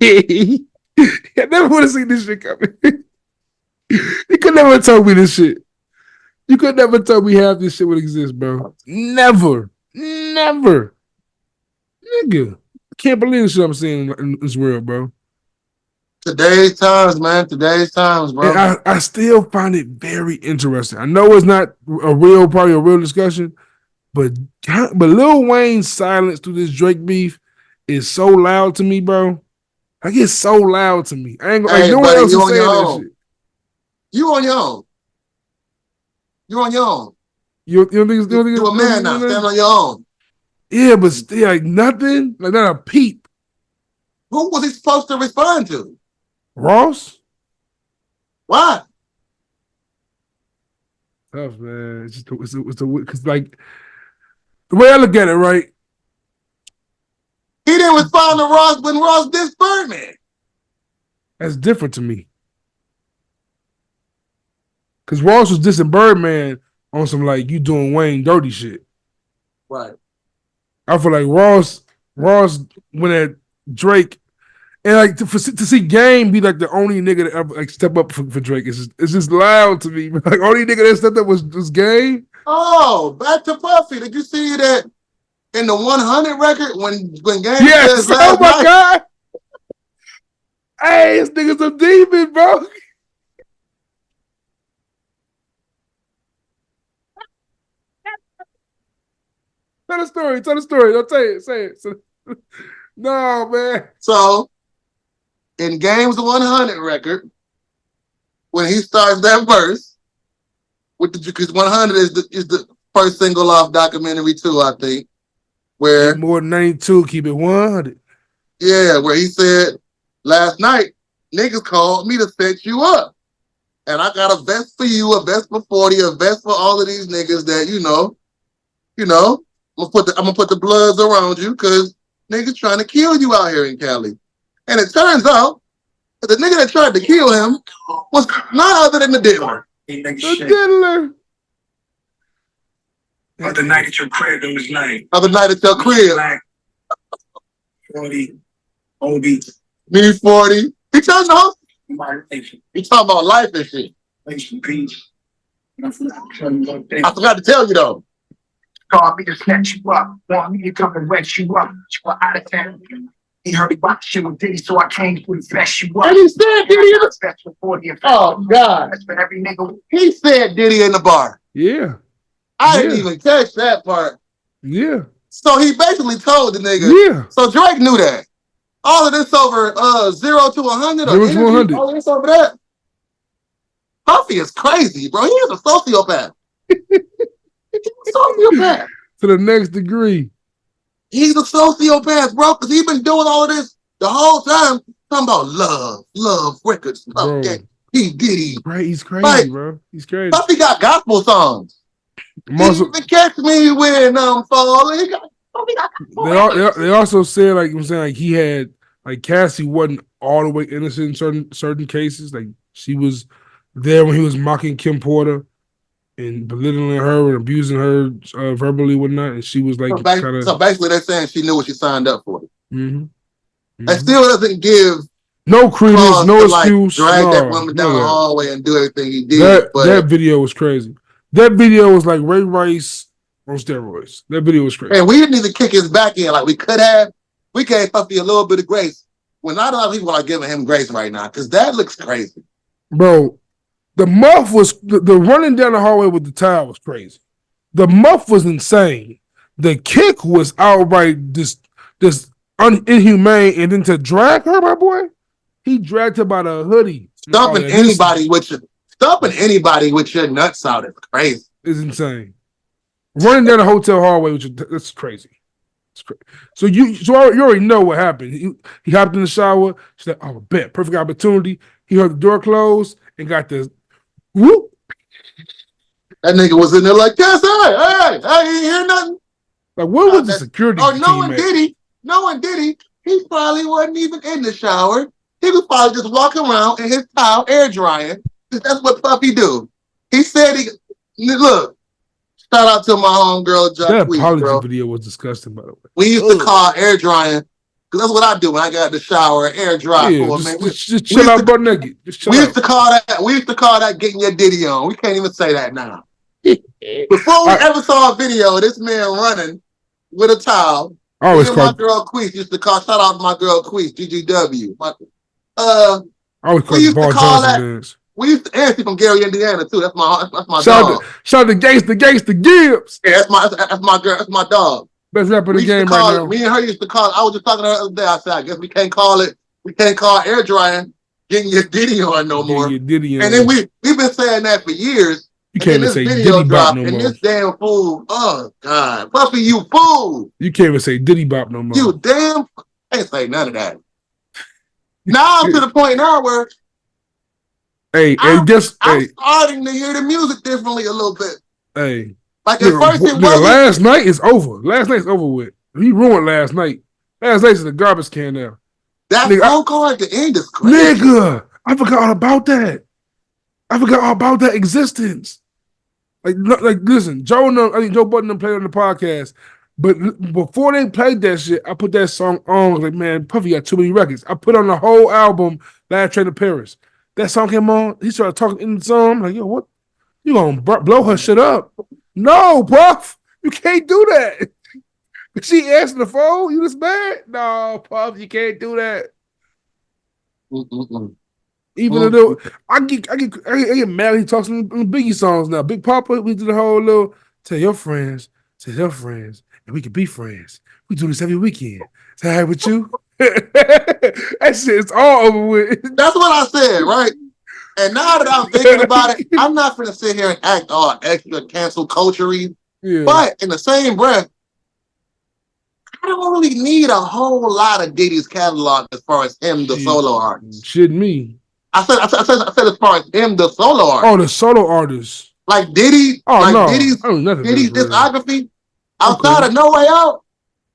I never would have seen this shit coming. You could never have told me this shit. You could never tell me half this shit would exist, bro. Never. Nigga. I can't believe the shit I'm seeing in this world, bro.
Today's times, man. Today's times, bro.
And I still find it very interesting. I know it's not probably a real discussion, but Lil Wayne's silence through this Drake beef is so loud to me, bro. Like it's so loud to me. I ain't like no one else is saying that shit.
You on your own. You on your own.
You don't think
you're a man now. Stand on your own.
Yeah, but still, like nothing, like not a peep.
Who was he supposed to respond to?
Ross?
Why?
Tough, man. It's just because like the way I look at it, right?
He didn't respond to Ross when Ross dissed Birdman.
That's different to me. Because Ross was dissing Birdman on some like you doing Wayne dirty shit.
Right.
I feel like Ross went at Drake, and like to see Game be like the only nigga that ever like step up for Drake. It's just loud to me. Like only nigga that stepped up was Game.
Oh, back to Puffy. Did you see that in the 100 record when Game
yes,
says
oh my
night?
God. Hey, this nigga's a demon, bro. Tell the story. Don't say it. No, man.
So, in Game's 100 record, when he starts that verse, because 100 is the first single off Documentary 2, I think, where
more than 92, keep it 100.
Yeah, where he said, last night, niggas called me to set you up. And I got a vest for you, a vest for 40, a vest for all of these niggas that, you know, I'm gonna put the bloods around you because niggas trying to kill you out here in Cali. And it turns out that the nigga that tried to kill him was none other than the Diddler.
The Diddler.
Other night at your crib, it was night.
Other night at your crib.
40, OB.
Me 40. He telling the host. He talking about life and shit. I forgot to tell you though.
Called me to snatch you up. Want me to come and wet you up. You were out of town. He heard me about shit with Diddy, so I came to flesh you up.
And he said Diddy in the
bar.
Oh God.
That's for every nigga.
He said Diddy in the bar.
Yeah.
I didn't even catch that part.
Yeah.
So he basically told the nigga.
Yeah.
So Drake knew that. All of this over 0 to 100 or
0 to 100.
All of this over that. Puffy is crazy, bro. He is a sociopath. Sociopath.
To the next degree.
He's a sociopath, bro, because he's been doing all of this the whole time. Talking about love records, love gang. P. Diddy.
Right, he's crazy,
like,
bro. He's crazy.
Puffy got gospel songs. Didn't even catch me when I'm falling.
They also said, like I'm saying, like he had like Cassie wasn't all the way innocent in certain cases. Like she was there when he was mocking Kim Porter and belittling her and abusing her verbally and whatnot, and she was like
so basically they're saying she knew what she signed up for.
Mm-hmm. Mm-hmm.
That still doesn't give
no credence, no excuse.
Like, drag that woman down the hallway and do everything he did.
That video was crazy. That video was like Ray Rice on steroids. That video was crazy.
And we didn't even kick his back in like we could have. We gave Puffy a little bit of grace. When not a lot of people are giving him grace right now because that looks crazy.
Bro, the muff was the running down the hallway with the towel was crazy. The muff was insane. The kick was outright this inhumane, and then to drag her, my boy, he dragged her by the hoodie.
Stomping anybody with your nuts out is crazy.
It's insane. Running down the hotel hallway, that's crazy. It's crazy. So you already know what happened. He hopped in the shower. She's like, "Oh, bet, perfect opportunity." He heard the door close and got the whoop.
That nigga was in there like, yes, hey, you ain't hear nothing?
Like, what was the security team?
Knowing Diddy, he probably wasn't even in the shower. He was probably just walking around in his towel, air drying. That's what Puffy do. He said, look, shout out to my homegirl, Jack.
That apology video was disgusting, by the way.
We used to call air drying, because that's what I do when I got out the shower, air dry for a minute.
Just chill out butt naked.
We used to call that getting your Diddy on. We can't even say that now. Before we ever saw a video of this man running with a towel, my girl Queese used to call, shout out to my girl Queese, GGW.
I always call
We
it
used to
Ball
call
Johnson
that.
dance.
We used to Anthony from Gary, Indiana too. That's my
Shout
dog.
out to Gangsta Gibbs.
Yeah, that's my girl. That's my dog.
Best rapper in the
We used to
game
call
right
it.
now.
Me and her used to call it. I was just talking to her the other day. I said, I guess we can't call it. We can't call air drying getting your Diddy on no more.
Get Diddy on.
And then we've been saying that for years.
You can't even say Diddy Bop no more.
And this damn fool. Oh God, Puffy, you fool!
You can't even say Diddy Bop no more.
You damn. I ain't say none of that. Now I'm to the point now where I'm starting to hear the music differently a little bit.
Hey,
like at first it wasn't.
Last night is over. Last night's over with. He ruined last night. Last night's in the garbage can now.
That phone call at the end is crazy.
Nigga, I forgot all about that. I forgot all about that existence. Like listen, Joe Budden them played on the podcast. But before they played that shit, I put that song on. I was like, man, Puffy got too many records. I put on the whole album, Last Train to Paris. That song came on. He started talking in the song. I'm like, yo, what? You gonna blow her shit up? No, Puff. You can't do that. She answered the phone. You just mad? No, Puff, you can't do that. Even though I get mad when he talks in Biggie songs now. Big Papa, we do the whole little tell your friends, and we can be friends. We do this every weekend. Is that all right with you? That shit's all over with.
That's what I said, right? And now that I'm thinking about it, I'm not gonna sit here and act all extra cancel culture-y. Yeah. But in the same breath, I don't really need a whole lot of Diddy's catalog as far as him, the solo artist.
Shouldn't me.
I said as far as him, the solo artist.
Oh, the solo artist.
Like Diddy, Diddy's discography. Outside of No Way Out,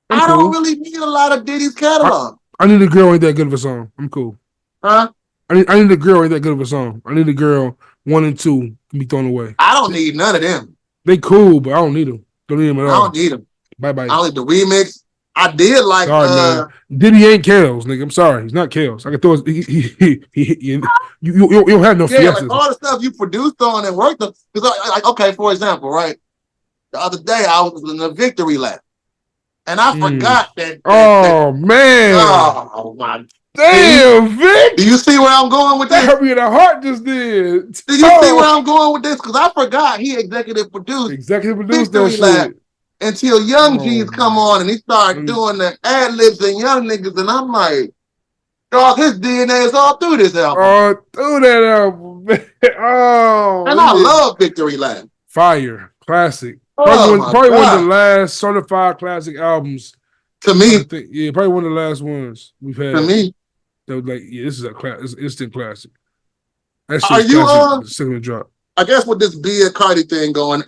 I don't really need a lot of Diddy's catalog.
I need a girl ain't that good of a song. I'm cool.
Huh?
I need a girl ain't that good of a song. I need a girl 1 and 2 can be thrown away.
I don't need none of them.
They cool, but I don't need them. Don't need them at all.
I don't need them.
Bye.
I like the remix. I did like
Diddy ain't Kales, nigga. I'm sorry, he's not Kales. I can throw you don't have no fiestas.
Like all the stuff you produced on and worked on. Because like, okay, for example, right? The other day I was in the victory lap. And I forgot that.
Man.
Oh, my.
Damn, Vic.
Do you see where I'm going with this?
That hurt me in the heart just did.
Do you see where I'm going with this? Because I forgot he executive produced
that shit.
Until Young G's come on and he started doing the ad-libs and Young niggas. And I'm like, dog, his DNA is all through this album.
All through that album.
And I love Victory Lap.
Fire. Classic.
Probably
one of the last certified classic albums.
To me.
Probably one of the last ones we've had.
To me.
That was like, this is it's an instant classic.
Are you
second drop?
I guess with this Bia Cardi thing going,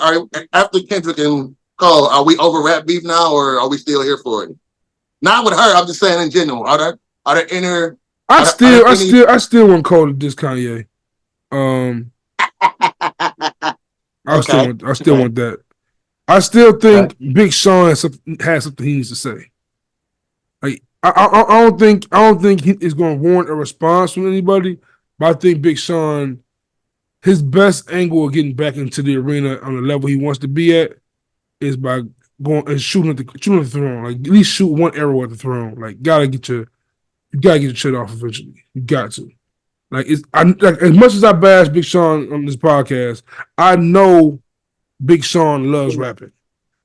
after Kendrick and Cole, are we over rap beef now, or are we still here for it? Not with her. I'm just saying in general. Are there inner?
I still want Cole to diss Kanye. I still want that. I still think Big Sean has something he needs to say. Like I don't think it's going to warrant a response from anybody. But I think Big Sean, his best angle of getting back into the arena on the level he wants to be at is by going and shooting at the throne. Like at least shoot one arrow at the throne. Like you gotta get your shit off eventually. You got to. Like as much as I bash Big Sean on this podcast, I know Big Sean loves rapping.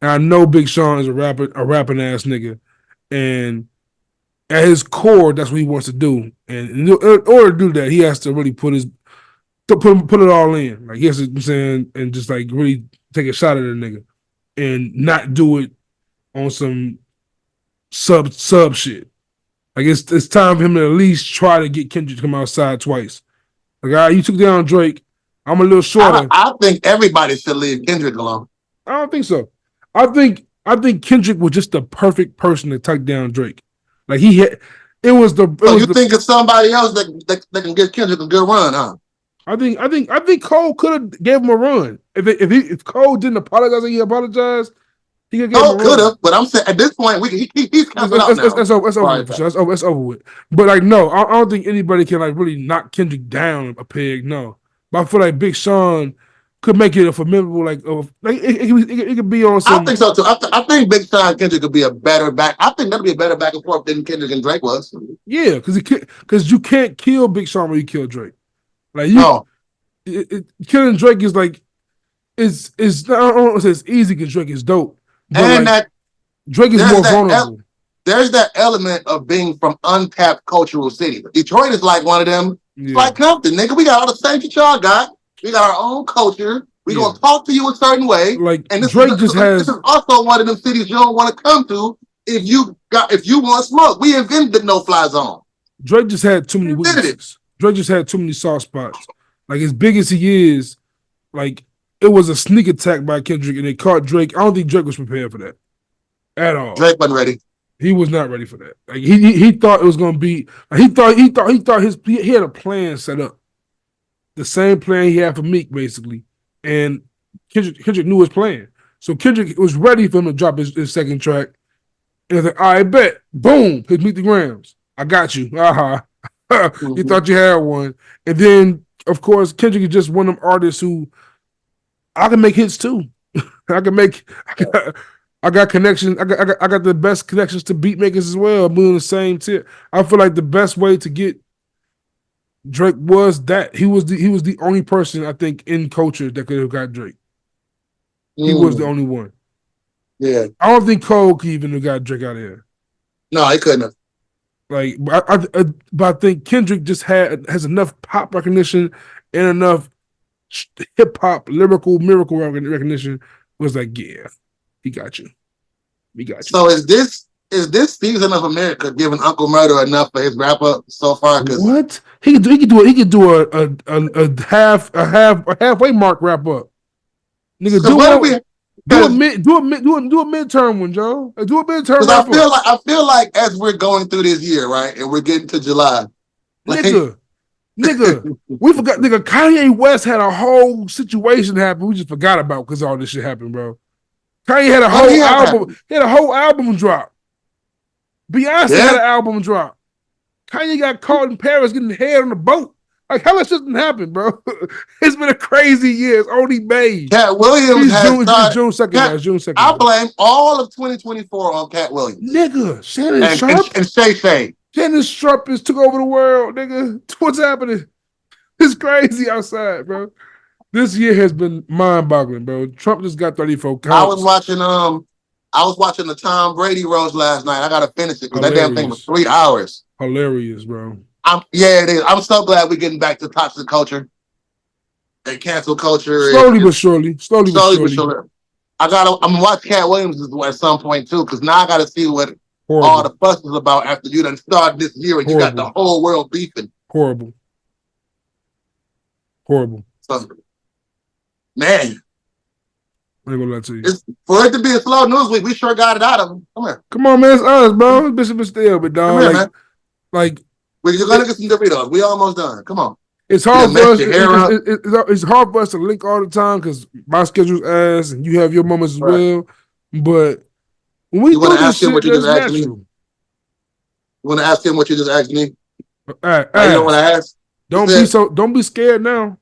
And I know Big Sean is a rapping ass nigga. And at his core, that's what he wants to do. And in order to do that, he has to really put it all in. Like he has to, you know what I'm saying, and just like really take a shot at a nigga. And not do it on some sub shit. Like it's time for him to at least try to get Kendrick to come outside twice. Like, all right, you took down Drake. I'm a little shorter.
I think everybody should leave Kendrick alone.
I don't think so. I think Kendrick was just the perfect person to take down Drake. Like he had, it was the.
So you think it's somebody else that can give Kendrick a good run, huh?
I think Cole could have gave him a run. If Cole didn't apologize and he apologized, he could give him a run.
Cole could have, but I'm saying at this point he's coming out now.
That's over for sure. That's over with. But like no, I don't think anybody can like really knock Kendrick down a peg. No, but I feel like Big Sean could make it a formidable it could be on some.
I think so too. I think Big Sean and Kendrick could be a better back. I think that'll be a better back and forth than Kendrick and Drake was.
Yeah, because you can't kill Big Sean when you kill Drake. Like
No.
Killing Drake is like it's I don't want to say it's easy because Drake is dope, but
And
like,
that
Drake is more vulnerable.
There's that element of being from untapped cultural city. Detroit is like one of them. It's like Compton, nigga. We got all the same shit y'all got. We got our own culture. We gonna talk to you a certain way.
Like,
and this
Drake
this is also one of them cities you don't want to come to if you want smoke. We invented the no-fly zone.
Drake just had too many weaknesses. Drake just had too many soft spots. Like, as big as he is, like, it was a sneak attack by Kendrick and it caught Drake. I don't think Drake was prepared for that at all.
Drake wasn't ready.
He was not ready for that. Like, he thought it was gonna be. Like, he thought he had a plan set up, the same plan he had for Meek basically, and Kendrick knew his plan. So Kendrick was ready for him to drop his second track. And he was like, all right, bet, boom, hit Meet the Grams. I got you. You thought you had one, and then of course Kendrick is just one of them artists who I can make hits too. I got connections. I got the best connections to beat makers as well. I'm doing the same tip. I feel like the best way to get Drake was that he was the only person I think in culture that could have got Drake. He was the only one.
Yeah,
I don't think Cole could even have got Drake out of here.
No, he couldn't have.
Like, but I think Kendrick just has enough pop recognition and enough hip hop lyrical miracle recognition. Was like, yeah, he got you. We got you.
So is this season of America giving Uncle Murder enough for his wrap up so far?
What he could do a halfway mark wrap up. Nigga,
so
do a midterm one, Joe. Do a midterm.
I feel like as we're going through this year, right, and we're getting to July, like,
nigga, we forgot. Nigga, Kanye West had a whole situation happen. We just forgot about because all this shit happened, bro. Kanye had a whole album. He had a whole album drop. Beyonce had an album drop. Kanye got caught in Paris getting head on the boat. Like, how much didn't happen, bro? It's been a crazy year. It's only May.
Cat Williams has
June 2nd. June 2nd.
I blame all of 2024 on Cat Williams.
Nigga, Shannon Sharp.
And Shay.
Shannon Sharp has took over the world, nigga. What's happening? It's crazy outside, bro. This year has been mind-boggling, bro. Trump just got 34 counts.
I was watching the Tom Brady roast last night. I gotta finish it because that damn thing was 3 hours.
Hilarious, bro.
It is. I'm so glad we're getting back to toxic culture and cancel culture.
Slowly but surely.
I'm gonna watch Cat Williams at some point too, because now I gotta see what all the fuss is about after you done started this year and you got the whole world beefing.
Horrible.
So, man.
I ain't gonna lie to you.
For it to be a slow news week, we sure got it out of him. Come here.
Come on, man. It's us, bro. Bishop is still, but dog.
Come here, man. You're gonna
get
some Doritos. We almost done. Come on.
It's hard for us. It's hard for us to link all the time because my schedule's ass and you have your moments as well. But when we do this shit, that's natural.
You want to ask him what you just asked me?
You know
what I asked?
Don't be scared now.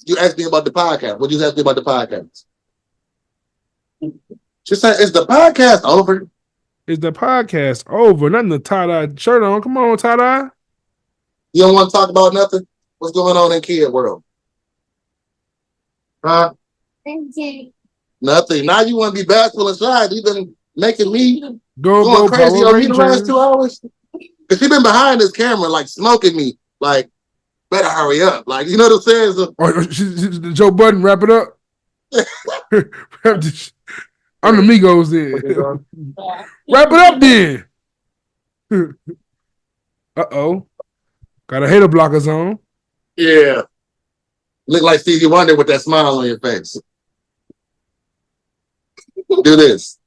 You asked me about the podcast. What you asked me about the podcast? She said, "Is the podcast over?"
Is the podcast over? Nothing the tie-dye shirt on. Come on, tie-dye.
You don't want to talk about nothing? What's going on in kid world? Huh? Nothing. Now you want to be bashful inside. You've been making me going crazy on me the last 2 hours. Because she's been behind this camera, like smoking me. Like, better hurry up. Like, you know what I'm saying?
Joe Budden, wrap it up. I'm the Migos then. Wrap it up then. Uh-oh. Got a hater blockers on.
Yeah. Look like Stevie Wonder with that smile on your face. Do this.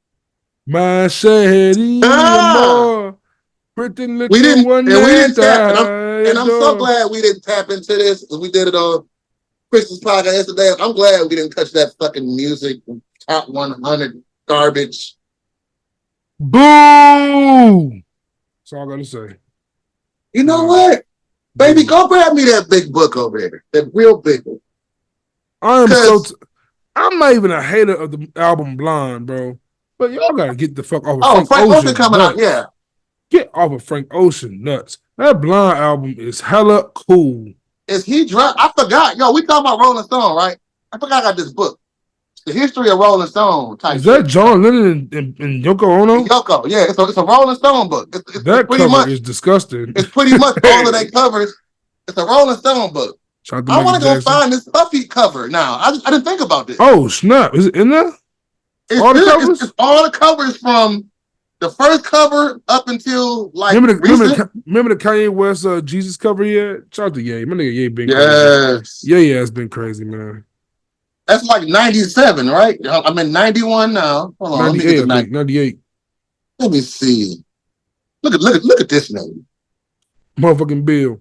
My shady more. Pretty little
we didn't
tap.
And I'm so glad we didn't tap into this because we did it on Chris's podcast yesterday. I'm glad we didn't touch that fucking music top 100 garbage.
Boom! That's all I gotta say.
You know what? Baby, go grab me that big book over there. That real big one.
I am so.
Cause
I'm not even a hater of the album Blonde, bro. But y'all gotta get the fuck off of
oh,
Frank
Frank Ocean
Ocean
coming out,
nuts.
yeah.
Get off of Frank Ocean nuts. That Blonde album is hella cool.
Is he drunk? I forgot. Yo, we talking about Rolling Stone, right? I forgot I got this book. The history of Rolling Stone type
Is that
shit.
John Lennon and Yoko Ono?
Yoko, yeah, it's a Rolling Stone book. It's
That
pretty
cover
much
is disgusting.
it's pretty much all of their covers. It's a Rolling Stone book.
Shout out to
I
Michael
want to go
Jackson.
find this Puffy cover now. I didn't think about this.
Oh snap! Is it in there?
It's
all the
good.
covers?
It's all the covers from the first cover up until like
remember the Kanye West Jesus cover yet? Shout out to Ye. My nigga Ye been crazy. Yeah, it's been crazy, man.
That's like 97, right? I'm in 91 now. Hold on,
98.
Let me see. Look at this name.
Motherfucking Bill.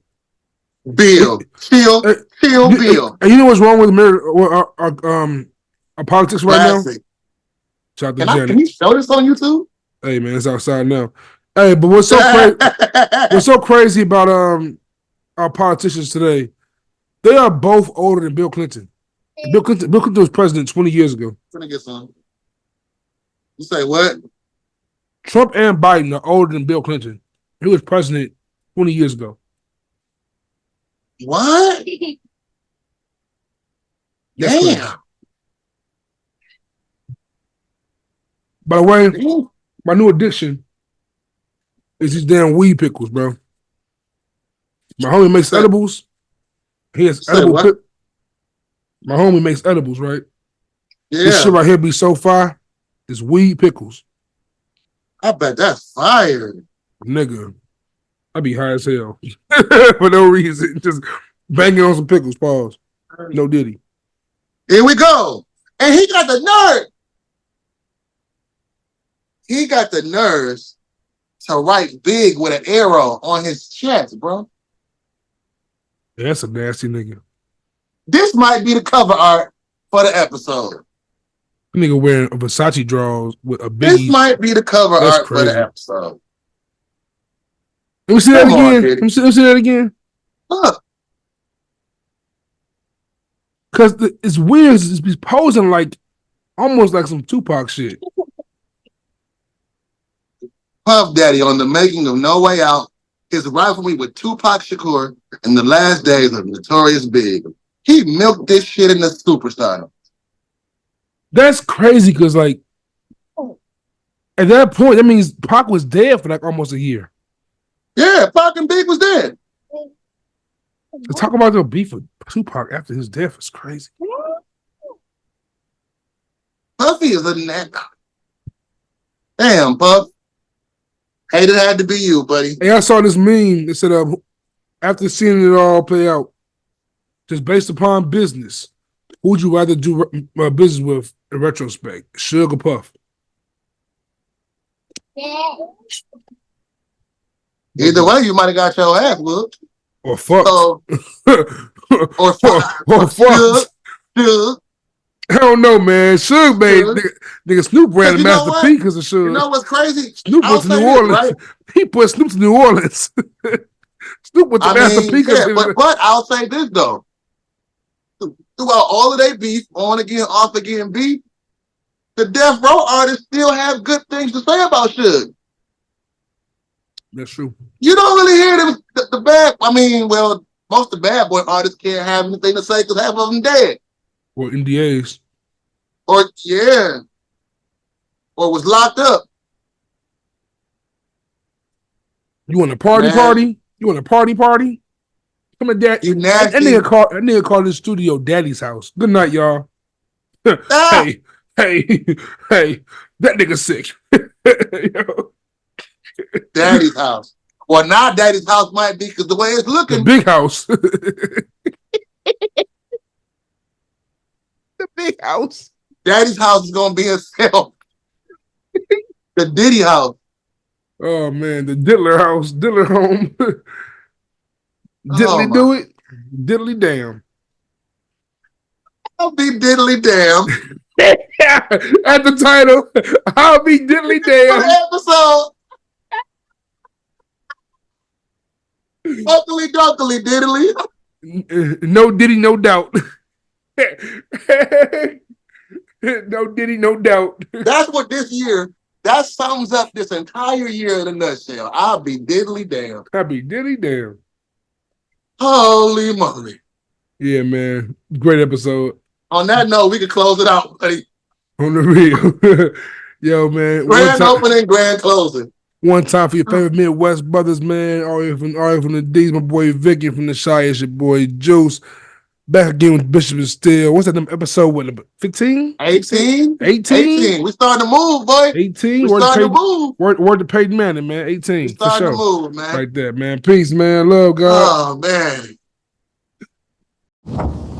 Chill, Bill.
And you know what's wrong with our politics right
Classic.
now? Shout out to Janet.
Can you show this on YouTube?
Hey man, it's outside now. Hey, but what's so crazy? What's so crazy about our politicians today? They are both older than Bill Clinton. Bill Clinton was president 20 years ago.
Gonna get some. You say what?
Trump and Biden are older than Bill Clinton. He was president 20 years ago.
What?
That's
Damn.
crazy. By the way, my new addiction is these damn weed pickles, bro. My homie makes edibles. He has edible. My homie makes edibles, right?
Yeah.
This shit right here be so fire. It's weed pickles.
I bet that's fire.
Nigga, I be high as hell. For no reason. Just banging on some pickles, pause. No Diddy.
Here we go. And he got the nerve. He got the nerves to write big with an arrow on his chest, bro.
Yeah, that's a nasty nigga.
This might be the cover art for the episode.
Nigga wearing a Versace drawers with a biggie.
This might be the cover art for the episode.
Let me see that again. Let me see that again.
Look.
Because it's weird. He's posing like almost like some Tupac shit.
Puff Daddy on the making of No Way Out, his rivalry with Tupac Shakur in the last days of Notorious Big. He milked this shit in the superstar.
That's crazy because, like, at that point, that means Pac was dead for like almost a year.
Yeah, Pac and Big was dead.
To talk about the beef with Tupac after his death is crazy.
Puffy is a neck. Damn, Puff. Hate it had to be you, buddy.
Hey, I saw this meme that said, after seeing it all play out, just based upon business, who would you rather do business with in retrospect, Suge or Puff?
Either way, you might have got your ass whooped.
Or fucked.
Or fucked. Suge.
I don't know, man. Suge made nigga Snoop ran a Master P because of Suge.
You know what's crazy?
Snoop went to New Orleans.
Right?
He put Snoop to New Orleans. Snoop went to Master P.
Yeah, but I'll say this though. Throughout all of their beef, on again, off again beef, the Death Row artists still have good things to say about Suge.
That's true.
You don't really hear them, the bad. I mean, well, most of the bad boy artists can't have anything to say because half of them dead.
Or NDAs.
Or was locked up.
You want a party? You want a party? Come on, Dad.
You nasty.
That nigga called his studio Daddy's house. Good night, y'all. Hey, that nigga sick. Yo.
Daddy's house. Well, now Daddy's house might be because the way it's looking.
The big house. The big house.
Daddy's house is gonna be himself. The Diddy house.
Oh man, the Diddler house, Diddler home. Diddly do it, Diddly damn.
I'll be Diddly damn.
At the title, I'll be Diddly damn.
For the episode. Duckily, Diddly.
No Diddy, no doubt. No Diddy, no doubt.
That's what this year, that sums up this entire year in a nutshell. I'll be diddly damn.
I'll be Diddy damn.
Holy moly.
Yeah, man. Great episode.
On that note, we can close it out, buddy.
On the real. Yo, man.
Grand opening, grand closing.
One time for your favorite Midwest brothers, man. All the way from the D's, my boy Vicky. From the Shy, it's your boy Juice. Back again with Bishop and Steel. What's that episode? What, 15?
18?
18?
We starting to move, boy.
18?
We starting to move.
Word to Peyton Manning, man. 18.
We starting
for sure.
to move, man.
Like that, man. Peace, man. Love, God.
Oh, man.